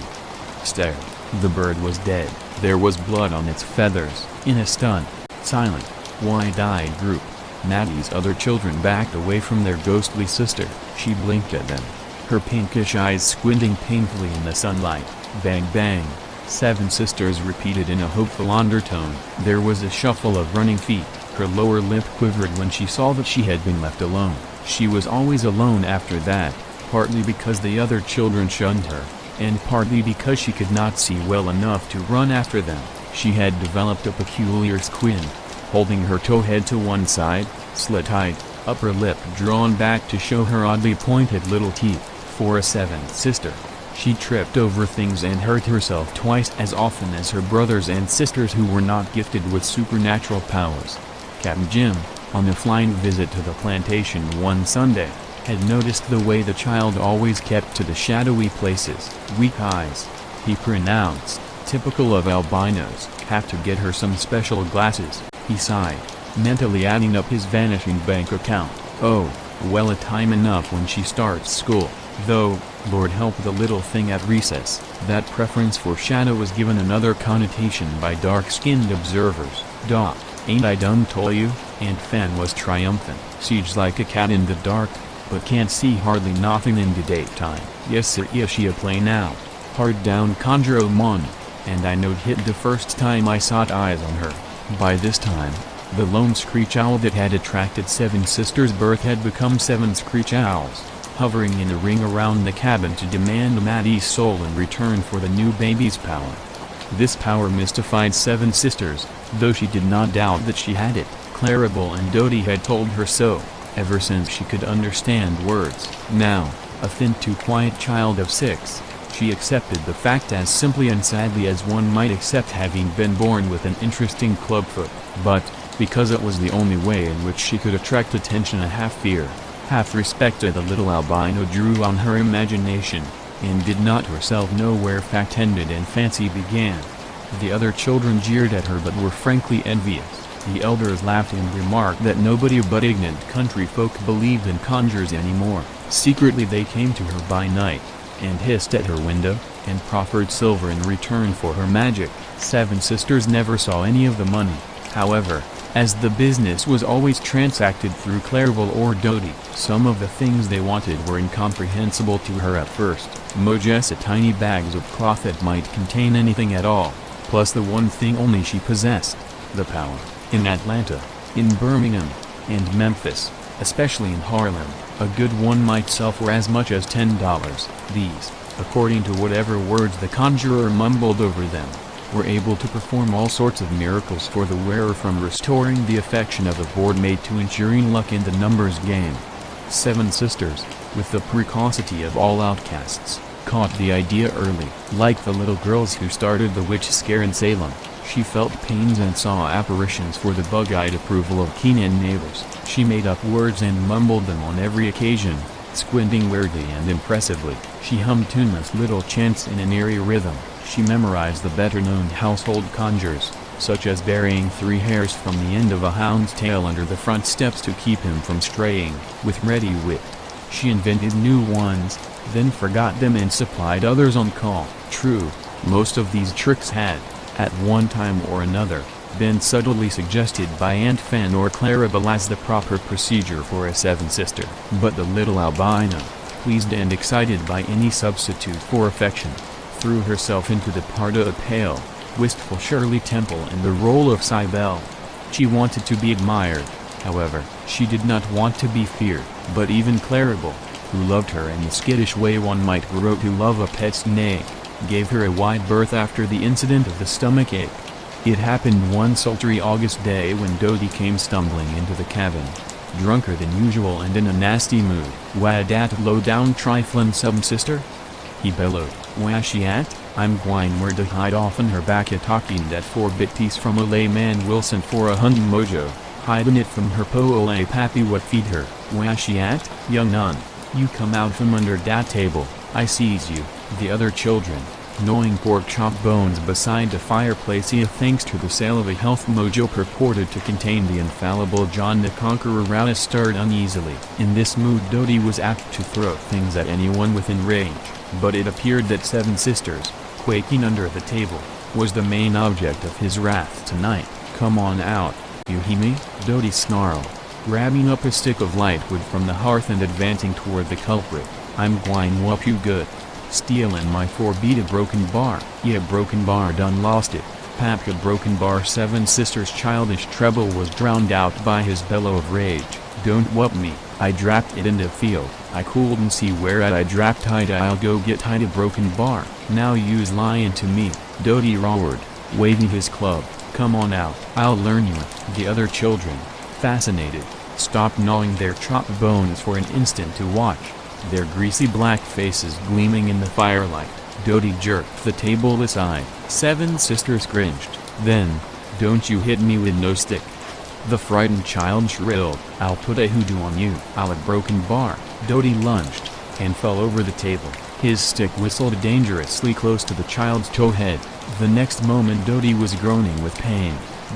stared. The bird was dead. There was blood on its feathers. In a stunned, silent, wide-eyed group, Maddie's other children backed away from their ghostly sister. She blinked at them, her pinkish eyes squinting painfully in the sunlight. "Bang bang," 7 sisters repeated in a hopeful undertone. There was a shuffle of running feet. Her lower lip quivered when she saw that she had been left alone. She was always alone after that, partly because the other children shunned her, and partly because she could not see well enough to run after them. She had developed a peculiar squint, holding her towhead to one side, slit-eyed, upper lip drawn back to show her oddly pointed little teeth. For a 7th sister, she tripped over things and hurt herself twice as often as her brothers and sisters who were not gifted with supernatural powers. Captain Jim, on a flying visit to the plantation one Sunday, had noticed the way the child always kept to the shadowy places. "Weak eyes," he pronounced, typical of albinos. "Have to get her some special glasses," he sighed, mentally adding up his vanishing bank account. "Oh, well, a time enough when she starts school, though, Lord help the little thing at recess." That preference for shadow was given another connotation by dark-skinned observers. "Doc, ain't I done told you?" Aunt Fan was triumphant. "She's like a cat in the dark, but can't see hardly nothing in the daytime." "Yes sir, yeah, she a play now. Hard down conjure mon, and I know'd hit the first time I sot eyes on her." By this time, the lone screech owl that had attracted 7 sisters' birth had become 7 screech owls, hovering in a ring around the cabin to demand Maddie's soul in return for the new baby's power. This power mystified 7 sisters, though she did not doubt that she had it. Clarabelle and Dodie had told her so, ever since she could understand words. Now, a thin too quiet child of 6, she accepted the fact as simply and sadly as one might accept having been born with an interesting clubfoot. But, because it was the only way in which she could attract attention, a half fear, half respect of the little albino drew on her imagination, and did not herself know where fact ended and fancy began. The other children jeered at her but were frankly envious. The elders laughed and remarked that nobody but ignorant country folk believed in conjures anymore. Secretly they came to her by night, and hissed at her window, and proffered silver in return for her magic. 7 sisters never saw any of the money, however, as the business was always transacted through Clarabelle or Dodie. Some of the things they wanted were incomprehensible to her at first. Mojessa tiny bags of cloth that might contain anything at all, plus the one thing only she possessed, the power. In Atlanta, in Birmingham, and Memphis, especially in Harlem, a good one might sell for as much as $10. These, according to whatever words the conjurer mumbled over them, were able to perform all sorts of miracles for the wearer, from restoring the affection of a board mate to ensuring luck in the numbers game. Seven Sisters, with the precocity of all outcasts, caught the idea early. Like the little girls who started the witch scare in Salem, she felt pains and saw apparitions for the bug-eyed approval of keen neighbors. She made up words and mumbled them on every occasion, squinting weirdly and impressively. She hummed tuneless little chants in an eerie rhythm. She memorized the better-known household conjures, such as burying 3 hairs from the end of a hound's tail under the front steps to keep him from straying. With ready wit, she invented new ones, then forgot them and supplied others on call. True, most of these tricks had, at one time or another, been subtly suggested by Aunt Fan or Clarabelle as the proper procedure for a seven-sister. But the little albino, pleased and excited by any substitute for affection, threw herself into the part of a pale, wistful Shirley Temple in the role of Cybele. She wanted to be admired, however. She did not want to be feared. But even Clarabelle, who loved her in the skittish way one might grow to love a pet snake, gave her a wide berth after the incident of the stomach ache. It happened one sultry August day when Dodie came stumbling into the cabin, drunker than usual and in a nasty mood. "Wha dat low-down triflin' seven-sister?" he bellowed. "Wha she at? I'm gwine where to hide offen her back a talking dat 4-bit piece from a layman Wilson for a huntin' mojo, hidin' it from her po a pappy what feed her. Wha she at, young nun? You come out from under dat table, I sees you." The other children, gnawing pork chop bones beside the fireplace thanks to the sale of a health mojo purported to contain the infallible John the Conqueror Rowdy, stirred uneasily. In this mood Dodie was apt to throw things at anyone within range, but it appeared that Seven Sisters, quaking under the table, was the main object of his wrath tonight. "Come on out, you hear me?" Dodie snarled, grabbing up a stick of lightwood from the hearth and advancing toward the culprit. "I'm gwine whup you good. Stealin' my 4-beat a broken bar. Yeah, broken bar done lost it. Pap a broken bar." Seven Sisters' childish treble was drowned out by his bellow of rage. "Don't whup me. I drapped it in the field. I couldn't see where I drapped it. I'll go get a broken bar." "Now you's lyin' to me," Dodie roared, waving his club. "Come on out. I'll learn you." The other children, fascinated, stopped gnawing their chop bones for an instant to watch, their greasy black faces gleaming in the firelight. Dodie jerked the table aside. Seven Sisters cringed. Then, "Don't you hit me with no stick," the frightened child shrilled. "I'll put a hoodoo on you." "I'll a broken bar." Dodie lunged, and fell over the table. His stick whistled dangerously close to the child's towhead. The next moment Dodie was groaning with pain,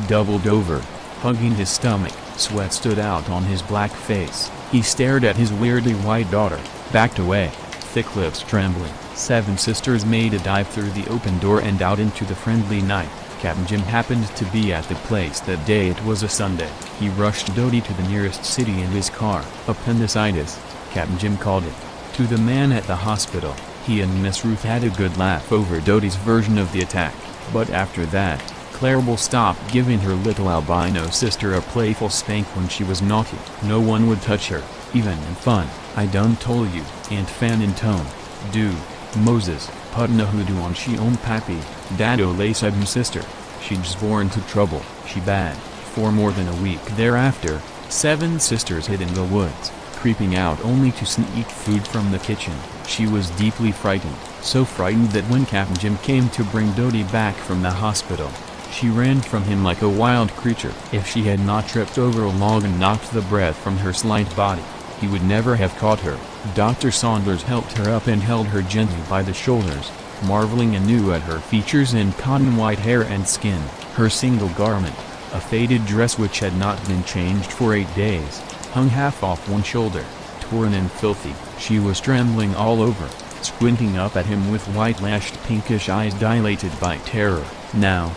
doubled over, hugging his stomach. Sweat stood out on his black face. He stared at his weirdly white daughter, backed away, thick lips trembling. Seven Sisters made a dive through the open door and out into the friendly night. Captain Jim happened to be at the place that day. It was a Sunday. He rushed Dodie to the nearest city in his car. "Appendicitis," Captain Jim called it. To the man at the hospital, he and Miss Ruth had a good laugh over Dodie's version of the attack. But after that, Clarabelle stopped giving her little albino sister a playful spank when she was naughty. No one would touch her, even in fun. "I done told you," Aunt Fan intoned. "Do, Moses, puttin' a hoodoo on she own pappy, dado lay seven sister. She's born to trouble." She bad. For more than a week thereafter, Seven Sisters hid in the woods, creeping out only to sneak food from the kitchen. She was deeply frightened, so frightened that when Captain Jim came to bring Dodie back from the hospital, she ran from him like a wild creature. If she had not tripped over a log and knocked the breath from her slight body, he would never have caught her. Dr. Saunders helped her up and held her gently by the shoulders, marveling anew at her features and cotton-white hair and skin. Her single garment, a faded dress which had not been changed for 8 days, hung half off one shoulder, torn and filthy. She was trembling all over, squinting up at him with white-lashed pinkish eyes dilated by terror. Now,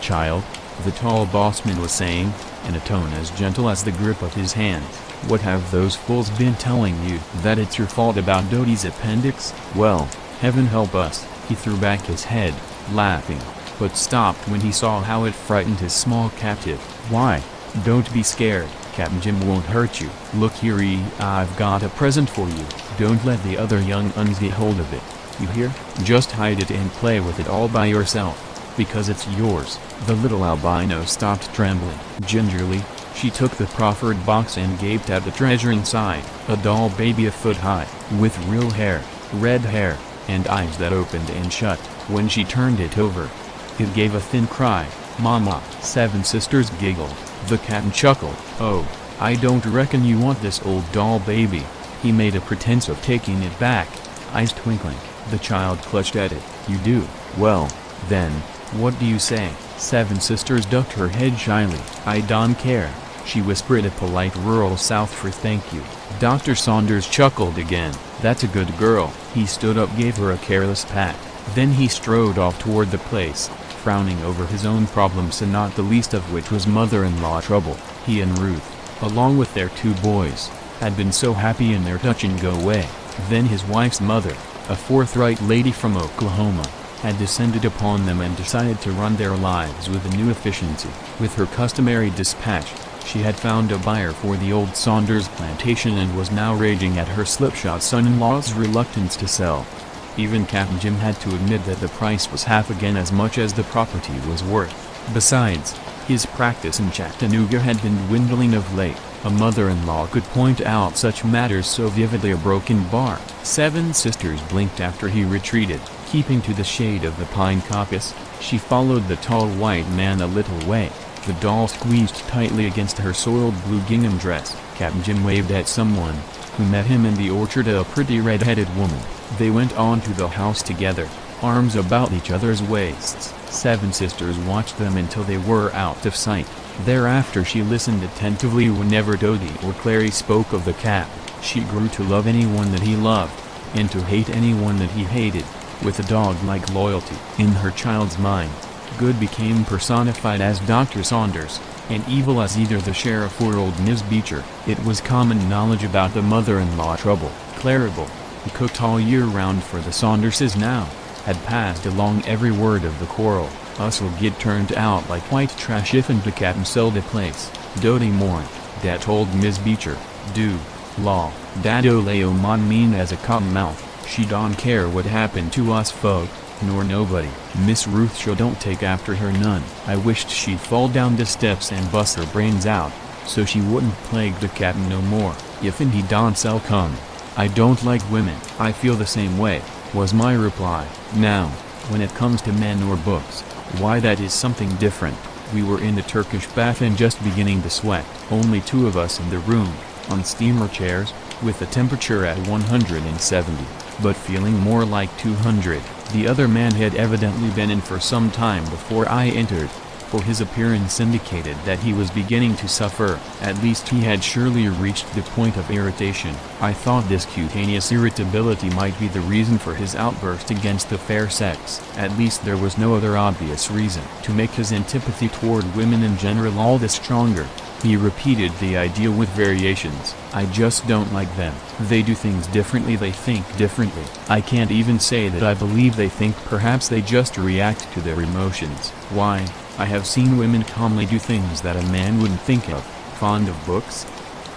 child," the tall bossman was saying, in a tone as gentle as the grip of his hand. "What have those fools been telling you? That it's your fault about Dodie's appendix? Well, heaven help us." He threw back his head, laughing, but stopped when he saw how it frightened his small captive. "Why, don't be scared. Captain Jim won't hurt you. Look here, I've got a present for you. Don't let the other young uns get hold of it. You hear? Just hide it and play with it all by yourself, because it's yours." The little albino stopped trembling. Gingerly, She took the proffered box and gaped at the treasure inside, a doll baby a foot high, with real hair, red hair, and eyes that opened and shut. When she turned it over, it gave a thin cry, "Mama!" 7 sisters giggled. The cat chuckled. "Oh, I don't reckon you want this old doll baby." He made a pretense of taking it back, eyes twinkling. The child clutched at it. "You do? Well, then, what do you say?" 7 sisters ducked her head shyly. "I don't care," she whispered a polite rural South for thank you. Dr. Saunders chuckled again. "That's a good girl." He stood up, gave her a careless pat. Then he strode off toward the place, frowning over his own problems, and not the least of which was mother-in-law trouble. He and Ruth, along with their 2 boys, had been so happy in their touch-and-go way. Then his wife's mother, a forthright lady from Oklahoma, had descended upon them and decided to run their lives with a new efficiency. With her customary dispatch, she had found a buyer for the old Saunders plantation and was now raging at her slipshod son-in-law's reluctance to sell. Even Captain Jim had to admit that the price was half again as much as the property was worth. Besides, his practice in Chattanooga had been dwindling of late. A mother-in-law could point out such matters so vividly. A broken bar. 7 sisters blinked after he retreated. Keeping to the shade of the pine coppice, she followed the tall white man a little way. The doll squeezed tightly against her soiled blue gingham dress. Captain Jim waved at someone, who met him in the orchard, a pretty red-headed woman. They went on to the house together, arms about each other's waists. 7 sisters watched them until they were out of sight. Thereafter she listened attentively whenever Dodie or Clary spoke of the cat. She grew to love anyone that he loved, and to hate anyone that he hated, with a dog-like loyalty. In her child's mind, good became personified as Dr. Saunders, and evil as either the sheriff or old Miss Beecher. It was common knowledge about the mother-in-law trouble. Claribel, who cooked all year round for the Saunderses now, had passed along every word of the quarrel. Us'll get turned out like white trash if and the captain sell the place. Dodie mourned. Dat told Miss Beecher, "Do, law, Dado lay mon mean as a cottonmouth. She don't care what happened to us folk, nor nobody. Miss Ruth sure don't take after her none. I wished she'd fall down the steps and bust her brains out, so she wouldn't plague the captain no more. If and he don't sell come. I don't like women." "I feel the same way," was my reply. "Now, when it comes to men or books, why that is something different." We were in the Turkish bath and just beginning to sweat. Only 2 of us in the room, on steamer chairs, with the temperature at 170, but feeling more like 200. The other man had evidently been in for some time before I entered, for his appearance indicated that he was beginning to suffer. At least he had surely reached the point of irritation. I thought this cutaneous irritability might be the reason for his outburst against the fair sex. At least there was no other obvious reason. To make his antipathy toward women in general all the stronger, he repeated the idea with variations. "I just don't like them. They do things differently, they think differently. I can't even say that I believe they think, perhaps they just react to their emotions. Why, I have seen women calmly do things that a man wouldn't think of." "Fond of books?"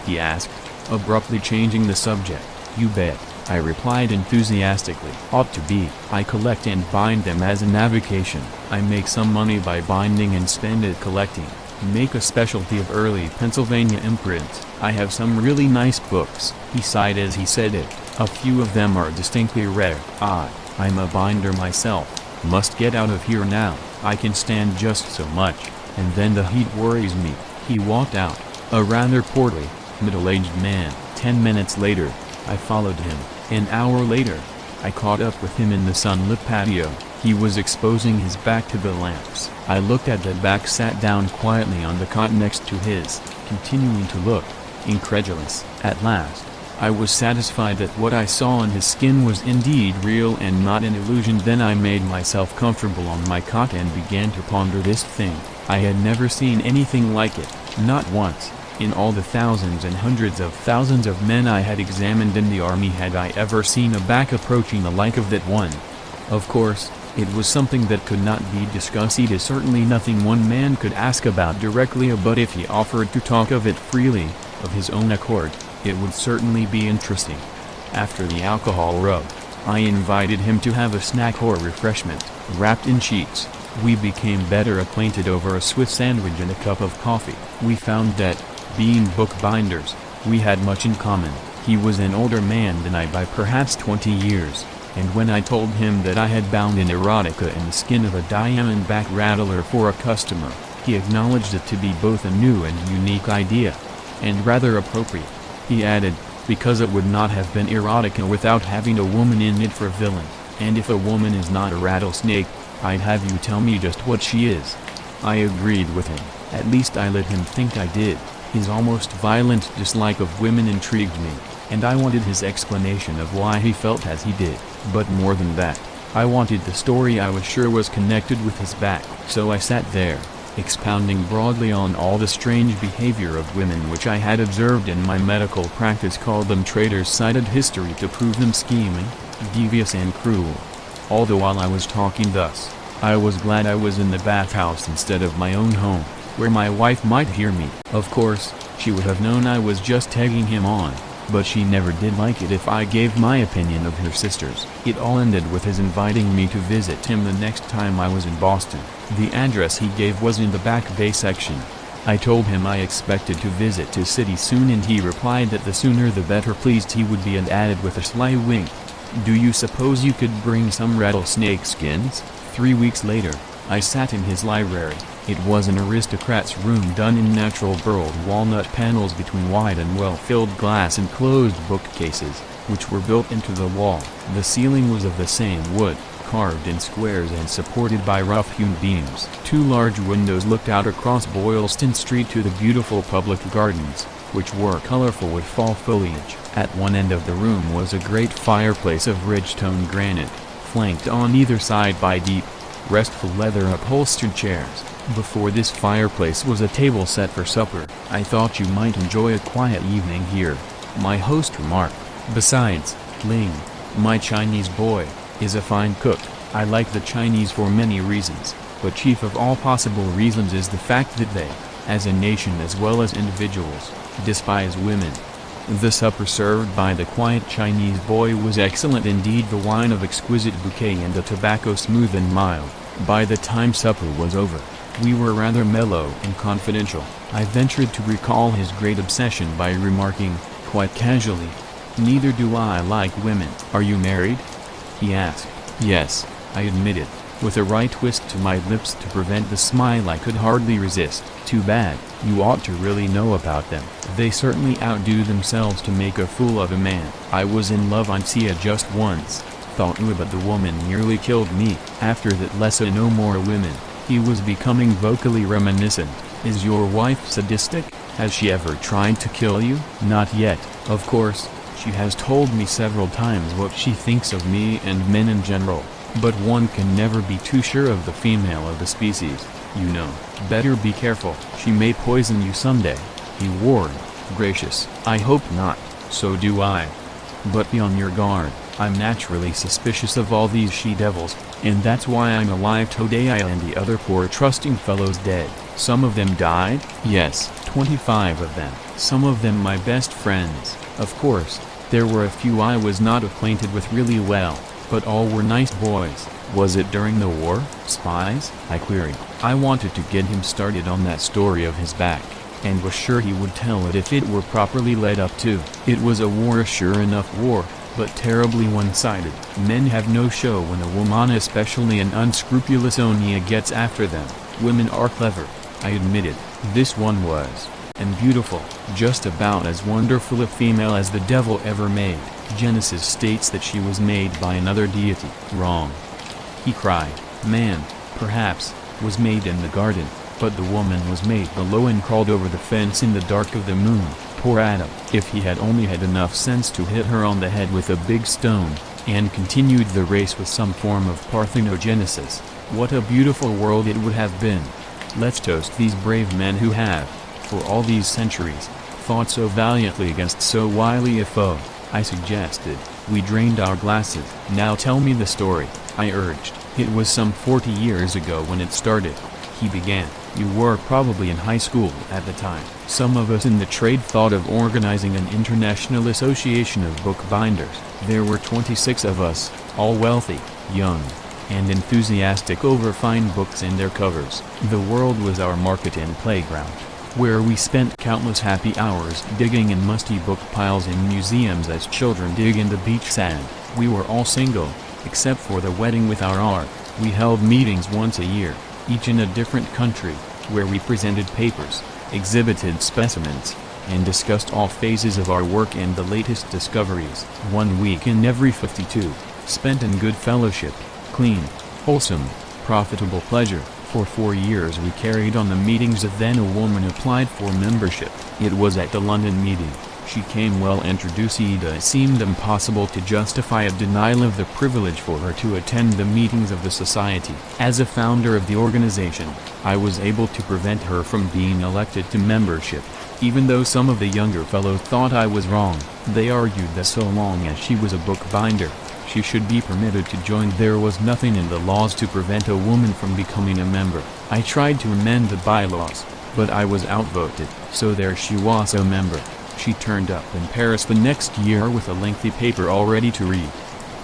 he asked, abruptly changing the subject. "You bet," I replied enthusiastically. "Ought to be. I collect and bind them as an avocation. I make some money by binding and spend it collecting. Make a specialty of early Pennsylvania imprints. I have some really nice books." He sighed as he said it. "A few of them are distinctly rare. I'm a binder myself. Must get out of here now. I can stand just so much, and then the heat worries me." He walked out, a rather portly, middle-aged man. 10 minutes later, I followed him. An hour later, I caught up with him in the sunlit patio. He was exposing his back to the lamps. I looked at that back, sat down quietly on the cot next to his, continuing to look, incredulous. At last, I was satisfied that what I saw on his skin was indeed real and not an illusion. Then I made myself comfortable on my cot and began to ponder this thing. I had never seen anything like it, not once. In all the thousands and hundreds of thousands of men I had examined in the army had I ever seen a back approaching the like of that one. Of course, it was something that could not be discussed. It is certainly nothing one man could ask about directly, but if he offered to talk of it freely, of his own accord, it would certainly be interesting. After the alcohol rub, I invited him to have a snack or refreshment. Wrapped in sheets, We became better acquainted over a Swiss sandwich and a cup of coffee. We found that, being bookbinders, we had much in common. He was an older man than I by perhaps 20 years, and when I told him that I had bound an erotica in the skin of a diamondback rattler for a customer, he acknowledged it to be both a new and unique idea, and rather appropriate. He added, because it would not have been erotica without having a woman in it for villain, and if a woman is not a rattlesnake, I'd have you tell me just what she is. I agreed with him, at least I let him think I did. His almost violent dislike of women intrigued me, and I wanted his explanation of why he felt as he did. But more than that, I wanted the story I was sure was connected with his back. So I sat there, expounding broadly on all the strange behavior of women which I had observed in my medical practice, called them traitors, cited history to prove them scheming, devious and cruel. All the while I was talking thus, I was glad I was in the bathhouse instead of my own home, where my wife might hear me. Of course, she would have known I was just egging him on, but she never did like it if I gave my opinion of her sisters. It all ended with his inviting me to visit him the next time I was in Boston. The address he gave was in the Back Bay section. I told him I expected to visit his city soon, and he replied that the sooner the better. Pleased he would be, and added with a sly wink, "Do you suppose you could bring some rattlesnake skins?" 3 weeks later, I sat in his library. It was an aristocrat's room done in natural burled walnut panels between wide and well-filled glass enclosed bookcases, which were built into the wall. The ceiling was of the same wood, carved in squares and supported by rough-hewn beams. 2 large windows looked out across Boylston Street to the beautiful public gardens, which were colorful with fall foliage. At one end of the room was a great fireplace of ridged-toned granite, flanked on either side by deep, restful leather-upholstered chairs. Before this fireplace was a table set for supper. "I thought you might enjoy a quiet evening here," my host remarked. "Besides, Ling, my Chinese boy, is a fine cook." I like the Chinese for many reasons, but chief of all possible reasons is the fact that they, as a nation as well as individuals, despise women. The supper served by the quiet Chinese boy was excellent indeed, the wine of exquisite bouquet and the tobacco smooth and mild. By the time supper was over, we were rather mellow and confidential. I ventured to recall his great obsession by remarking, quite casually, "Neither do I like women." "Are you married?" he asked. "Yes," I admitted, with a wry twist to my lips to prevent the smile I could hardly resist. "Too bad. You ought to really know about them. They certainly outdo themselves to make a fool of a man." "I was in love on Sia just once," thought Wu, "but the woman nearly killed me." After that lesson, no more women. He was becoming vocally reminiscent. "Is your wife sadistic? Has she ever tried to kill you?" "Not yet. Of course, she has told me several times what she thinks of me and men in general, but one can never be too sure of the female of the species, you know." "Better be careful. She may poison you someday," he warned. "Gracious, I hope not." "So do I. But be on your guard. I'm naturally suspicious of all these she-devils, and that's why I'm alive today. I and the other poor trusting fellows dead." "Some of them died?" "Yes, 25 of them. Some of them my best friends. Of course, there were a few I was not acquainted with really well, but all were nice boys." "Was it during the war?" "Spies?" I queried. I wanted to get him started on that story of his back, and was sure he would tell it if it were properly led up to. It was a war, a sure enough war, but terribly one-sided. Men have no show when a woman, especially an unscrupulous Onia, gets after them. Women are clever, I admitted. This one was, and beautiful, just about as wonderful a female as the devil ever made. Genesis states that she was made by another deity. Wrong, he cried. Man, perhaps, was made in the garden, but the woman was made below and crawled over the fence in the dark of the moon. Poor Adam. If he had only had enough sense to hit her on the head with a big stone, and continued the race with some form of parthenogenesis, what a beautiful world it would have been. Let's toast these brave men who have, for all these centuries, fought so valiantly against so wily a foe, I suggested. We drained our glasses. "Now tell me the story," I urged. "It was some 40 years ago when it started," he began. "You were probably in high school at the time. Some of us in the trade thought of organizing an international association of bookbinders. There were 26 of us, all wealthy, young, and enthusiastic over fine books and their covers. The world was our market and playground, where we spent countless happy hours digging in musty book piles in museums as children dig in the beach sand. We were all single, except for the wedding with our art. We held meetings once a year, each in a different country, where we presented papers, exhibited specimens, and discussed all phases of our work and the latest discoveries. 1 week in every 52, spent in good fellowship, clean, wholesome, profitable pleasure. For 4 years we carried on the meetings. Then a woman applied for membership. It was at the London meeting. She came well introduced. It seemed impossible to justify a denial of the privilege for her to attend the meetings of the society. As a founder of the organization, I was able to prevent her from being elected to membership. Even though some of the younger fellows thought I was wrong, they argued that so long as she was a bookbinder, she should be permitted to join. There was nothing in the laws to prevent a woman from becoming a member. I tried to amend the bylaws, but I was outvoted, so there she was, a member. She turned up in Paris the next year with a lengthy paper all ready to read.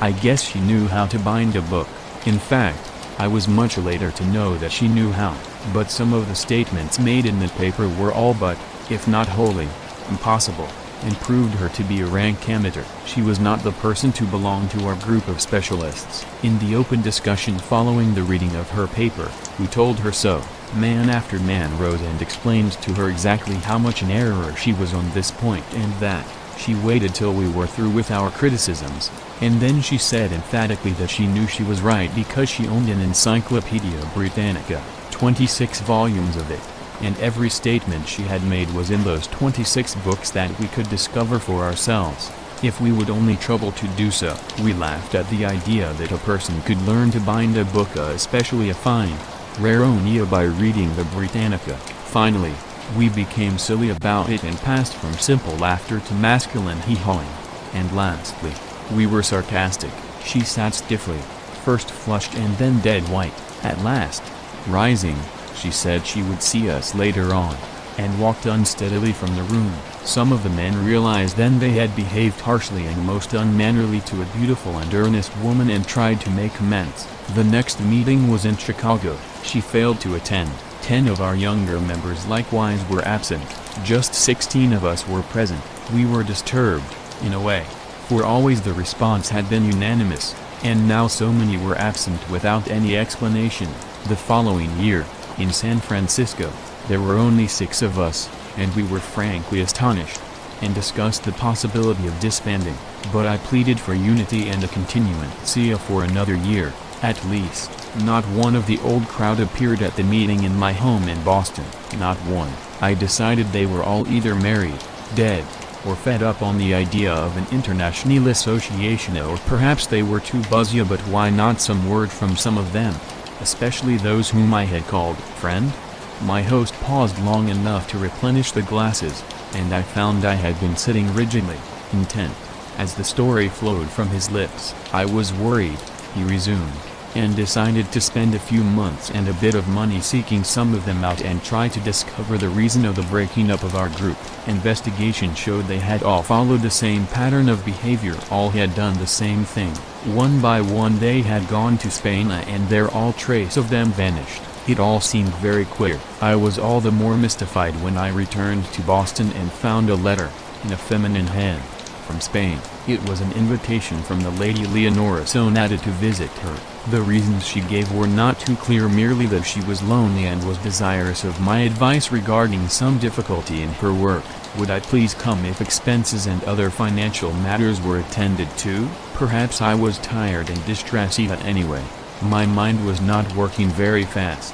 I guess she knew how to bind a book. In fact, I was much later to know that she knew how, but some of the statements made in the paper were all but, if not wholly, impossible, and proved her to be a rank amateur. She was not the person to belong to our group of specialists. In the open discussion following the reading of her paper, we told her so. Man after man rose and explained to her exactly how much in error she was on this point, and that she waited till we were through with our criticisms, and then she said emphatically that she knew she was right because she owned an Encyclopedia Britannica, 26 volumes of it, and every statement she had made was in those 26 books that we could discover for ourselves, if we would only trouble to do so. We laughed at the idea that a person could learn to bind a book, especially a fine, rare Onia, by reading the Britannica. Finally, we became silly about it and passed from simple laughter to masculine hee-hawing. And lastly, we were sarcastic. She sat stiffly, first flushed and then dead white. At last, rising, she said she would see us later on, and walked unsteadily from the room. Some of the men realized then they had behaved harshly and most unmannerly to a beautiful and earnest woman and tried to make amends. The next meeting was in Chicago. She failed to attend. 10 of our younger members likewise were absent. Just 16 of us were present. We were disturbed, in a way, for always the response had been unanimous, and now so many were absent without any explanation. The following year, in San Francisco, there were only 6 of us, and we were frankly astonished, and discussed the possibility of disbanding, but I pleaded for unity and a continuance for another year, at least. Not one of the old crowd appeared at the meeting in my home in Boston, not one. I decided they were all either married, dead, or fed up on the idea of an international association, or perhaps they were too busy. But why not some word from some of them, especially those whom I had called friend? My host paused long enough to replenish the glasses, and I found I had been sitting rigidly, intent, as the story flowed from his lips. I was worried, he resumed, and decided to spend a few months and a bit of money seeking some of them out and try to discover the reason of the breaking up of our group. Investigation showed they had all followed the same pattern of behavior. All had done the same thing. One by one they had gone to Spain, and there all trace of them vanished. It all seemed very queer. I was all the more mystified when I returned to Boston and found a letter, in a feminine hand, from Spain. It was an invitation from the Lady Leonora Sonata to visit her. The reasons she gave were not too clear, merely that she was lonely and was desirous of my advice regarding some difficulty in her work. Would I please come if expenses and other financial matters were attended to? Perhaps I was tired and distressed anyway. My mind was not working very fast.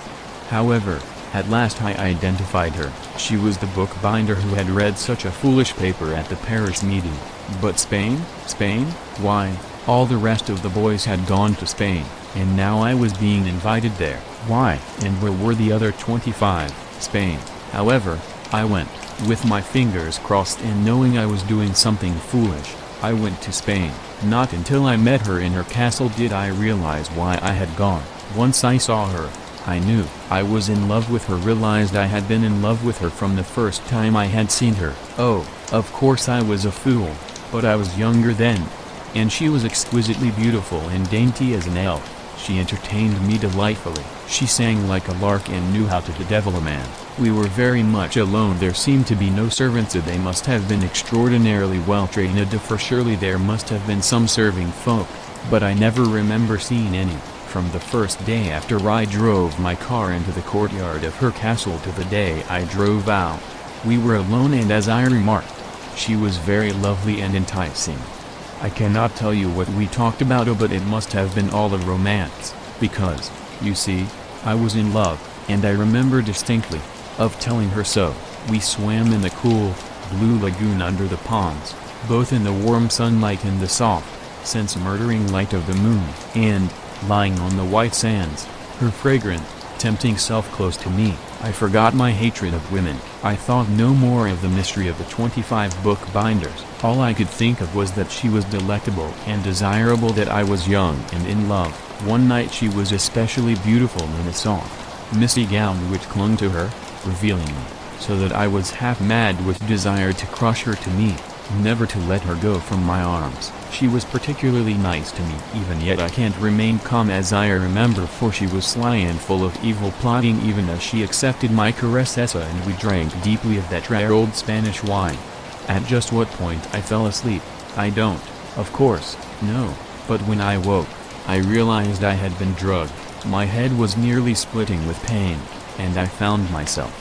However, at last I identified her. She was the bookbinder who had read such a foolish paper at the Paris meeting. But Spain? Spain? Why, all the rest of the boys had gone to Spain, and now I was being invited there. Why, and where were the other 25? Spain. However, I went, with my fingers crossed and knowing I was doing something foolish. I went to Spain. Not until I met her in her castle did I realize why I had gone. Once I saw her, I knew I was in love with her, realized I had been in love with her from the first time I had seen her. Oh, of course I was a fool, but I was younger then, and she was exquisitely beautiful and dainty as an elf. She entertained me delightfully. She sang like a lark and knew how to bedevil a man. We were very much alone. There seemed to be no servants, so they must have been extraordinarily well trained, for surely there must have been some serving folk, but I never remember seeing any. From the first day after I drove my car into the courtyard of her castle to the day I drove out, we were alone, and as I remarked, she was very lovely and enticing. I cannot tell you what we talked about, but it must have been all a romance, because, you see, I was in love, and I remember distinctly of telling her so. We swam in the cool, blue lagoon under the ponds, both in the warm sunlight and the soft, sense-murdering light of the moon, and, lying on the white sands, her fragrant, tempting self close to me, I forgot my hatred of women. I thought no more of the mystery of the 25 book binders. All I could think of was that she was delectable and desirable, that I was young and in love. One night she was especially beautiful in a soft, misty gown which clung to her, revealing me, so that I was half mad with desire to crush her to me, never to let her go from my arms. She was particularly nice to me, even yet I can't remain calm as I remember, for she was sly and full of evil plotting, even as she accepted my caresses, and we drank deeply of that rare old Spanish wine. At just what point I fell asleep, I don't, of course, know, but when I woke, I realized I had been drugged. My head was nearly splitting with pain, and I found myself,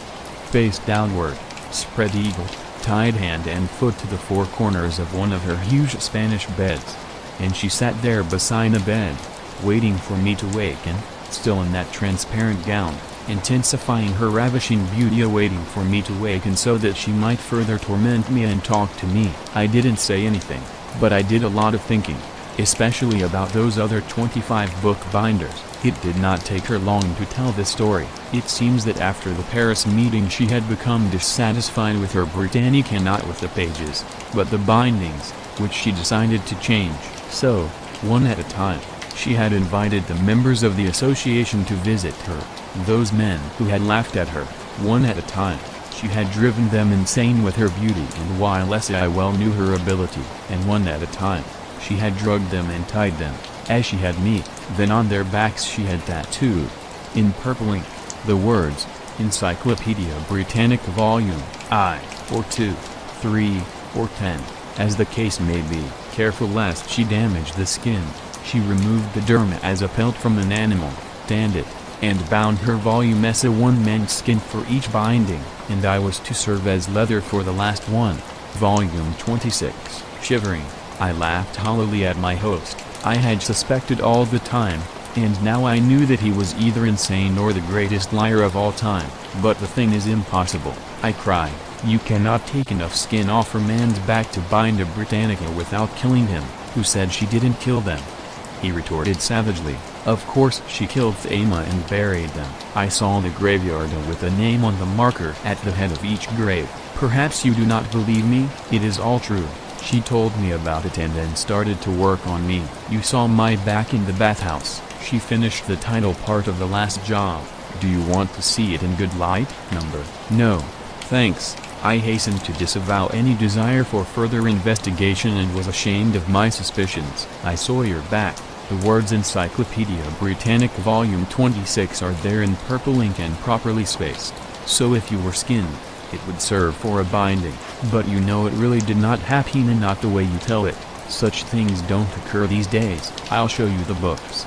face downward, spread-eagled, tied hand and foot to the four corners of one of her huge Spanish beds, and she sat there beside the bed, waiting for me to waken, still in that transparent gown, intensifying her ravishing beauty, awaiting for me to waken so that she might further torment me and talk to me. I didn't say anything, but I did a lot of thinking, especially about those other 25 book binders. It did not take her long to tell the story. It seems that after the Paris meeting she had become dissatisfied with her Britannique and not with the pages, but the bindings, which she decided to change. So, one at a time, she had invited the members of the association to visit her, those men who had laughed at her. One at a time, she had driven them insane with her beauty, and while I well knew her ability, and one at a time, she had drugged them and tied them, as she had me. Then on their backs she had tattooed, in purple ink, the words, Encyclopedia Britannica Volume I, or 2, 3, or 10, as the case may be. Careful lest she damage the skin, she removed the derma as a pelt from an animal, tanned it, and bound her volume as a one-man's skin for each binding, and I was to serve as leather for the last one. Volume 26. Shivering, I laughed hollowly at my host. I had suspected all the time, and now I knew that he was either insane or the greatest liar of all time. But the thing is impossible, I cried. You cannot take enough skin off a man's back to bind a Britannica without killing him. Who said she didn't kill them? He retorted savagely. Of course she killed Thelma and buried them. I saw the graveyard with a name on the marker at the head of each grave. Perhaps you do not believe me? It is all true. She told me about it and then started to work on me. You saw my back in the bathhouse. She finished the title part of the last job. Do you want to see it in good light? No, thanks. I hastened to disavow any desire for further investigation and was ashamed of my suspicions. I saw your back. The words Encyclopedia Britannica Volume 26 are there in purple ink and properly spaced, so if you were skinned, it would serve for a binding. But you know it really did not happen, and not the way you tell it. Such things don't occur these days. I'll show you the books,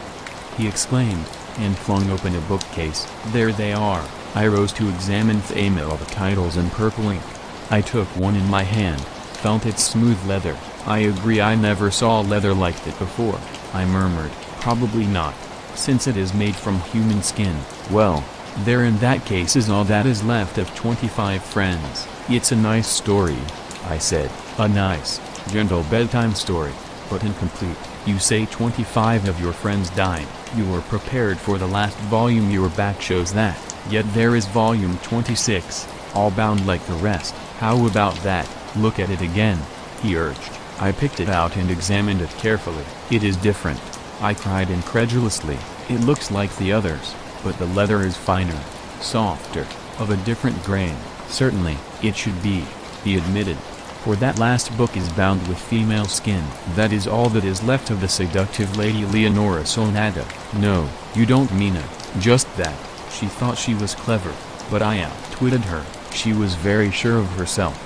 he exclaimed, and flung open a bookcase. There they are. I rose to examine all the titles in purple ink. I took one in my hand, felt its smooth leather. I agree, I never saw leather like that before. I murmured, probably not, since it is made from human skin. Well, there in that case is all that is left of 25 friends. It's a nice story, I said, a nice, gentle bedtime story, but incomplete. You say 25 of your friends died. You were prepared for the last volume, your back shows that. Yet there is volume 26, all bound like the rest. How about that? Look at it again, he urged. I picked it out and examined it carefully. It is different, I cried incredulously. It looks like the others, but the leather is finer, softer, of a different grain. Certainly, it should be, he admitted. for that last book is bound with female skin. That is all that is left of the seductive Lady Leonora Sonata. No, you don't mean it. Just that. She thought she was clever, but I outwitted her. She was very sure of herself.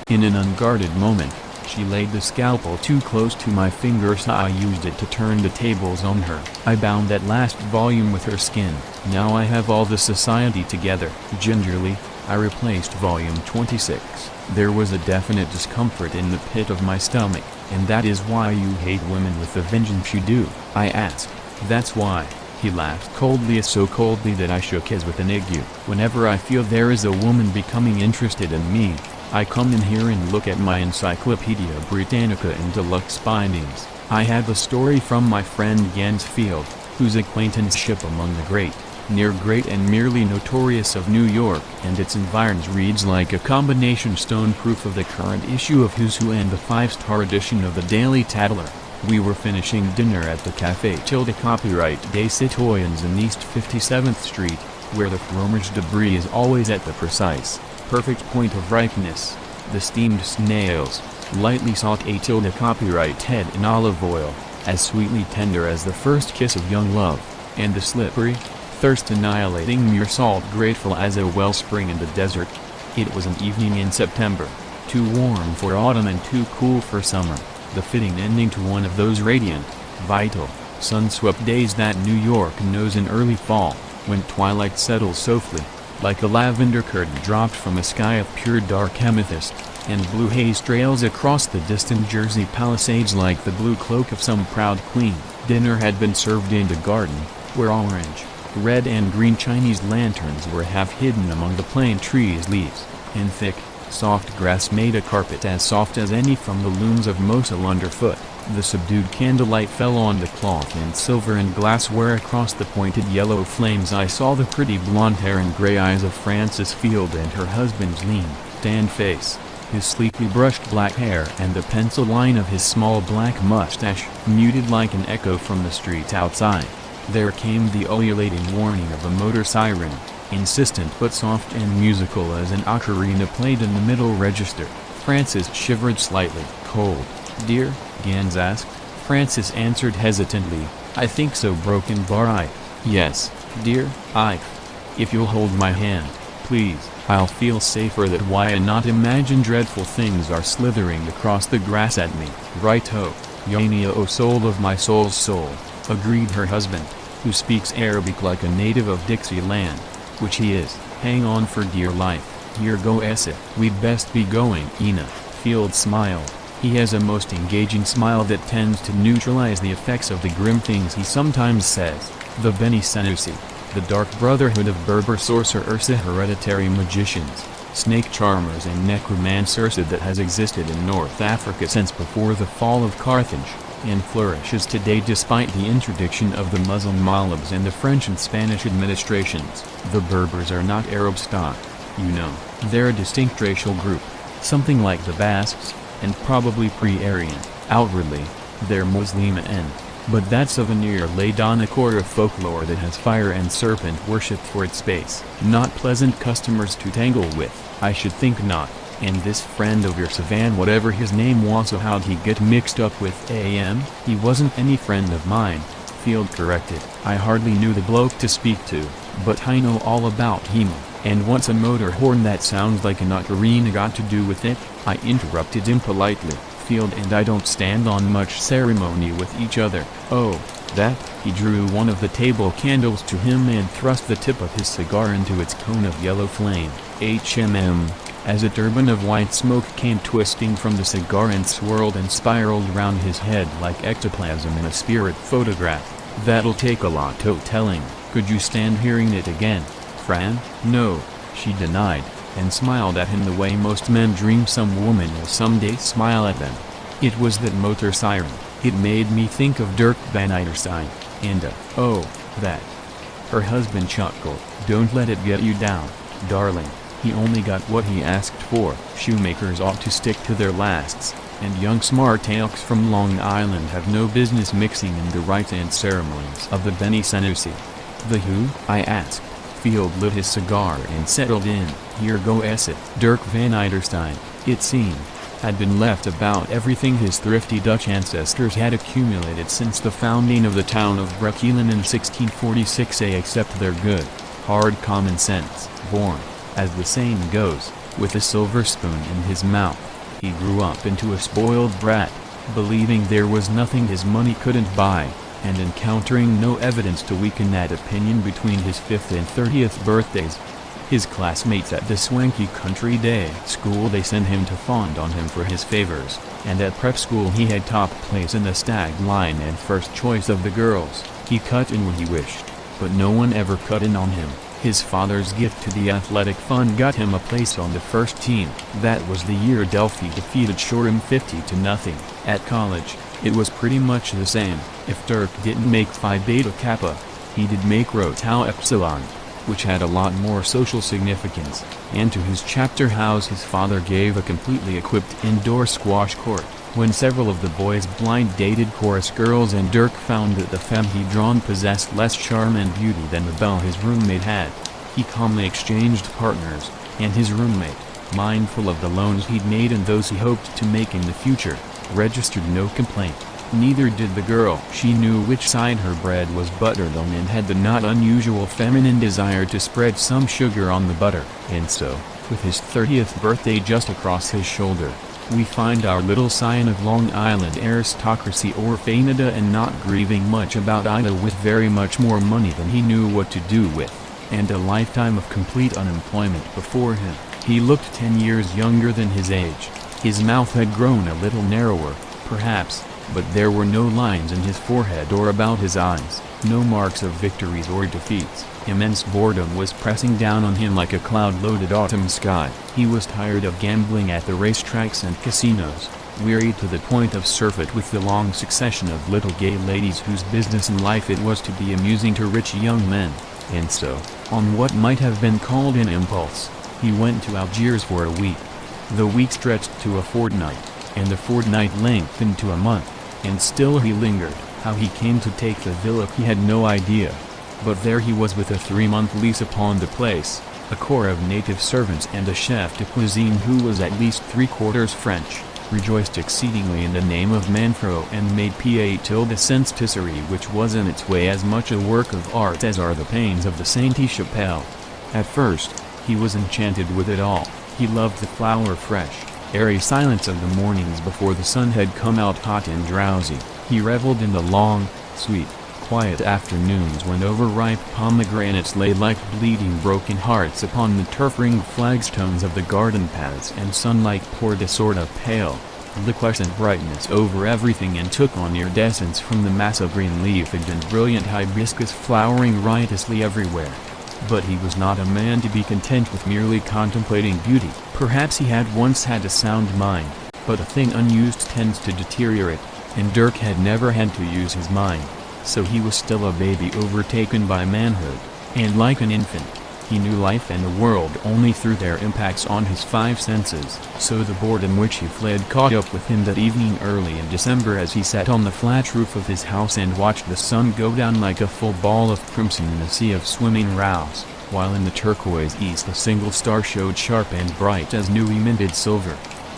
In an unguarded moment, she laid the scalpel too close to my finger, so I used it to turn the tables on her. I bound that last volume with her skin. Now I have all the society together. Gingerly, I replaced volume 26. There was a definite discomfort in the pit of my stomach. And that is why you hate women with the vengeance you do? I asked. That's why. He laughed coldly, so coldly that I shook his with an ague. Whenever I feel there is a woman becoming interested in me, I come in here and look at my Encyclopedia Britannica in deluxe bindings. I have a story from my friend Jens Field, whose acquaintanceship among the great, near great and merely notorious of New York and its environs reads like a combination stone proof of the current issue of Who's Who and the 5-star edition of the Daily Tattler. We were finishing dinner at the Café Tilde Copyright des Citoyens in East 57th Street, where the fromage debris is always at the precise, perfect point of ripeness. The steamed snails, lightly sauté tilde copyright head in olive oil, as sweetly tender as the first kiss of young love, and the slippery, thirst-annihilating mere salt grateful as a wellspring in the desert. It was an evening in September, too warm for autumn and too cool for summer, the fitting ending to one of those radiant, vital, sun-swept days that New York knows in early fall, when twilight settles softly, like a lavender curtain dropped from a sky of pure dark amethyst, and blue haze trails across the distant Jersey Palisades like the blue cloak of some proud queen. Dinner had been served in the garden, where orange, red and green Chinese lanterns were half hidden among the plane trees' leaves, and thick, soft grass made a carpet as soft as any from the looms of Mosul underfoot. The subdued candlelight fell on the cloth and silver and glassware. Across the pointed yellow flames I saw the pretty blonde hair and gray eyes of Frances Field and her husband's lean, tanned face, his sleekly brushed black hair and the pencil line of his small black mustache, muted like an echo from the street outside. There came the ululating warning of a motor siren, insistent but soft and musical as an ocarina played in the middle register. Frances shivered slightly. Cold, dear? Gans asked. Frances answered hesitantly, I think so. Broken bar. I. Yes, dear, if you'll hold my hand, please, I'll feel safer. That why and not imagine dreadful things are slithering across the grass at me. Right-o, Yania, O soul of my soul's soul, agreed her husband, who speaks Arabic like a native of Dixieland, which he is. Hang on for dear life. Here go Essa. We'd best be going. Ina. Field smiled. He has a most engaging smile that tends to neutralize the effects of the grim things he sometimes says. The Beni Senussi, the dark brotherhood of Berber sorcerers, hereditary magicians, snake charmers and necromancers that has existed in North Africa since before the fall of Carthage, and flourishes today despite the interdiction of the Muslim Malabs and the French and Spanish administrations. The Berbers are not Arab stock, you know. They're a distinct racial group, something like the Basques, and probably pre-Aryan. Outwardly, they're Muslim, but that's a veneer laid on a core of folklore that has fire and serpent worship for its base. Not pleasant customers to tangle with, I should think not. And this friend of yours, Savan, whatever his name was, so how'd he get mixed up with AM? He wasn't any friend of mine, Field corrected. I hardly knew the bloke to speak to, but I know all about him. And what's a motor horn that sounds like an ocarina got to do with it? I interrupted impolitely. Field and I don't stand on much ceremony with each other. Oh, that? He drew one of the table candles to him and thrust the tip of his cigar into its cone of yellow flame. As a turban of white smoke came twisting from the cigar and swirled and spiraled round his head like ectoplasm in a spirit photograph. That'll take a lot of telling. Could you stand hearing it again, Fran? No, she denied, and smiled at him the way most men dream some woman will someday smile at them. It was that motor siren. It made me think of Dirk Van Eyderstein, and oh, that. Her husband chuckled. Don't let it get you down, darling. He only got what he asked for. Shoemakers ought to stick to their lasts, and young smart alecks from Long Island have no business mixing in the rites and ceremonies of the Beni Senussi. The who? I asked. Field lit his cigar and settled in. Here go Essa. Dirk Van Eyderstein, it seemed. had been left about everything his thrifty Dutch ancestors had accumulated since the founding of the town of Breckelen in 1646 except their good, hard common sense. Born, as the saying goes, with a silver spoon in his mouth, he grew up into a spoiled brat, believing there was nothing his money couldn't buy, and encountering no evidence to weaken that opinion between his 5th and 30th birthdays. His classmates at the swanky country day school they sent him to fawned on him for his favors, and at prep school he had top place in the stag line and first choice of the girls. He cut in when he wished, but no one ever cut in on him. His father's gift to the athletic fund got him a place on the first team. That was the year Delphi defeated Shoreham 50-0. At college, it was pretty much the same. If Dirk didn't make Phi Beta Kappa, he did make Rho Tau Epsilon, which had a lot more social significance, and to his chapter house his father gave a completely equipped indoor squash court. When several of the boys blind dated chorus girls and Dirk found that the femme he'd drawn possessed less charm and beauty than the belle his roommate had, he calmly exchanged partners, and his roommate, mindful of the loans he'd made and those he hoped to make in the future, registered no complaint. Neither did the girl. She knew which side her bread was buttered on and had the not unusual feminine desire to spread some sugar on the butter. And so, with his 30th birthday just across his shoulder, we find our little scion of Long Island aristocracy orphanada and not grieving much about Ida with very much more money than he knew what to do with, and a lifetime of complete unemployment before him. He looked 10 years younger than his age. His mouth had grown a little narrower, perhaps, but there were no lines in his forehead or about his eyes, no marks of victories or defeats. Immense boredom was pressing down on him like a cloud-loaded autumn sky. He was tired of gambling at the racetracks and casinos, wearied to the point of surfeit with the long succession of little gay ladies whose business in life it was to be amusing to rich young men, and so, on what might have been called an impulse, he went to Algiers for a week. The week stretched to a fortnight, and the fortnight lengthened to a month, and still he lingered. How he came to take the villa he had no idea. But there he was with a 3-month lease upon the place, a corps of native servants and a chef de cuisine who was at least 3/4 French, rejoiced exceedingly in the name of Manfro and made P.A. Patisserie which was in its way as much a work of art as are the panes of the Sainte-Chapelle. At first, he was enchanted with it all. He loved the flower fresh, airy silence of the mornings before the sun had come out hot and drowsy. He reveled in the long, sweet, quiet afternoons when overripe pomegranates lay like bleeding broken hearts upon the turf-ringed flagstones of the garden paths and sunlight poured a sort of pale, liquescent brightness over everything and took on iridescence from the mass of green leafage and brilliant hibiscus flowering riotously everywhere. But he was not a man to be content with merely contemplating beauty. Perhaps he had once had a sound mind, but a thing unused tends to deteriorate, and Dirk had never had to use his mind. So he was still a baby overtaken by manhood, and like an infant, he knew life and the world only through their impacts on his 5 senses. So the boredom which he fled caught up with him that evening early in December as he sat on the flat roof of his house and watched the sun go down like a full ball of crimson in a sea of swimming rows, while in the turquoise east a single star showed sharp and bright as newly minted silver.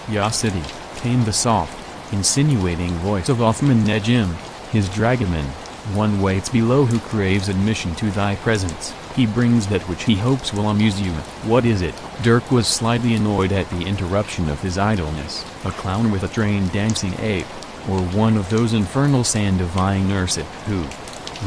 "Ya City," came the soft, insinuating voice of Othman Nejim, his dragoman. "One waits below who craves admission to thy presence. He brings that which he hopes will amuse you." "What is it?" Dirk was slightly annoyed at the interruption of his idleness. "A clown with a trained dancing ape, or one of those infernal sand-defying nurses." "Who?"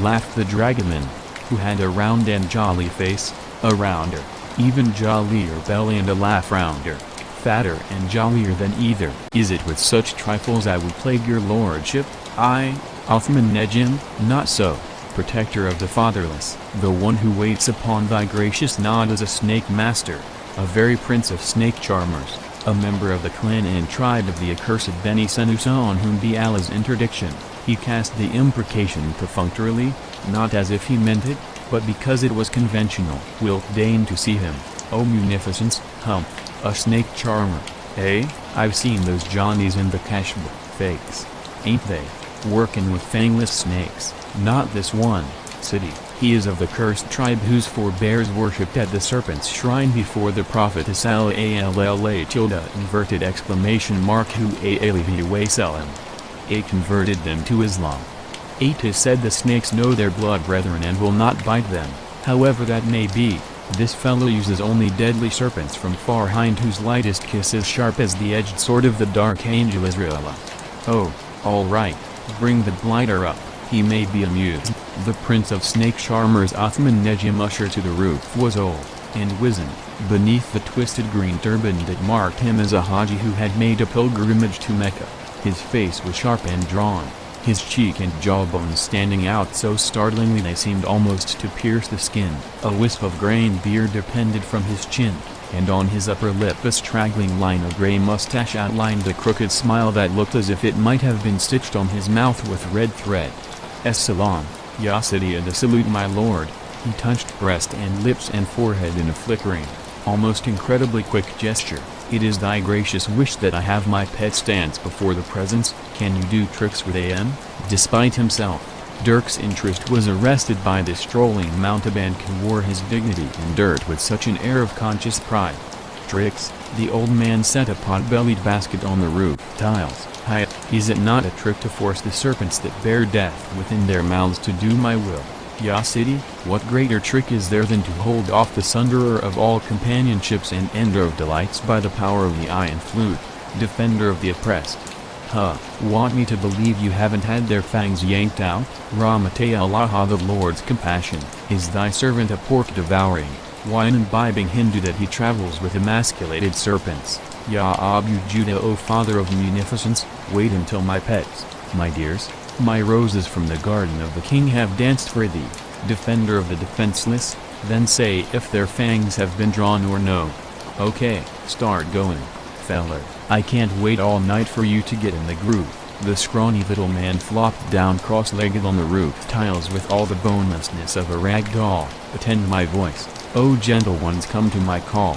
laughed the dragoman, who had a round and jolly face, a rounder, even jollier belly and a laugh rounder, fatter and jollier than either. "Is it with such trifles I will plague your lordship? I, Othman Nejim?" "Not so, protector of the fatherless. The one who waits upon thy gracious nod is a snake master, a very prince of snake charmers, a member of the clan and tribe of the accursed Beni Senusa on whom be Allah's interdiction." He cast the imprecation perfunctorily, not as if he meant it, but because it was conventional. "Wilt deign to see him, O munificence?" "Humph, a snake charmer, eh? I've seen those Johnnies in the Kashmir, fakes, ain't they? Workin' with fangless snakes." "Not this one, City." He is of the cursed tribe whose forebears worshipped at the serpent's shrine before the prophet inverted exclamation mark who converted them to Islam. 8 is said the snakes know their blood brethren and will not bite them. However that may be, this fellow uses only deadly serpents from far hind whose lightest kiss is sharp as the edged sword of the dark angel Israel. Oh, alright, bring the blighter up, he may be amused. The prince of snake charmers Othman Nejim usher to the roof was old, and wizened, beneath the twisted green turban that marked him as a Haji who had made a pilgrimage to Mecca. His face was sharp and drawn, his cheek and jawbones standing out so startlingly they seemed almost to pierce the skin. A wisp of graying beard depended from his chin, and on his upper lip a straggling line of gray mustache outlined a crooked smile that looked as if it might have been stitched on his mouth with red thread. As-salam, Ya Sidi, the salute my lord. He touched breast and lips and forehead in a flickering, almost incredibly quick gesture. It is thy gracious wish that I have my pet stance before the presence. Can you do tricks with AM? Despite himself, Dirk's interest was arrested by this strolling mountebank who wore his dignity and dirt with such an air of conscious pride. Tricks? The old man set a pot-bellied basket on the roof tiles. Hi, is it not a trick to force the serpents that bear death within their mouths to do my will? Ya Sidi, what greater trick is there than to hold off the sunderer of all companionships and ender of delights by the power of the eye and flute, defender of the oppressed? Want me to believe you haven't had their fangs yanked out? Rahmatay Allah, the Lord's compassion. Is thy servant a pork-devouring, wine-imbibing Hindu that he travels with emasculated serpents? Ya Abu Judah, O Father of Munificence, wait until my pets, my dears, my roses from the garden of the king have danced for thee, defender of the defenseless, then say if their fangs have been drawn or no. Okay, start going, feller. I can't wait all night for you to get in the groove. The scrawny little man flopped down cross-legged on the roof tiles with all the bonelessness of a rag doll. Attend my voice, O gentle ones, come to my call.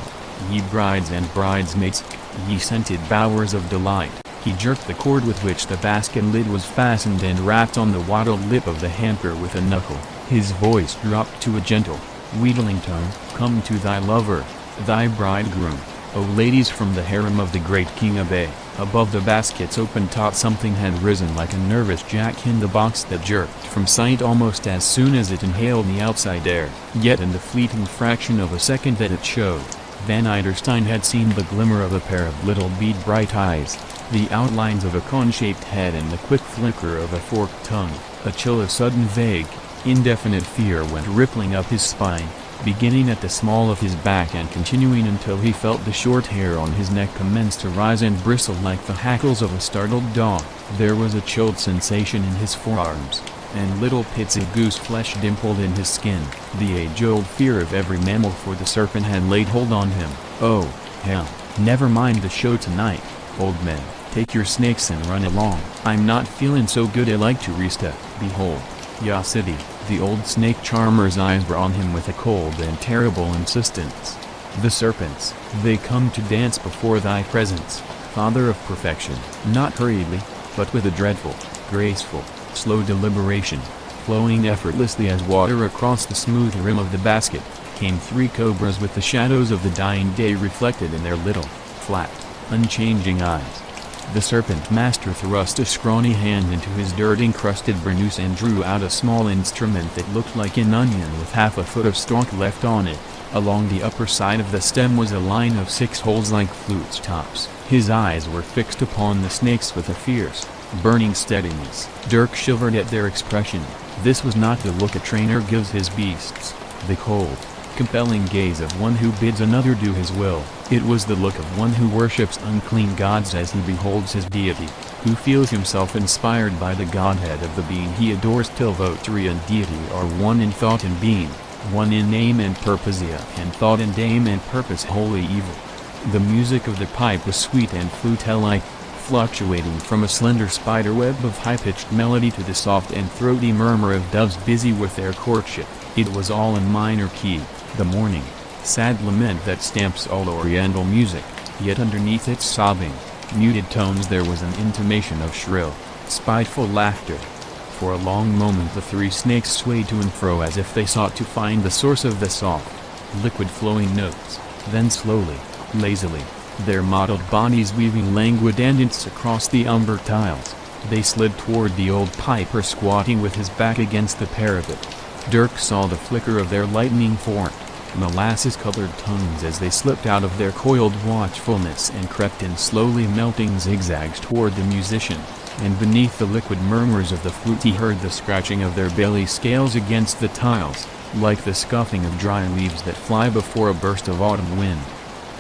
Ye brides and bridesmaids, ye scented bowers of delight. He jerked the cord with which the basket lid was fastened and rapped on the wattled lip of the hamper with a knuckle. His voice dropped to a gentle, wheedling tone. Come to thy lover, thy bridegroom, O ladies from the harem of the great King Abe. Above the basket's open top something had risen like a nervous jack-in-the-box that jerked from sight almost as soon as it inhaled the outside air. Yet in the fleeting fraction of a second that it showed, Van Eiderstein had seen the glimmer of a pair of little bead-bright eyes, the outlines of a cone-shaped head and the quick flicker of a forked tongue. A chill of sudden vague, indefinite fear went rippling up his spine, beginning at the small of his back and continuing until he felt the short hair on his neck commence to rise and bristle like the hackles of a startled dog. There was a chilled sensation in his forearms, and little pits of goose flesh dimpled in his skin. The age-old fear of every mammal for the serpent had laid hold on him. Oh, hell, never mind the show tonight, old man. Take your snakes and run along. I'm not feeling so good, I like to restep. Behold, Ya Sidi. The old snake charmer's eyes were on him with a cold and terrible insistence. The serpents, they come to dance before thy presence, Father of perfection. Not hurriedly, but with a dreadful, graceful, slow deliberation, flowing effortlessly as water across the smooth rim of the basket, came 3 cobras with the shadows of the dying day reflected in their little, flat, unchanging eyes. The serpent master thrust a scrawny hand into his dirt-encrusted burnous and drew out a small instrument that looked like an onion with half a foot of stalk left on it. Along the upper side of the stem was a line of 6 holes like flutes tops. His eyes were fixed upon the snakes with a fierce, burning steadiness. Dirk shivered at their expression. This was not the look a trainer gives his beasts, the cold, compelling gaze of one who bids another do his will. It was the look of one who worships unclean gods as he beholds his deity, who feels himself inspired by the godhead of the being he adores till votary and deity are one in thought and being, one in name and purpose, and thought and aim and purpose wholly evil. The music of the pipe was sweet and flute-like, fluctuating from a slender spiderweb of high-pitched melody to the soft and throaty murmur of doves busy with their courtship. It was all in minor key, the mourning, sad lament that stamps all Oriental music, yet underneath its sobbing, muted tones there was an intimation of shrill, spiteful laughter. For a long moment the three snakes swayed to and fro as if they sought to find the source of the soft, liquid-flowing notes. Then slowly, lazily, their mottled bodies weaving languid andants across the umber tiles, they slid toward the old piper squatting with his back against the parapet. Dirk saw the flicker of their lightning forked, molasses-colored tongues as they slipped out of their coiled watchfulness and crept in slowly melting zigzags toward the musician, and beneath the liquid murmurs of the flute he heard the scratching of their belly scales against the tiles, like the scuffing of dry leaves that fly before a burst of autumn wind.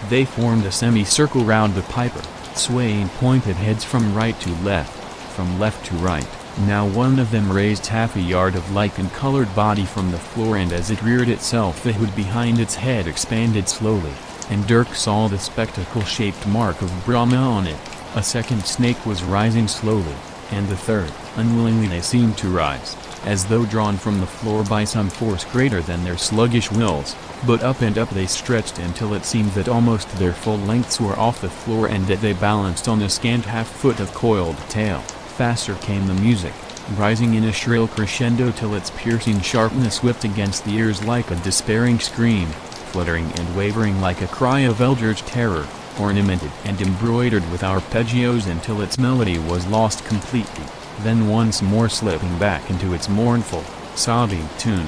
They formed a semicircle round the piper, swaying pointed heads from right to left, from left to right. Now one of them raised half a yard of lichen-colored body from the floor, and as it reared itself the hood behind its head expanded slowly, and Dirk saw the spectacle-shaped mark of Brahma on it. A second snake was rising slowly, and the third. Unwillingly they seemed to rise, as though drawn from the floor by some force greater than their sluggish wills, but up and up they stretched until it seemed that almost their full lengths were off the floor and that they balanced on a scant half-foot of coiled tail. Faster came the music, rising in a shrill crescendo till its piercing sharpness whipped against the ears like a despairing scream, fluttering and wavering like a cry of eldritch terror, ornamented and embroidered with arpeggios until its melody was lost completely, then once more slipping back into its mournful, sobbing tune.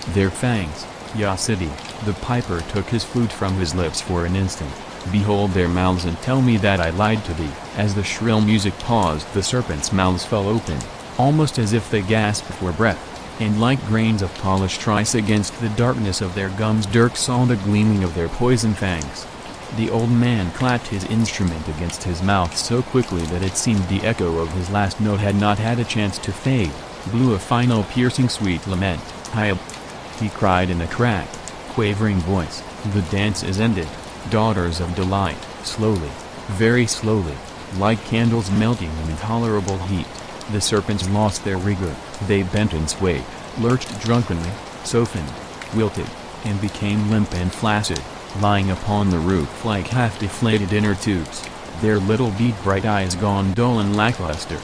Their fangs, Yasidi, the piper took his flute from his lips for an instant. Behold their mouths and tell me that I lied to thee. As the shrill music paused the serpents' mouths fell open, almost as if they gasped for breath, and like grains of polished rice against the darkness of their gums Dirk saw the gleaming of their poison fangs. The old man clapped his instrument against his mouth so quickly that it seemed the echo of his last note had not had a chance to fade, blew a final piercing sweet lament. "Hi!" he cried in a cracked, quavering voice, "the dance is ended, daughters of delight." Slowly, very slowly, like candles melting in intolerable heat, the serpents lost their rigor. They bent and swayed, lurched drunkenly, softened, wilted, and became limp and flaccid, lying upon the roof like half-deflated inner tubes, their little bead-bright eyes gone dull and lackluster.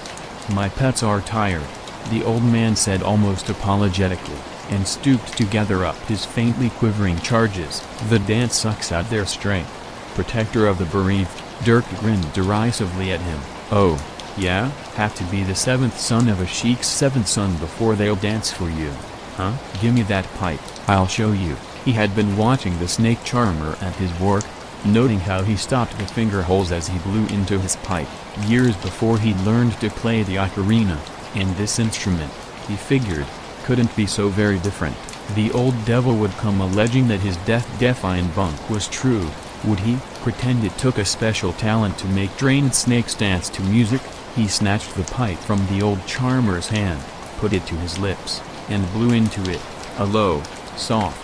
"My pets are tired," the old man said almost apologetically, and stooped to gather up his faintly quivering charges. "The dance sucks out their strength." Protector of the bereaved, Dirk grinned derisively at him. "Oh, yeah? Have to be the seventh son of a sheik's seventh son before they'll dance for you, huh? Gimme that pipe, I'll show you." He had been watching the snake charmer at his work, noting how he stopped the finger holes as he blew into his pipe. Years before he'd learned to play the ocarina, and this instrument, he figured, couldn't be so very different. The old devil would come alleging that his death-defying bunk was true, would he? Pretend it took a special talent to make trained snakes dance to music? He snatched the pipe from the old charmer's hand, put it to his lips, and blew into it. A low, soft,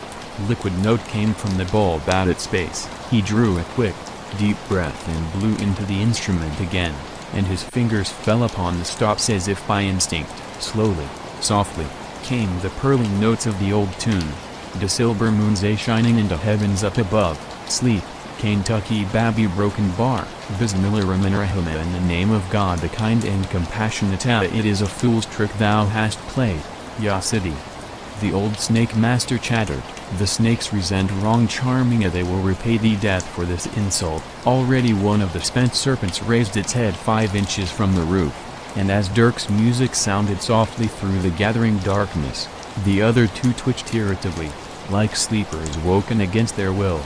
liquid note came from the bulb at its base. He drew a quick, deep breath and blew into the instrument again, and his fingers fell upon the stops as if by instinct. Slowly, softly, came the purling notes of the old tune. "The silver moon's a-shining in the heavens up above, sleep, Kentucky Babby broken bar, Bismillahirrahmanirrahim in the name of God the kind and compassionate. It is a fool's trick thou hast played, Yasidi." The old snake master chattered. "The snakes resent wrong charming, they will repay thee death for this insult." Already one of the spent serpents raised its head 5 inches from the roof, and as Dirk's music sounded softly through the gathering darkness, the other two twitched irritably, like sleepers woken against their will.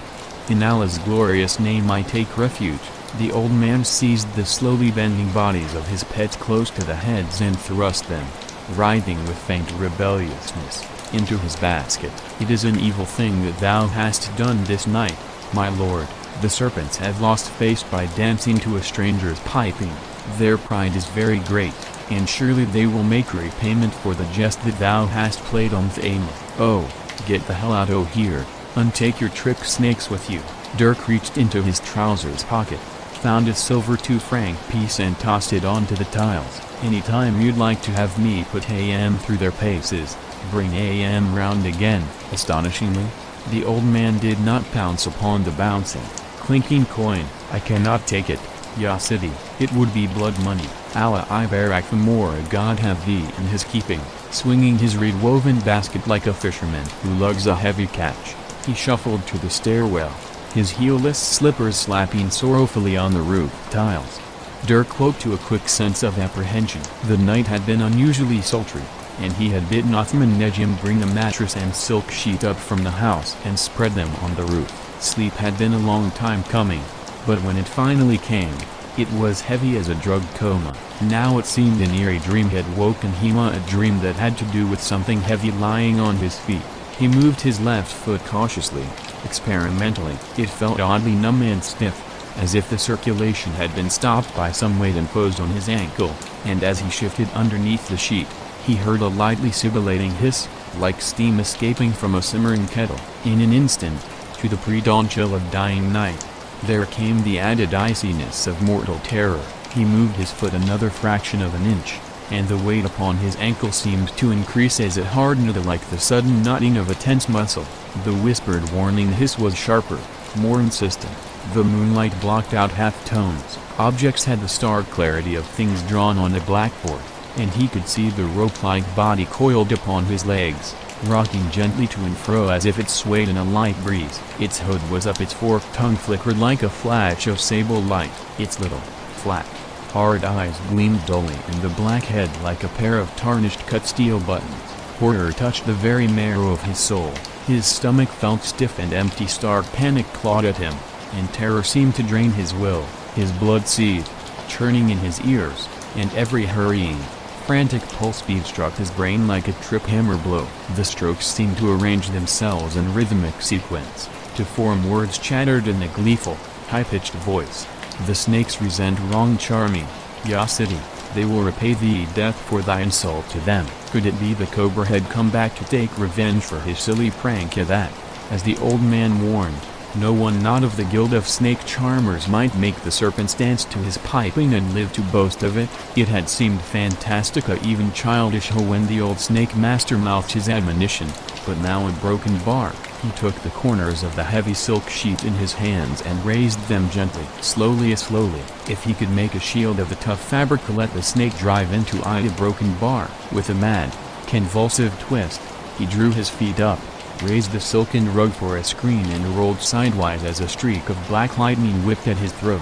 "In Allah's glorious name I take refuge." The old man seized the slowly bending bodies of his pets close to the heads and thrust them, writhing with faint rebelliousness, into his basket. "It is an evil thing that thou hast done this night, my lord." The serpents have lost face by dancing to a stranger's piping. Their pride is very great, and surely they will make repayment for the jest that thou hast played on them. "Oh, get the hell out o' here, and take your trick snakes with you." Dirk reached into his trousers pocket, found a silver 2-franc piece and tossed it onto the tiles. "Anytime you'd like to have me put AM through their paces, bring AM round again." Astonishingly, the old man did not pounce upon the bouncing, clinking coin. "I cannot take it," Ya City, it would be blood money. Allah I barak the more God have thee in his keeping, swinging his reed-woven basket like a fisherman who lugs a heavy catch. He shuffled to the stairwell, his heelless slippers slapping sorrowfully on the roof tiles. Dirk woke to a quick sense of apprehension. The night had been unusually sultry, and he had bidden Othman Nejim bring a mattress and silk sheet up from the house and spread them on the roof. Sleep had been a long time coming, but when it finally came, it was heavy as a drug coma. Now it seemed an eerie dream had woken him, a dream that had to do with something heavy lying on his feet. He moved his left foot cautiously, experimentally. It felt oddly numb and stiff, as if the circulation had been stopped by some weight imposed on his ankle, and as he shifted underneath the sheet, he heard a lightly sibilating hiss, like steam escaping from a simmering kettle. In an instant, to the pre-dawn chill of dying night, there came the added iciness of mortal terror. He moved his foot another fraction of an inch, and the weight upon his ankle seemed to increase as it hardened like the sudden knotting of a tense muscle. The whispered warning hiss was sharper, more insistent. The moonlight blocked out half-tones. Objects had the stark clarity of things drawn on a blackboard, and he could see the rope-like body coiled upon his legs, rocking gently to and fro as if it swayed in a light breeze. Its hood was up, its forked tongue flickered like a flash of sable light. Its little, flat, hard eyes gleamed dully in the black head like a pair of tarnished cut steel buttons. Horror touched the very marrow of his soul. His stomach felt stiff and empty. Stark panic clawed at him, and terror seemed to drain his will. His blood seethed, churning in his ears, and every hurrying, frantic pulse beat struck his brain like a trip hammer blow. The strokes seemed to arrange themselves in rhythmic sequence, to form words chattered in a gleeful, high-pitched voice. The snakes resent wrong charming, Ya City, they will repay thee death for thy insult to them. Could it be the cobra had come back to take revenge for his silly prank? That, as the old man warned, no one not of the guild of snake charmers might make the serpents dance to his piping and live to boast of it. It had seemed fantastica, even childish, when the old snake master mouthed his admonition, but now a broken bar. He took the corners of the heavy silk sheet in his hands and raised them gently. Slowly, if he could make a shield of the tough fabric to let the snake drive into a broken bar. With a mad, convulsive twist, he drew his feet up, raised the silken rug for a screen, and rolled sidewise as a streak of black lightning whipped at his throat.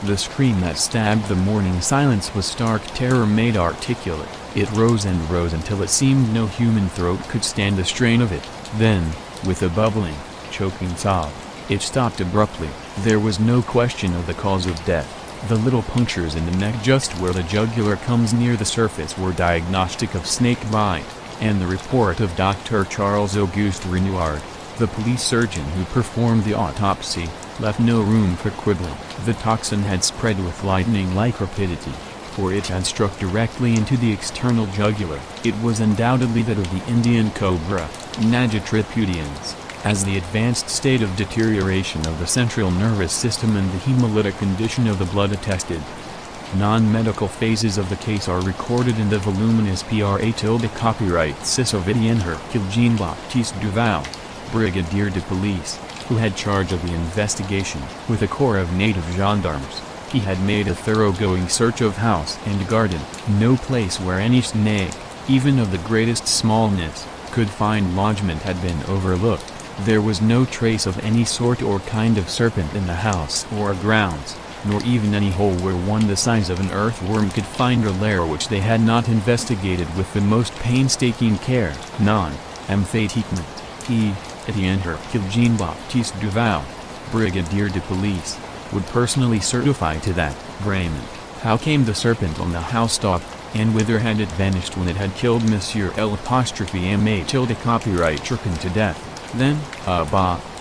The scream that stabbed the morning silence was stark terror made articulate. It rose and rose until it seemed no human throat could stand the strain of it. Then, with a bubbling, choking sob, it stopped abruptly. There was no question of the cause of death. The little punctures in the neck just where the jugular comes near the surface were diagnostic of snake bite, and the report of Dr. Charles Auguste Renouard, the police surgeon who performed the autopsy, left no room for quibbling. The toxin had spread with lightning-like rapidity, for it had struck directly into the external jugular. It was undoubtedly that of the Indian cobra, Naja tripudians, as the advanced state of deterioration of the central nervous system and the hemolytic condition of the blood attested. Non-medical phases of the case are recorded in the voluminous copyright Sissovidian Hercule Jean-Baptiste Duval, Brigadier de Police, who had charge of the investigation. With a corps of native gendarmes, he had made a thoroughgoing search of house and garden. No place where any snake, even of the greatest smallness, could find lodgment had been overlooked. There was no trace of any sort or kind of serpent in the house or grounds, nor even any hole where one the size of an earthworm could find a lair which they had not investigated with the most painstaking care. Non-emphatiquement, Etienne Hercule Jean-Baptiste Duval, Brigadier de Police, would personally certify to that. Raymond, how came the serpent on the housetop, and whither had it vanished when it had killed Monsieur L'M. Tilde copyright Churkin to death? Then,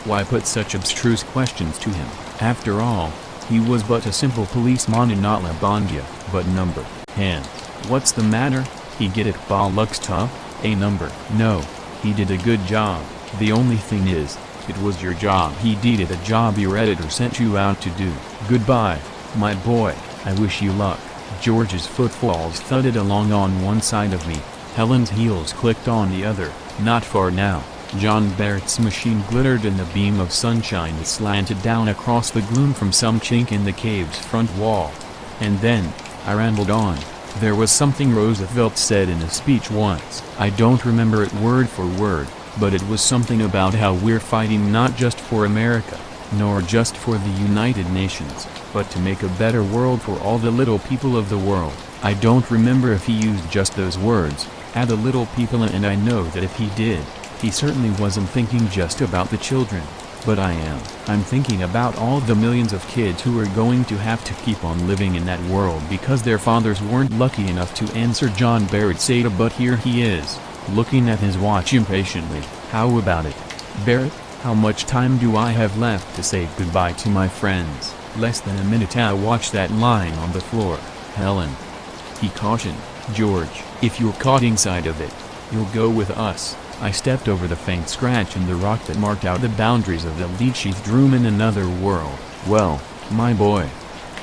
why put such abstruse questions to him? After all, he was but a simple policeman and not La Bondia. But number, hand, what's the matter? He get it ba lux tough, a number. No, he did a good job. The only thing is, it was your job. He did it, a job your editor sent you out to do. Goodbye, my boy, I wish you luck. George's footfalls thudded along on one side of me. Helen's heels clicked on the other. Not far now. John Barrett's machine glittered in the beam of sunshine that slanted down across the gloom from some chink in the cave's front wall. And then, I rambled on. There was something Roosevelt said in a speech once. I don't remember it word for word, but it was something about how we're fighting not just for America, nor just for the United Nations, but to make a better world for all the little people of the world. I don't remember if he used just those words, "add the little people," and I know that if he did, he certainly wasn't thinking just about the children. But I'm thinking about all the millions of kids who are going to have to keep on living in that world because their fathers weren't lucky enough to answer John Barrett's Ada. But here he is, looking at his watch impatiently. How about it, Barrett? How much time do I have left to say goodbye to my friends? Less than a minute. I watched that lying on the floor. Helen, he cautioned. George, if you're caught inside of it, you'll go with us. I stepped over the faint scratch in the rock that marked out the boundaries of the lead-sheathed room in another world. Well, my boy,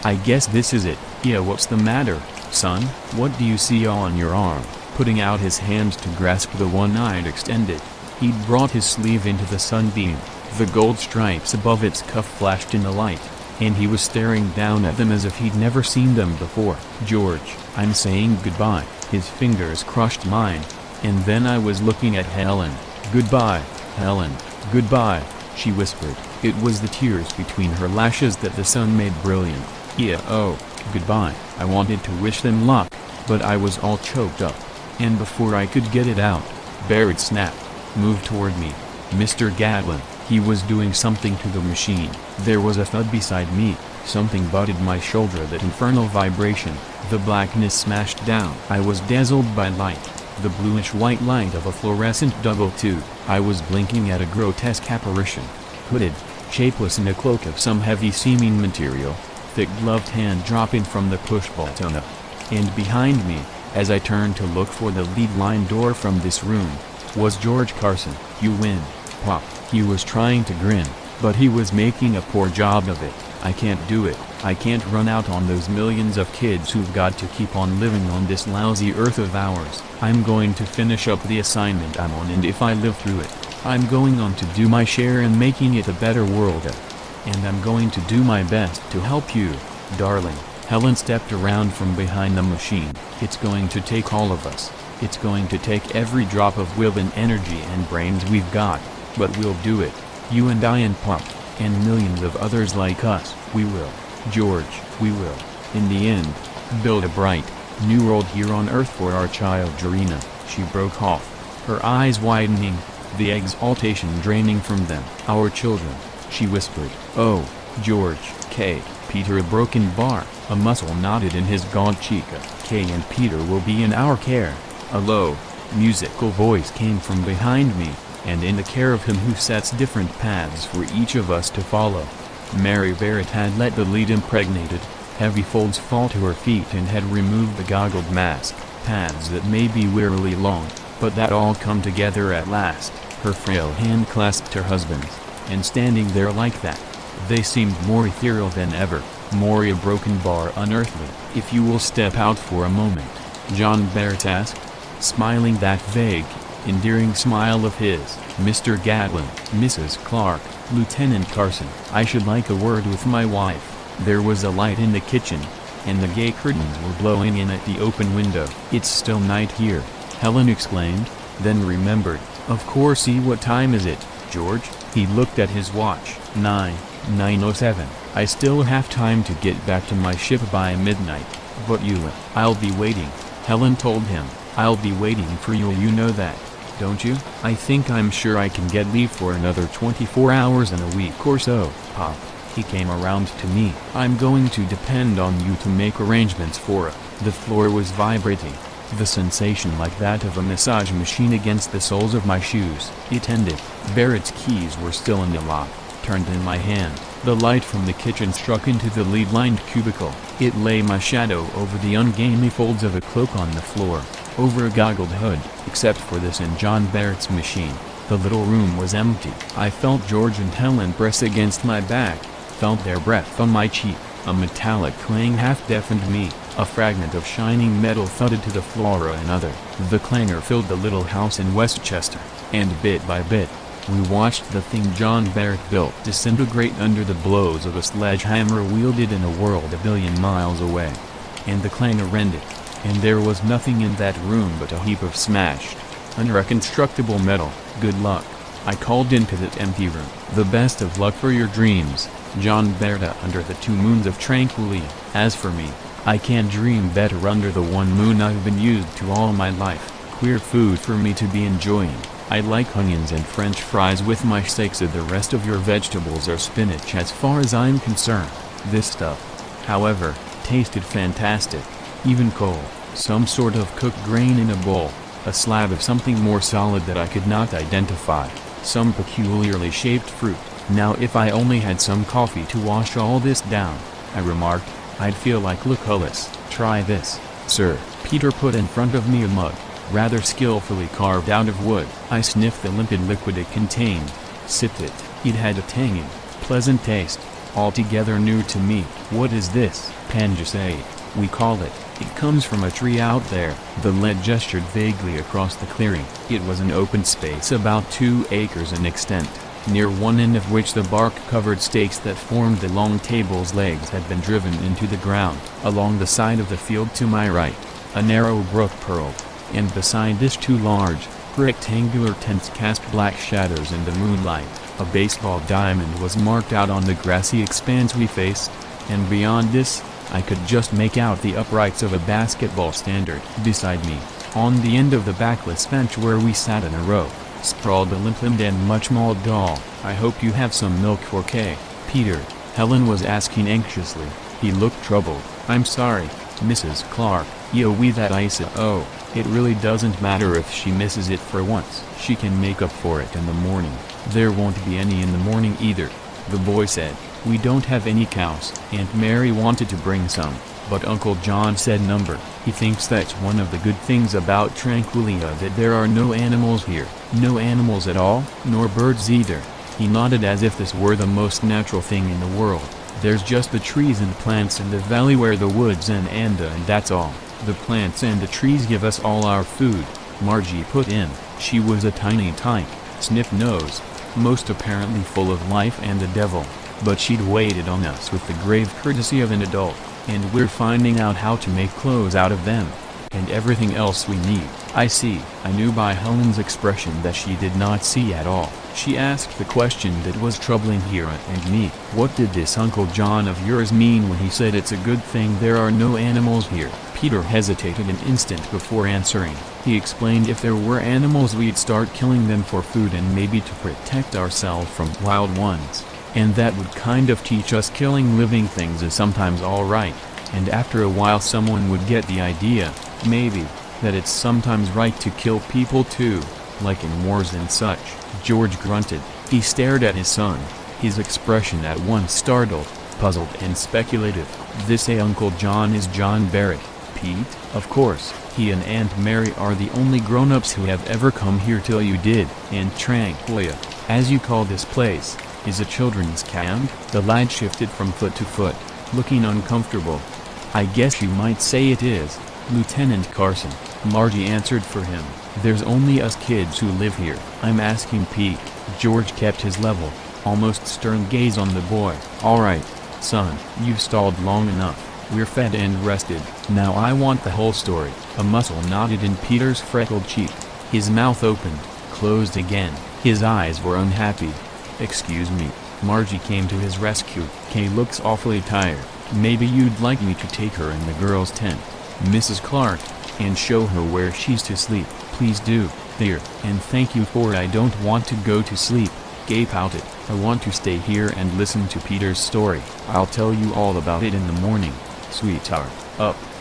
I guess this is it. Yeah, what's the matter, son? What do you see on your arm? Putting out his hand to grasp the one I'd extended, he'd brought his sleeve into the sunbeam. The gold stripes above its cuff flashed in the light, and he was staring down at them as if he'd never seen them before. George, I'm saying goodbye. His fingers crushed mine. And then I was looking at Helen. Goodbye, Helen, goodbye, she whispered. It was the tears between her lashes that the sun made brilliant. Yeah, oh, goodbye. I wanted to wish them luck, but I was all choked up. And before I could get it out, Barrett snapped, "Move toward me, Mr. Gatlin." He was doing something to the machine. There was a thud beside me, something butted my shoulder, that infernal vibration. The blackness smashed down. I was dazzled by light. The bluish-white light of a fluorescent double tube. I was blinking at a grotesque apparition, hooded, shapeless in a cloak of some heavy-seeming material, thick gloved hand dropping from the push-button. And behind me, as I turned to look for the lead-line door from this room, was George Carson. "You win, Pop." He was trying to grin, but he was making a poor job of it. "I can't do it. I can't run out on those millions of kids who've got to keep on living on this lousy earth of ours. I'm going to finish up the assignment I'm on, and if I live through it, I'm going on to do my share in making it a better world. And I'm going to do my best to help you, darling." Helen stepped around from behind the machine. "It's going to take all of us. It's going to take every drop of will and energy and brains we've got, but we'll do it. You and I and Pop, and millions of others like us. We will, George, we will, in the end, build a bright, new world here on Earth for our child Jarina." She broke off, her eyes widening, the exaltation draining from them. "Our children," she whispered. "Oh, George, K. Peter." A broken bar, a muscle knotted in his gaunt cheek. "Kay and Peter will be in our care." A low, musical voice came from behind me, "and in the care of him who sets different paths for each of us to follow." Mary Barrett had let the lead impregnated, heavy folds fall to her feet and had removed the goggled mask. Paths that may be wearily long, but that all come together at last. Her frail hand clasped her husband's, and standing there like that, they seemed more ethereal than ever, more a broken bar unearthly. "If you will step out for a moment," John Barrett asked, smiling that vague, endearing smile of his. "Mr. Gatlin, Mrs. Clark, Lieutenant Carson, I should like a word with my wife." There was a light in the kitchen, and the gay curtains were blowing in at the open window. "It's still night here," Helen exclaimed, then remembered. "Of course. See, what time is it, George?" He looked at his watch. 9:07. "I still have time to get back to my ship by midnight." "But you..." "I'll be waiting," Helen told him. "I'll be waiting for you. You know that, don't you?" I'm sure I can get leave for another 24 hours in a week or so, Pop." He came around to me. "I'm going to depend on you to make arrangements for it." The floor was vibrating, the sensation like that of a massage machine against the soles of my shoes. It ended. Barrett's keys were still in the lock, turned in my hand. The light from the kitchen struck into the lead-lined cubicle. It lay my shadow over the ungainly folds of a cloak on the floor, over a goggled hood. Except for this and John Barrett's machine, the little room was empty. I felt George and Helen press against my back, felt their breath on my cheek. A metallic clang half-deafened me. A fragment of shining metal thudded to the floor. Another. The clangor filled the little house in Westchester, and bit by bit, we watched the thing John Barrett built disintegrate under the blows of a sledgehammer wielded in a world a billion miles away. And the clangor ended, and there was nothing in that room but a heap of smashed, unreconstructible metal. Good luck, I called into that empty room. The best of luck for your dreams, John Barrett under the 2 moons of tranquility. As for me, I can't dream better under the 1 moon I've been used to all my life. Queer food for me to be enjoying. I like onions and french fries with my steaks, and the rest of your vegetables are spinach as far as I'm concerned. This stuff, however, tasted fantastic. Even cold, some sort of cooked grain in a bowl, a slab of something more solid that I could not identify, some peculiarly shaped fruit. Now if I only had some coffee to wash all this down, I remarked, I'd feel like Lucullus. Try this, sir. Peter put in front of me a mug, rather skillfully carved out of wood. I sniffed the limpid liquid it contained, sipped it. It had a tangy, pleasant taste, altogether new to me. What is this? Pangaceae, we call it. It comes from a tree out there. The lead gestured vaguely across the clearing. It was an open space about 2 acres in extent, near one end of which the bark-covered stakes that formed the long table's legs had been driven into the ground. Along the side of the field to my right, a narrow brook purled, and beside this 2 large, rectangular tents cast black shadows in the moonlight. A baseball diamond was marked out on the grassy expanse we faced, and beyond this, I could just make out the uprights of a basketball standard. Beside me, on the end of the backless bench where we sat in a row, sprawled a limp-limbed and much-mauled doll. I hope you have some milk for Kay, Peter, Helen was asking anxiously. He looked troubled. I'm sorry, Mrs. Clark. Yo, we that Isa. Oh, it really doesn't matter if she misses it for once. She can make up for it in the morning. There won't be any in the morning either, the boy said. We don't have any cows. Aunt Mary wanted to bring some, but Uncle John said number. He thinks that's one of the good things about Tranquilia, that there are no animals here. No animals at all? Nor birds either. He nodded as if this were the most natural thing in the world. There's just the trees and plants in the valley where the woods end, and that's all. The plants and the trees give us all our food, Margie put in. She was a tiny tyke, snip-nosed, most apparently full of life and the devil, but she'd waited on us with the grave courtesy of an adult, and we're finding out how to make clothes out of them, and everything else we need. I see. I knew by Helen's expression that she did not see at all. She asked the question that was troubling Hera and me. What did this Uncle John of yours mean when he said it's a good thing there are no animals here? Peter hesitated an instant before answering. He explained if there were animals we'd start killing them for food and maybe to protect ourselves from wild ones. And that would kind of teach us killing living things is sometimes alright. And after a while someone would get the idea, maybe, that it's sometimes right to kill people too, like in wars and such. George grunted. He stared at his son, his expression at once startled, puzzled and speculative. This Uncle John is John Barrett, Pete? Of course, he and Aunt Mary are the only grown-ups who have ever come here till you did. And Tranquilia, as you call this place, is a children's camp? The lad shifted from foot to foot, looking uncomfortable. I guess you might say it is, Lieutenant Carson, Margie answered for him. There's only us kids who live here. I'm asking Pete. George kept his level, almost stern gaze on the boy. Alright, son, you've stalled long enough. We're fed and rested. Now I want the whole story. A muscle knotted in Peter's freckled cheek. His mouth opened, closed again. His eyes were unhappy. Excuse me. Margie came to his rescue. Kay looks awfully tired. Maybe you'd like me to take her in the girls' tent, Mrs. Clark, and show her where she's to sleep. Please do, dear. And thank you for it. I don't want to go to sleep, Kay pouted. I want to stay here and listen to Peter's story. I'll tell you all about it in the morning, sweetheart.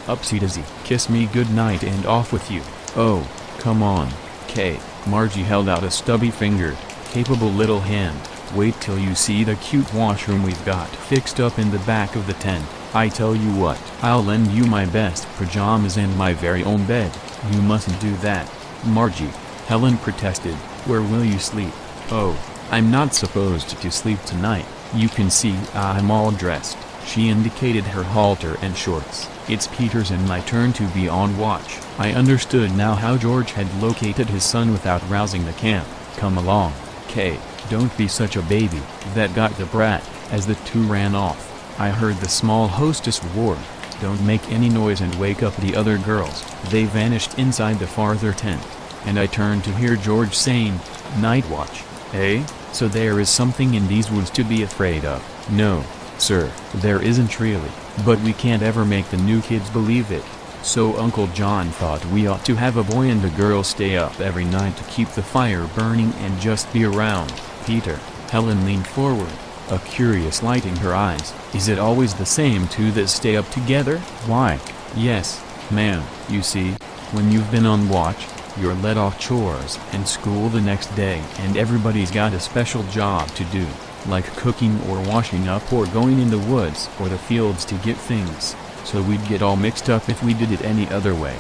Upsy-daisy. Kiss me good night and off with you. Oh, come on, Kay. Margie held out a stubby finger, capable little hand. Wait till you see the cute washroom we've got fixed up in the back of the tent. I tell you what, I'll lend you my best pajamas and my very own bed. You mustn't do that, Margie, Helen protested. Where will you sleep? Oh, I'm not supposed to sleep tonight. You can see I'm all dressed, She indicated her halter and shorts. It's Peter's and my turn to be on watch. I understood now how George had located his son without rousing the camp. Come along, Kay, don't be such a baby. That got the brat. As the two ran off, I heard the small hostess warn, don't make any noise and wake up the other girls. They vanished inside the farther tent, and I turned to hear George saying, Night watch, eh? So there is something in these woods to be afraid of. No, sir, there isn't really, but we can't ever make the new kids believe it. So Uncle John thought we ought to have a boy and a girl stay up every night to keep the fire burning and just be around. Peter, Helen leaned forward, a curious light in her eyes. Is it always the same two that stay up together? Why, yes, ma'am. You see, when you've been on watch, you're let off chores and school the next day, and everybody's got a special job to do, like cooking or washing up or going in the woods or the fields to get things. So we'd get all mixed up if we did it any other way.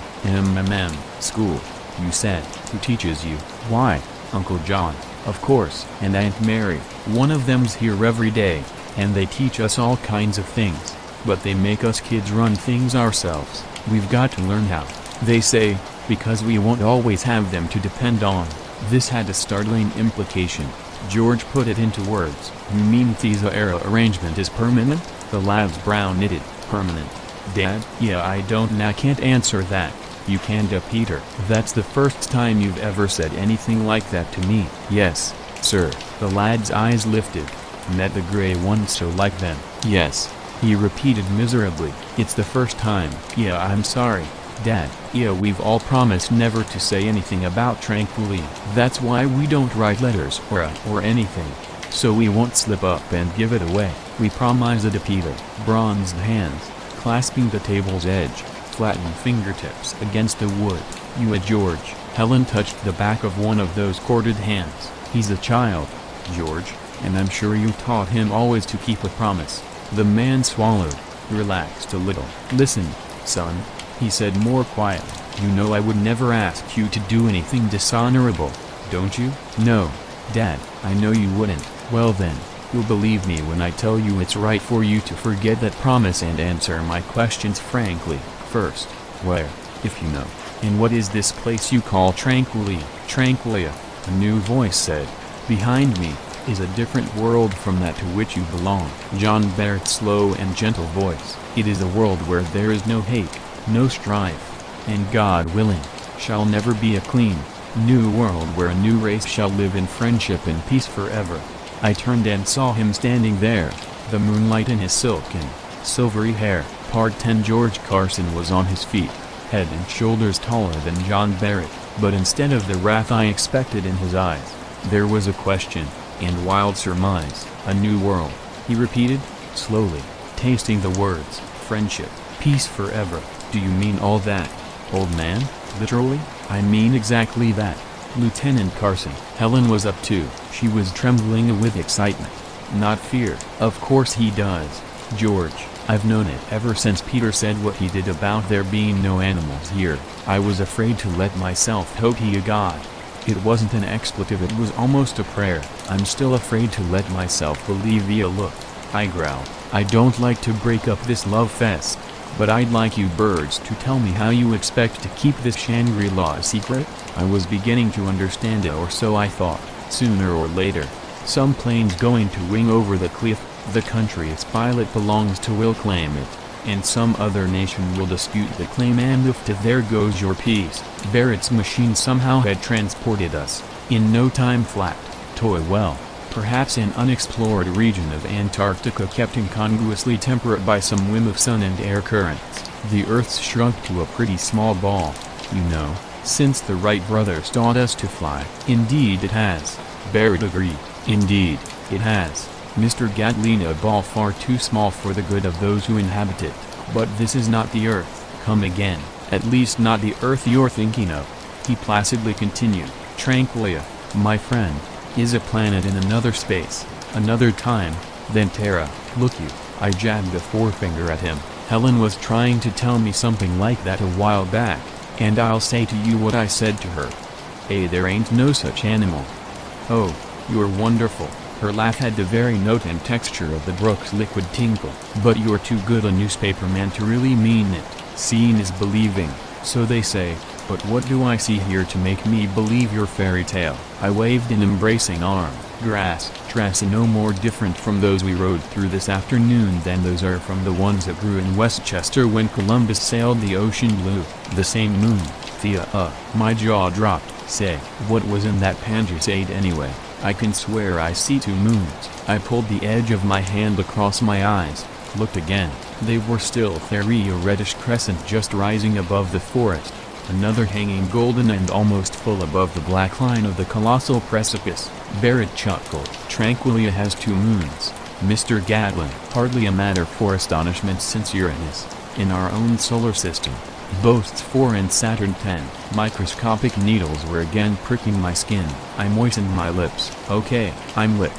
School, you said. Who teaches you? Why, Uncle John, of course, and Aunt Mary. One of them's here every day, and they teach us all kinds of things, but they make us kids run things ourselves. We've got to learn how, they say, because we won't always have them to depend on. This had a startling implication. George put it into words. You mean Thesa-era arrangement is permanent? The lad's brow knitted. Permanent. Dad? Yeah, I can't answer that. You can, Peter. That's the first time you've ever said anything like that to me. Yes, sir. The lad's eyes lifted, met the gray ones so like them. Yes, he repeated miserably. It's the first time. Yeah, I'm sorry, Dad. Yeah, we've all promised never to say anything about tranquility. That's why we don't write letters or anything. So we won't slip up and give it away. We promised Peter. Bronzed hands, clasping the table's edge, flattened fingertips against the wood. You and George. Helen touched the back of one of those corded hands. He's a child, George, and I'm sure you taught him always to keep a promise. The man swallowed, relaxed a little. Listen, son, he said more quietly. You know I would never ask you to do anything dishonorable, don't you? No, Dad, I know you wouldn't. Well then, you'll believe me when I tell you it's right for you to forget that promise and answer my questions frankly. First, where, if you know, and what is this place you call Tranquility? Tranquilia, a new voice said. Behind me, is a different world from that to which you belong. John Barrett's slow and gentle voice. It is a world where there is no hate, no strife, and God willing, shall never be a clean, new world where a new race shall live in friendship and peace forever. I turned and saw him standing there, the moonlight in his silken, silvery hair. Part 10. George Carson was on his feet, head and shoulders taller than John Barrett, but instead of the wrath I expected in his eyes, there was a question, and wild surmise. A new world, he repeated, slowly, tasting the words. Friendship, peace forever. Do you mean all that, old man? Literally? I mean exactly that, Lieutenant Carson. Helen was up too. She was trembling with excitement, not fear. Of course he does, George. I've known it ever since Peter said what he did about there being no animals here. I was afraid to let myself hope he a god. It wasn't an expletive, it was almost a prayer. I'm still afraid to let myself believe via look. I growled. I don't like to break up this love fest, but I'd like you birds to tell me how you expect to keep this Shangri-La a secret? I was beginning to understand it, or so I thought. Sooner or later, some plane's going to wing over the cliff. The country its pilot belongs to will claim it, and some other nation will dispute the claim, and if there goes your peace. Barrett's machine somehow had transported us, in no time flat, to a well, perhaps an unexplored region of Antarctica kept incongruously temperate by some whim of sun and air currents. The Earth's shrunk to a pretty small ball, you know, since the Wright brothers taught us to fly. Indeed it has, Barrett agreed. Indeed, it has, Mr. Gatlin, a ball far too small for the good of those who inhabit it. But this is not the Earth. Come again. At least not the Earth you're thinking of, he placidly continued. Tranquilia, my friend, is a planet in another space, another time, than Terra. Look you, I jabbed a forefinger at him. Helen was trying to tell me something like that a while back, and I'll say to you what I said to her. There ain't no such animal. Oh, you're wonderful, Her laugh had the very note and texture of the brook's liquid tinkle. But you're too good a newspaperman to really mean it. Seeing is believing, so they say. But what do I see here to make me believe your fairy tale? I waved an embracing arm. Grass, dress no more different from those we rode through this afternoon than those are from the ones that grew in Westchester when Columbus sailed the ocean blue. The same moon, Thea. My jaw dropped. Say, what was in that Palisade anyway? I can swear I see two moons. I pulled the edge of my hand across my eyes, looked again. They were still there, a reddish crescent just rising above the forest. Another hanging golden and almost full above the black line of the colossal precipice. Barrett chuckled. Tranquility has two moons, Mr. Gatlin. Hardly a matter for astonishment since Uranus, in our own solar system, boasts 4 and Saturn 10. Microscopic needles were again pricking my skin. I moistened my lips. Okay, I'm lit.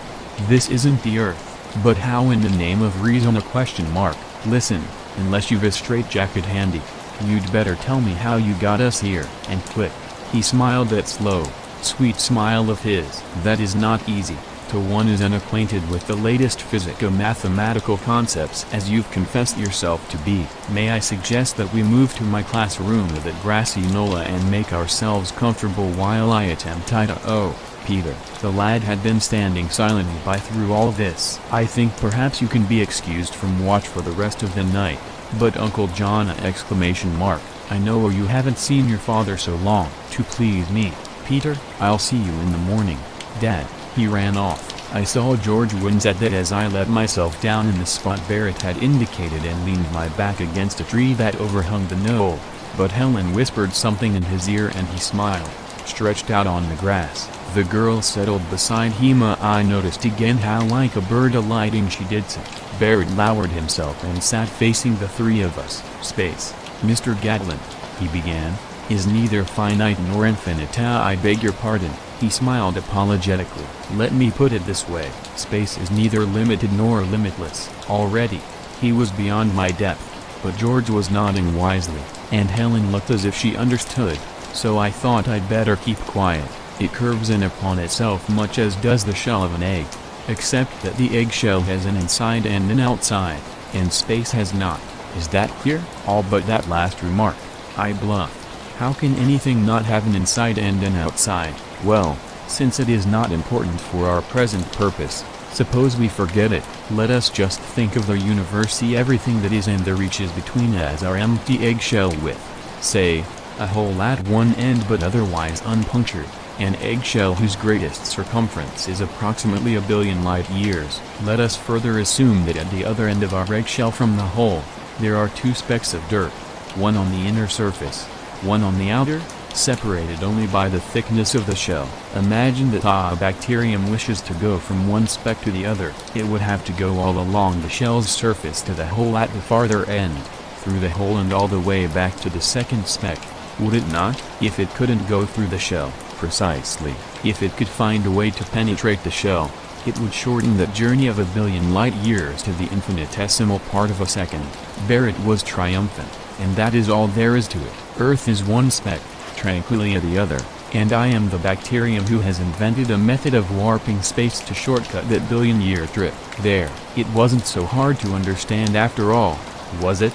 This isn't the Earth. But how in the name of reason? A question mark. Listen, unless you've a straitjacket handy, you'd better tell me how you got us here. And click. He smiled that slow, sweet smile of his. That is not easy, to one who's unacquainted with the latest physico-mathematical concepts as you've confessed yourself to be. May I suggest that we move to my classroom of that grassy knoll and make ourselves comfortable while I attempt Oh, Peter. The lad had been standing silently by through all this. I think perhaps you can be excused from watch for the rest of the night. But Uncle John! I know you haven't seen your father so long. To please me, Peter, I'll see you in the morning, Dad. He ran off. I saw George wince at that as I let myself down in the spot Barrett had indicated and leaned my back against a tree that overhung the knoll. But Helen whispered something in his ear and he smiled, stretched out on the grass. The girl settled beside him. I noticed again how like a bird alighting she did so. Barrett lowered himself and sat facing the three of us. Space, Mr. Gatlin, he began, is neither finite nor infinite. I beg your pardon, he smiled apologetically. Let me put it this way, space is neither limited nor limitless. Already, he was beyond my depth, but George was nodding wisely, and Helen looked as if she understood, so I thought I'd better keep quiet. It curves in upon itself much as does the shell of an egg, except that the eggshell has an inside and an outside, and space has not. Is that clear? All but that last remark. I bluffed. How can anything not have an inside and an outside? Well, since it is not important for our present purpose, suppose we forget it. Let us just think of the universe, see everything that is and the reaches between as our empty eggshell with, say, a hole at one end but otherwise unpunctured. An eggshell whose greatest circumference is approximately 1 billion light-years. Let us further assume that at the other end of our eggshell from the hole, there are 2 specks of dirt, one on the inner surface, one on the outer, separated only by the thickness of the shell. Imagine that a bacterium wishes to go from one speck to the other. It would have to go all along the shell's surface to the hole at the farther end, through the hole and all the way back to the second speck, would it not? If it couldn't go through the shell, precisely, if it could find a way to penetrate the shell, it would shorten that journey of 1 billion light-years to the infinitesimal part of a second. Barrett was triumphant, and that is all there is to it. Earth is one speck, Tranquility the other, and I am the bacterium who has invented a method of warping space to shortcut that billion-year trip. There, it wasn't so hard to understand after all, was it?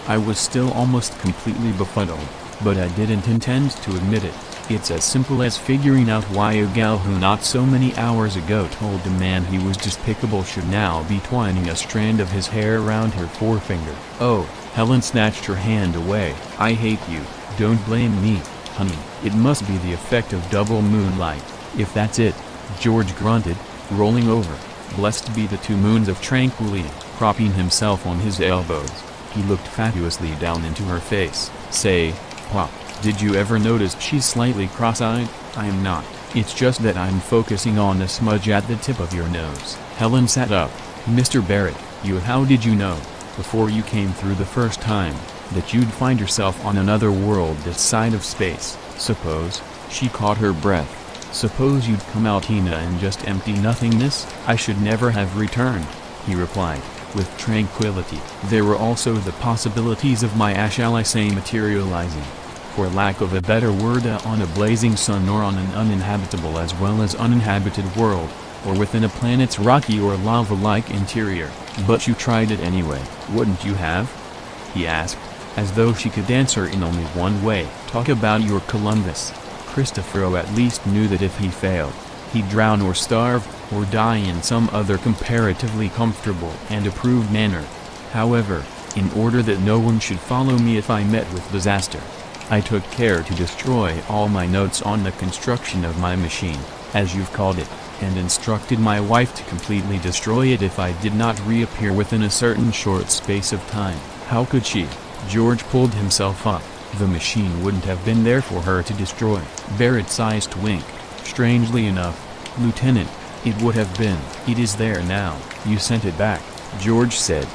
I was still almost completely befuddled, but I didn't intend to admit it. It's as simple as figuring out why a gal who not so many hours ago told a man he was despicable should now be twining a strand of his hair around her forefinger. Oh, Helen snatched her hand away. I hate you. Don't blame me, honey. It must be the effect of double moonlight. If that's it, George grunted, rolling over. Blessed be the 2 moons of Tranquility. Propping himself on his elbows, he looked fatuously down into her face. Say, Pop, did you ever notice she's slightly cross-eyed? I'm not. It's just that I'm focusing on a smudge at the tip of your nose. Helen sat up. Mr. Barrett, how did you know, before you came through the first time, that you'd find yourself on another world this side of space? Suppose, she caught her breath. Suppose you'd come out Tina and just empty nothingness? I should never have returned, he replied, with tranquility. There were also the possibilities of my shall I say materializing, for lack of a better word, on a blazing sun or on an uninhabitable as well as uninhabited world, or within a planet's rocky or lava-like interior, but you tried it anyway, wouldn't you have? He asked, as though she could answer in only one way. Talk about your Columbus. Christopher at least knew that if he failed, he'd drown or starve, or die in some other comparatively comfortable and approved manner. However, in order that no one should follow me if I met with disaster, I took care to destroy all my notes on the construction of my machine, as you've called it, and instructed my wife to completely destroy it if I did not reappear within a certain short space of time. How could she? George pulled himself up. The machine wouldn't have been there for her to destroy. Barrett's eyes winked. Strangely enough, Lieutenant, it would have been. It is there now. You sent it back, George said.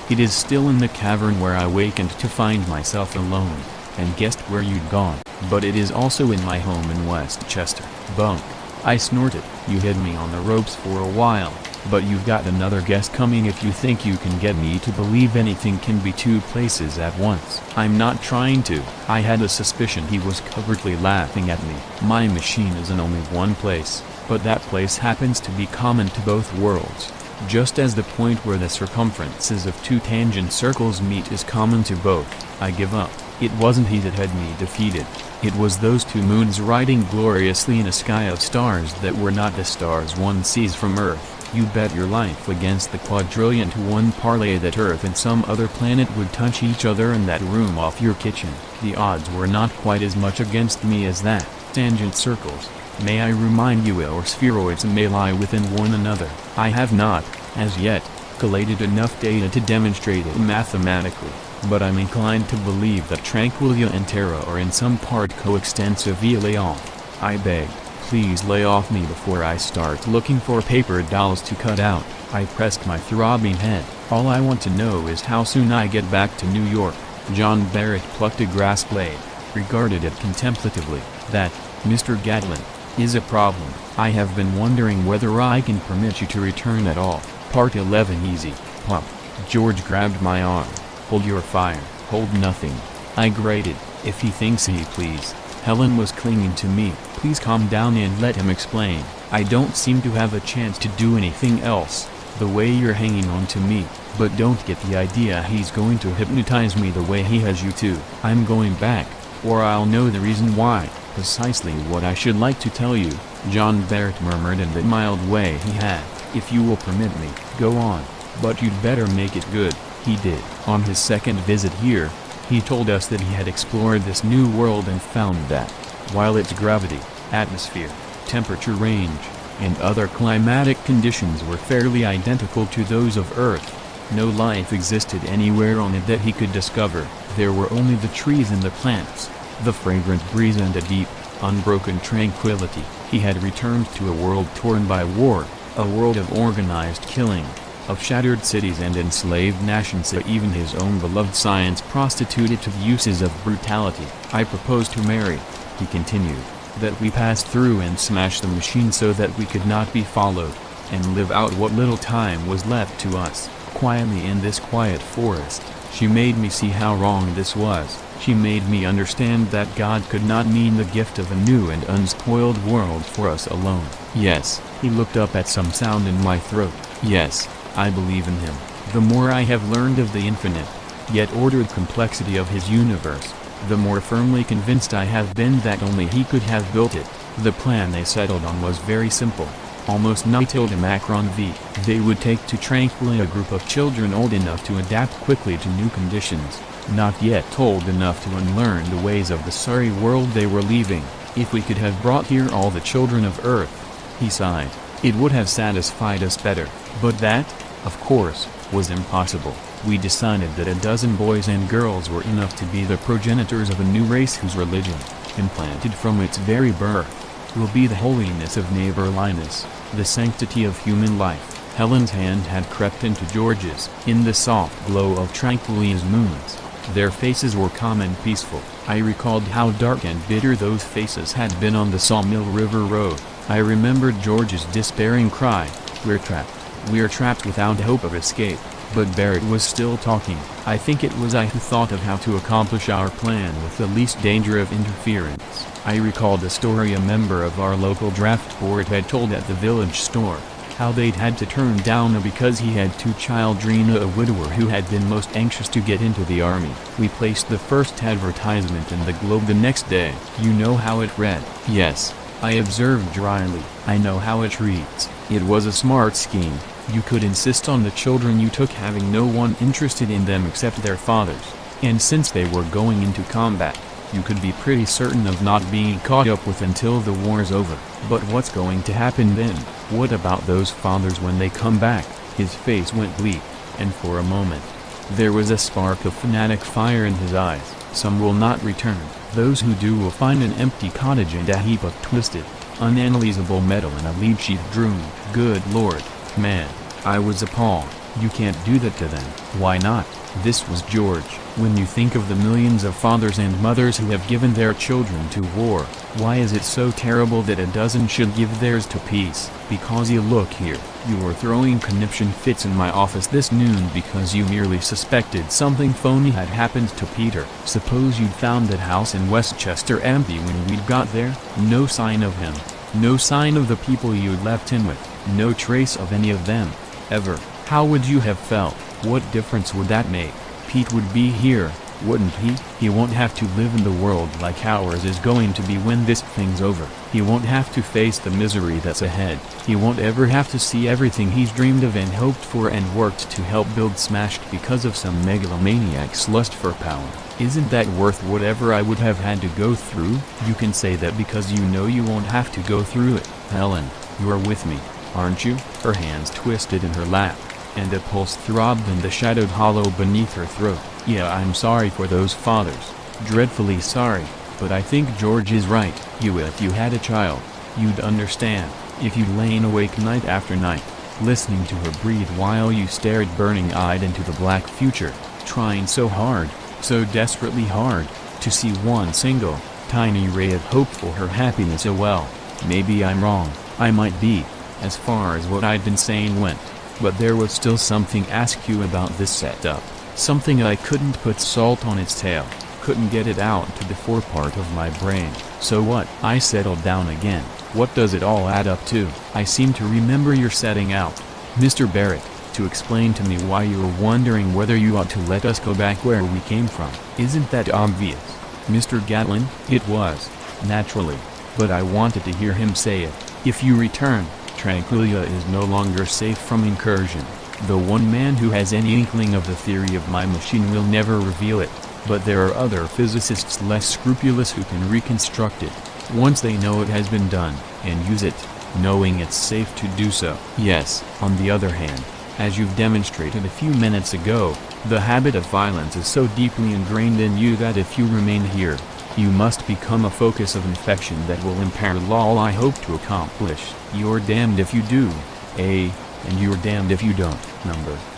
It is still in the cavern where I wakened to find myself alone, and guessed where you'd gone. But it is also in my home in Westchester. Bunk. I snorted. You had me on the ropes for a while, but you've got another guess coming if you think you can get me to believe anything can be two places at once. I'm not trying to. I had a suspicion he was covertly laughing at me. My machine is in only one place, but that place happens to be common to both worlds. Just as the point where the circumferences of two tangent circles meet is common to both. I give up. It wasn't he that had me defeated. It was those two moons riding gloriously in a sky of stars that were not the stars one sees from Earth. You bet your life against the quadrillion to one parlay that Earth and some other planet would touch each other in that room off your kitchen. The odds were not quite as much against me as that. Tangent circles, may I remind you, or spheroids may lie within one another. I have not, as yet, collated enough data to demonstrate it mathematically, but I'm inclined to believe that tranquility and terror are in some part coextensive. Lay off. I begged. Please lay off me before I start looking for paper dolls to cut out. I pressed my throbbing head. All I want to know is how soon I get back to New York. John Barrett plucked a grass blade, regarded it contemplatively. That, Mr. Gatlin, is a problem. I have been wondering whether I can permit you to return at all. Part 11. Easy, Pop. George grabbed my arm. Hold your fire. Hold nothing. I grated. If he thinks he please. Helen was clinging to me. Please calm down and let him explain. I don't seem to have a chance to do anything else, the way you're hanging on to me, but don't get the idea he's going to hypnotize me the way he has you too. I'm going back, or I'll know the reason why. Precisely what I should like to tell you, John Barrett murmured in the mild way he had. If you will permit me, go on, but you'd better make it good. He did. On his second visit here, he told us that he had explored this new world and found that, while its gravity, atmosphere, temperature range, and other climatic conditions were fairly identical to those of Earth, no life existed anywhere on it that he could discover. There were only the trees and the plants, the fragrant breeze and a deep, unbroken tranquility. He had returned to a world torn by war, a world of organized killing, of shattered cities and enslaved nations. Even his own beloved science prostituted to the uses of brutality. I proposed to Mary, he continued, that we pass through and smash the machine so that we could not be followed, and live out what little time was left to us, quietly in this quiet forest. She made me see how wrong this was. She made me understand that God could not mean the gift of a new and unspoiled world for us alone. Yes, he looked up at some sound in my throat. Yes, I believe in him. The more I have learned of the infinite, yet ordered complexity of his universe, the more firmly convinced I have been that only he could have built it. The plan they settled on was very simple. Almost nitilde macron v. They would take to tranquilly a group of children old enough to adapt quickly to new conditions, not yet old enough to unlearn the ways of the sorry world they were leaving. If we could have brought here all the children of Earth, he sighed, it would have satisfied us better. But that, of course, was impossible. We decided that a dozen boys and girls were enough to be the progenitors of a new race whose religion, implanted from its very birth, will be the holiness of neighborliness, the sanctity of human life. Helen's hand had crept into George's. In the soft glow of tranquility as moons, their faces were calm and peaceful. I recalled how dark and bitter those faces had been on the Sawmill River Road. I remembered George's despairing cry, "We're trapped. We're trapped without hope of escape." But Barrett was still talking. I think it was I who thought of how to accomplish our plan with the least danger of interference. I recalled a story a member of our local draft board had told at the village store. How they'd had to turn down a because he had two children, a widower who had been most anxious to get into the army. We placed the first advertisement in the Globe the next day. You know how it read? Yes, I observed dryly. I know how it reads. It was a smart scheme. You could insist on the children you took having no one interested in them except their fathers. And since they were going into combat, you could be pretty certain of not being caught up with until the war's over. But what's going to happen then? What about those fathers when they come back? His face went bleak, and for a moment, there was a spark of fanatic fire in his eyes. Some will not return. Those who do will find an empty cottage and a heap of twisted, unanalyzable metal in a lead sheath doomed. Good Lord, man, I was appalled. You can't do that to them. Why not? This was George. When you think of the millions of fathers and mothers who have given their children to war, why is it so terrible that a dozen should give theirs to peace? Because you look here, you were throwing conniption fits in my office this noon because you merely suspected something phony had happened to Peter. Suppose you'd found that house in Westchester empty when we'd got there? No sign of him. No sign of the people you'd left him with. No trace of any of them. Ever. How would you have felt? What difference would that make? Pete would be here, wouldn't he? He won't have to live in the world like ours is going to be when this thing's over. He won't have to face the misery that's ahead. He won't ever have to see everything he's dreamed of and hoped for and worked to help build smashed because of some megalomaniac's lust for power. Isn't that worth whatever I would have had to go through? You can say that because you know you won't have to go through it. Helen, you're with me, aren't you? Her hands twisted in her lap, and a pulse throbbed in the shadowed hollow beneath her throat. Yeah, I'm sorry for those fathers. Dreadfully sorry, but I think George is right. If you had a child, you'd understand. If you'd lain awake night after night, listening to her breathe while you stared burning-eyed into the black future, trying so hard, so desperately hard, to see one single, tiny ray of hope for her happiness. Well, maybe I'm wrong. I might be, as far as what I'd been saying went. But there was still something askew about this setup, something I couldn't put salt on its tail, couldn't get it out to the forepart of my brain. So what? I settled down again. What does it all add up to? I seem to remember you're setting out, Mr. Barrett, to explain to me why you're wondering whether you ought to let us go back where we came from. Isn't that obvious, Mr. Gatlin? It was, naturally, but I wanted to hear him say it. If you return, Tranquility is no longer safe from incursion. The one man who has any inkling of the theory of my machine will never reveal it, but there are other physicists less scrupulous who can reconstruct it, once they know it has been done, and use it, knowing it's safe to do so. Yes, on the other hand, as you've demonstrated a few minutes ago, the habit of violence is so deeply ingrained in you that if you remain here, you must become a focus of infection that will impair all I hope to accomplish. You're damned if you do, and you're damned if you don't.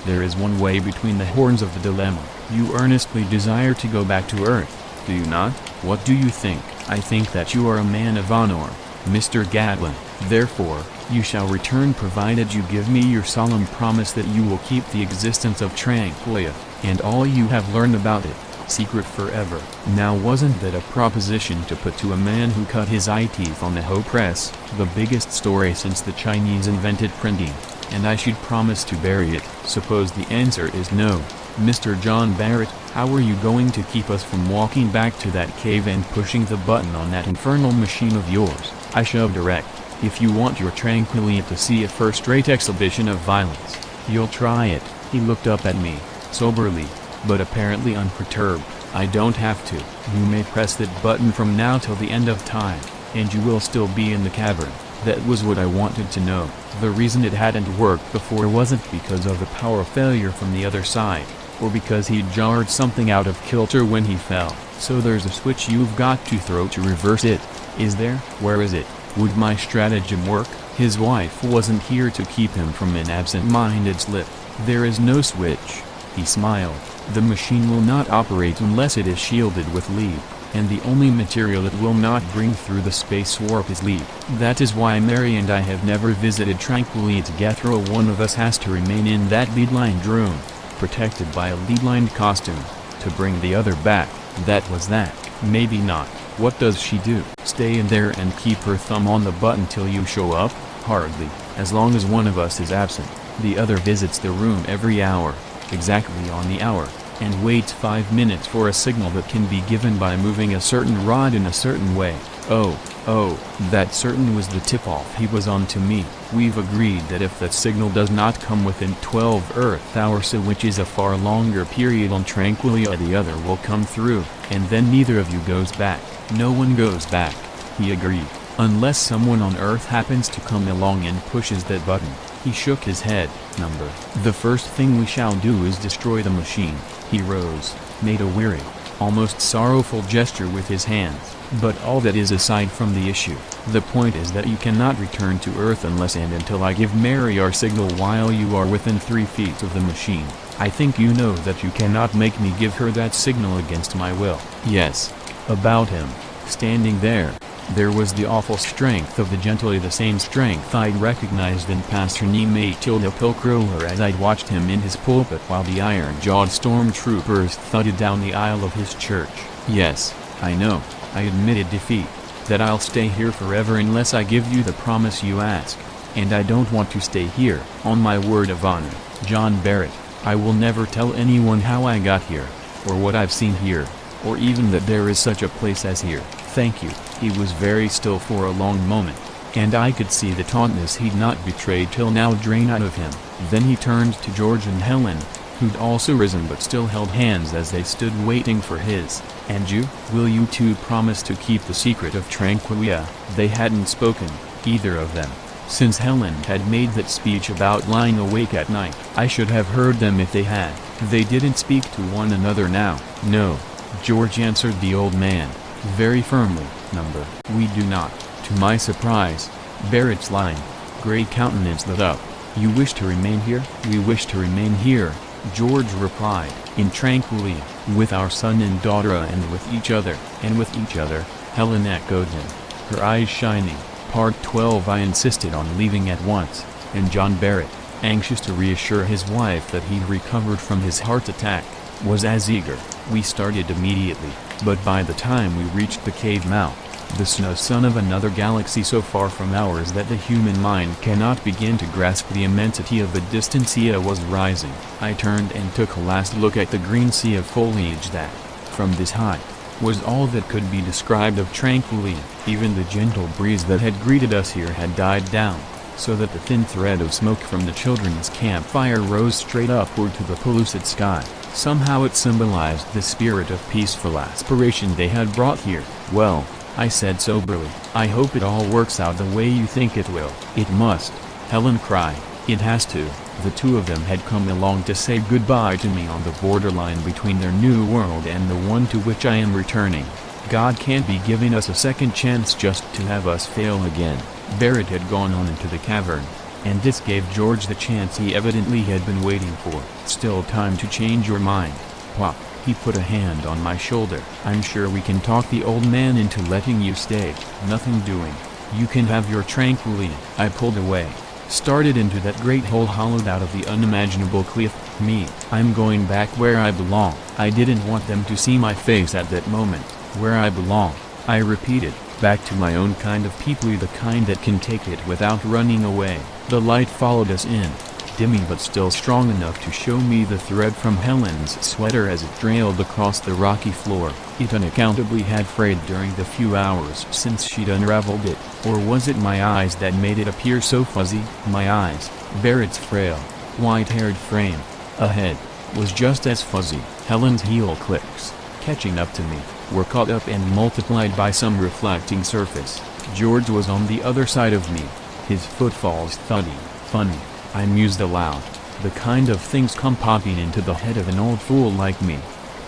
There is one way between the horns of the dilemma. You earnestly desire to go back to Earth, do you not? What do you think? I think that you are a man of honor, Mr. Gatlin. Therefore, you shall return provided you give me your solemn promise that you will keep the existence of Tranquility, and all you have learned about it, secret forever. Now wasn't that a proposition to put to a man who cut his eye teeth on the Ho Press, the biggest story since the Chinese invented printing, and I should promise to bury it? Suppose the answer is no, Mr. John Barrett, how are you going to keep us from walking back to that cave and pushing the button on that infernal machine of yours? I shall direct. If you want your Tranquility to see a first-rate exhibition of violence, you'll try it. He looked up at me, soberly, but apparently unperturbed. I don't have to. You may press that button from now till the end of time, and you will still be in the cavern. That was what I wanted to know. The reason it hadn't worked before wasn't because of a power failure from the other side, or because he'd jarred something out of kilter when he fell. So there's a switch you've got to throw to reverse it, is there? Where is it? Would my stratagem work? His wife wasn't here to keep him from an absent-minded slip. There is no switch. He smiled. The machine will not operate unless it is shielded with lead, and the only material it will not bring through the space warp is lead. That is why Mary and I have never visited Tranquility together. One of us has to remain in that lead-lined room, protected by a lead-lined costume, to bring the other back. That was that. Maybe not. What does she do? Stay in there and keep her thumb on the button till you show up? Hardly. As long as one of us is absent, the other visits the room every hour, exactly on the hour, and waits 5 minutes for a signal that can be given by moving a certain rod in a certain way. Oh, that certain was the tip-off he was on to me. We've agreed that if that signal does not come within 12 Earth hours, which is a far longer period on Tranquility, the other will come through, and then neither of you goes back. No one goes back, he agreed, unless someone on Earth happens to come along and pushes that button. He shook his head. Number. The first thing we shall do is destroy the machine. He rose, made a weary, almost sorrowful gesture with his hands. But all that is aside from the issue. The point is that you cannot return to Earth unless and until I give Mary our signal while you are within 3 feet of the machine. I think you know that you cannot make me give her that signal against my will. Yes. About him. Standing there. There was the awful strength of the gently the same strength I'd recognized in Pastor Matilda Pilcroller as I'd watched him in his pulpit while the iron-jawed stormtroopers thudded down the aisle of his church. Yes, I know, I admitted defeat, that I'll stay here forever unless I give you the promise you ask, and I don't want to stay here. On my word of honor, John Barrett, I will never tell anyone how I got here, or what I've seen here, or even that there is such a place as here. Thank you. He was very still for a long moment, and I could see the tautness he'd not betrayed till now drain out of him. Then he turned to George and Helen, who'd also risen but still held hands as they stood waiting for his. And you? Will you two promise to keep the secret of Tranquility? They hadn't spoken, either of them, since Helen had made that speech about lying awake at night. I should have heard them if they had. They didn't speak to one another now. No, George answered the old man, very firmly. Number. We do not. To my surprise, Barrett's line, gray countenance lit up. You wish to remain here? We wish to remain here, George replied, in Tranquility, with our son and daughter and with each other. And with each other, Helen echoed him, her eyes shining. Part 12. I insisted on leaving at once, and John Barrett, anxious to reassure his wife that he'd recovered from his heart attack, was as eager. We started immediately, but by the time we reached the cave mouth, the snow sun of another galaxy so far from ours that the human mind cannot begin to grasp the immensity of the distance was rising, I turned and took a last look at the green sea of foliage that, from this height, was all that could be described of Tranquility. Even the gentle breeze that had greeted us here had died down, so that the thin thread of smoke from the children's campfire rose straight upward to the pellucid sky. Somehow it symbolized the spirit of peaceful aspiration they had brought here. Well, I said soberly, I hope it all works out the way you think it will. It must, Helen cried. It has to. The two of them had come along to say goodbye to me on the borderline between their new world and the one to which I am returning. God can't be giving us a second chance just to have us fail again. Barrett had gone on into the cavern, and this gave George the chance he evidently had been waiting for. Still time to change your mind. Pop. He put a hand on my shoulder. I'm sure we can talk the old man into letting you stay. Nothing doing. You can have your Tranquility. I pulled away. Started into that great hole hollowed out of the unimaginable cliff. Me. I'm going back where I belong. I didn't want them to see my face at that moment. Where I belong. I repeated. Back to my own kind of people, the kind that can take it without running away. The light followed us in, dimming but still strong enough to show me the thread from Helen's sweater as it trailed across the rocky floor. It unaccountably had frayed during the few hours since she'd unraveled it. Or was it my eyes that made it appear so fuzzy? My eyes. Barrett's frail, white-haired frame, ahead, was just as fuzzy. Helen's heel clicks, catching up to me, were caught up and multiplied by some reflecting surface. George was on the other side of me, his footfalls thudding. Funny, I mused aloud, the kind of things come popping into the head of an old fool like me.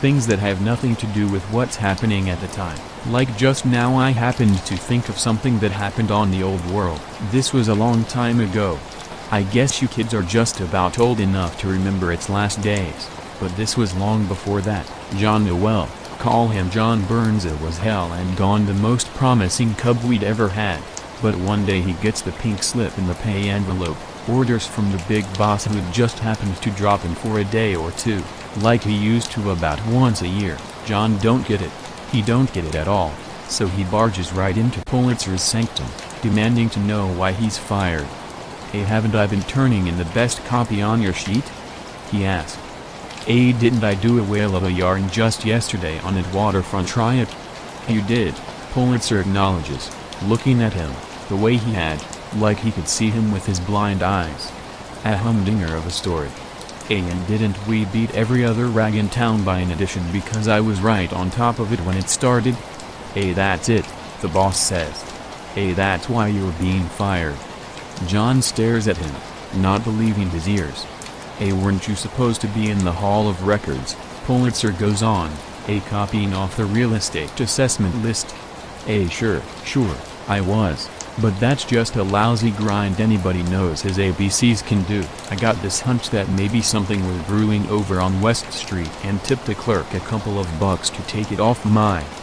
Things that have nothing to do with what's happening at the time. Like just now I happened to think of something that happened on the old world. This was a long time ago. I guess you kids are just about old enough to remember its last days. But this was long before that. John Noel, call him John Burns, was hell and gone the most promising cub we'd ever had. But one day he gets the pink slip in the pay envelope, Orders from the big boss who just happened to drop in for a day or two, like he used to about once a year. John don't get it. He don't get it at all, so he barges right into Pulitzer's sanctum, demanding to know why he's fired. "Hey, haven't I been turning in the best copy on your sheet?" he asked. "Hey, didn't I do a whale of a yarn just yesterday on that waterfront riot?" "You did," Pulitzer acknowledges, looking at him, the way he had, like he could see him with his blind eyes. "A humdinger of a story. Hey, and didn't we beat every other rag in town by an edition because I was right on top of it when it started?" "Hey, that's it," the boss says. "Hey, that's why you're being fired." John stares at him, not believing his ears. "Hey, weren't you supposed to be in the Hall of Records?" Pulitzer goes on, copying off the real estate assessment list. "Hey, sure, I was. But that's just a lousy grind anybody knows his ABCs can do." "I got this hunch that maybe something was brewing over on West Street and tipped a clerk a couple of bucks to take it off my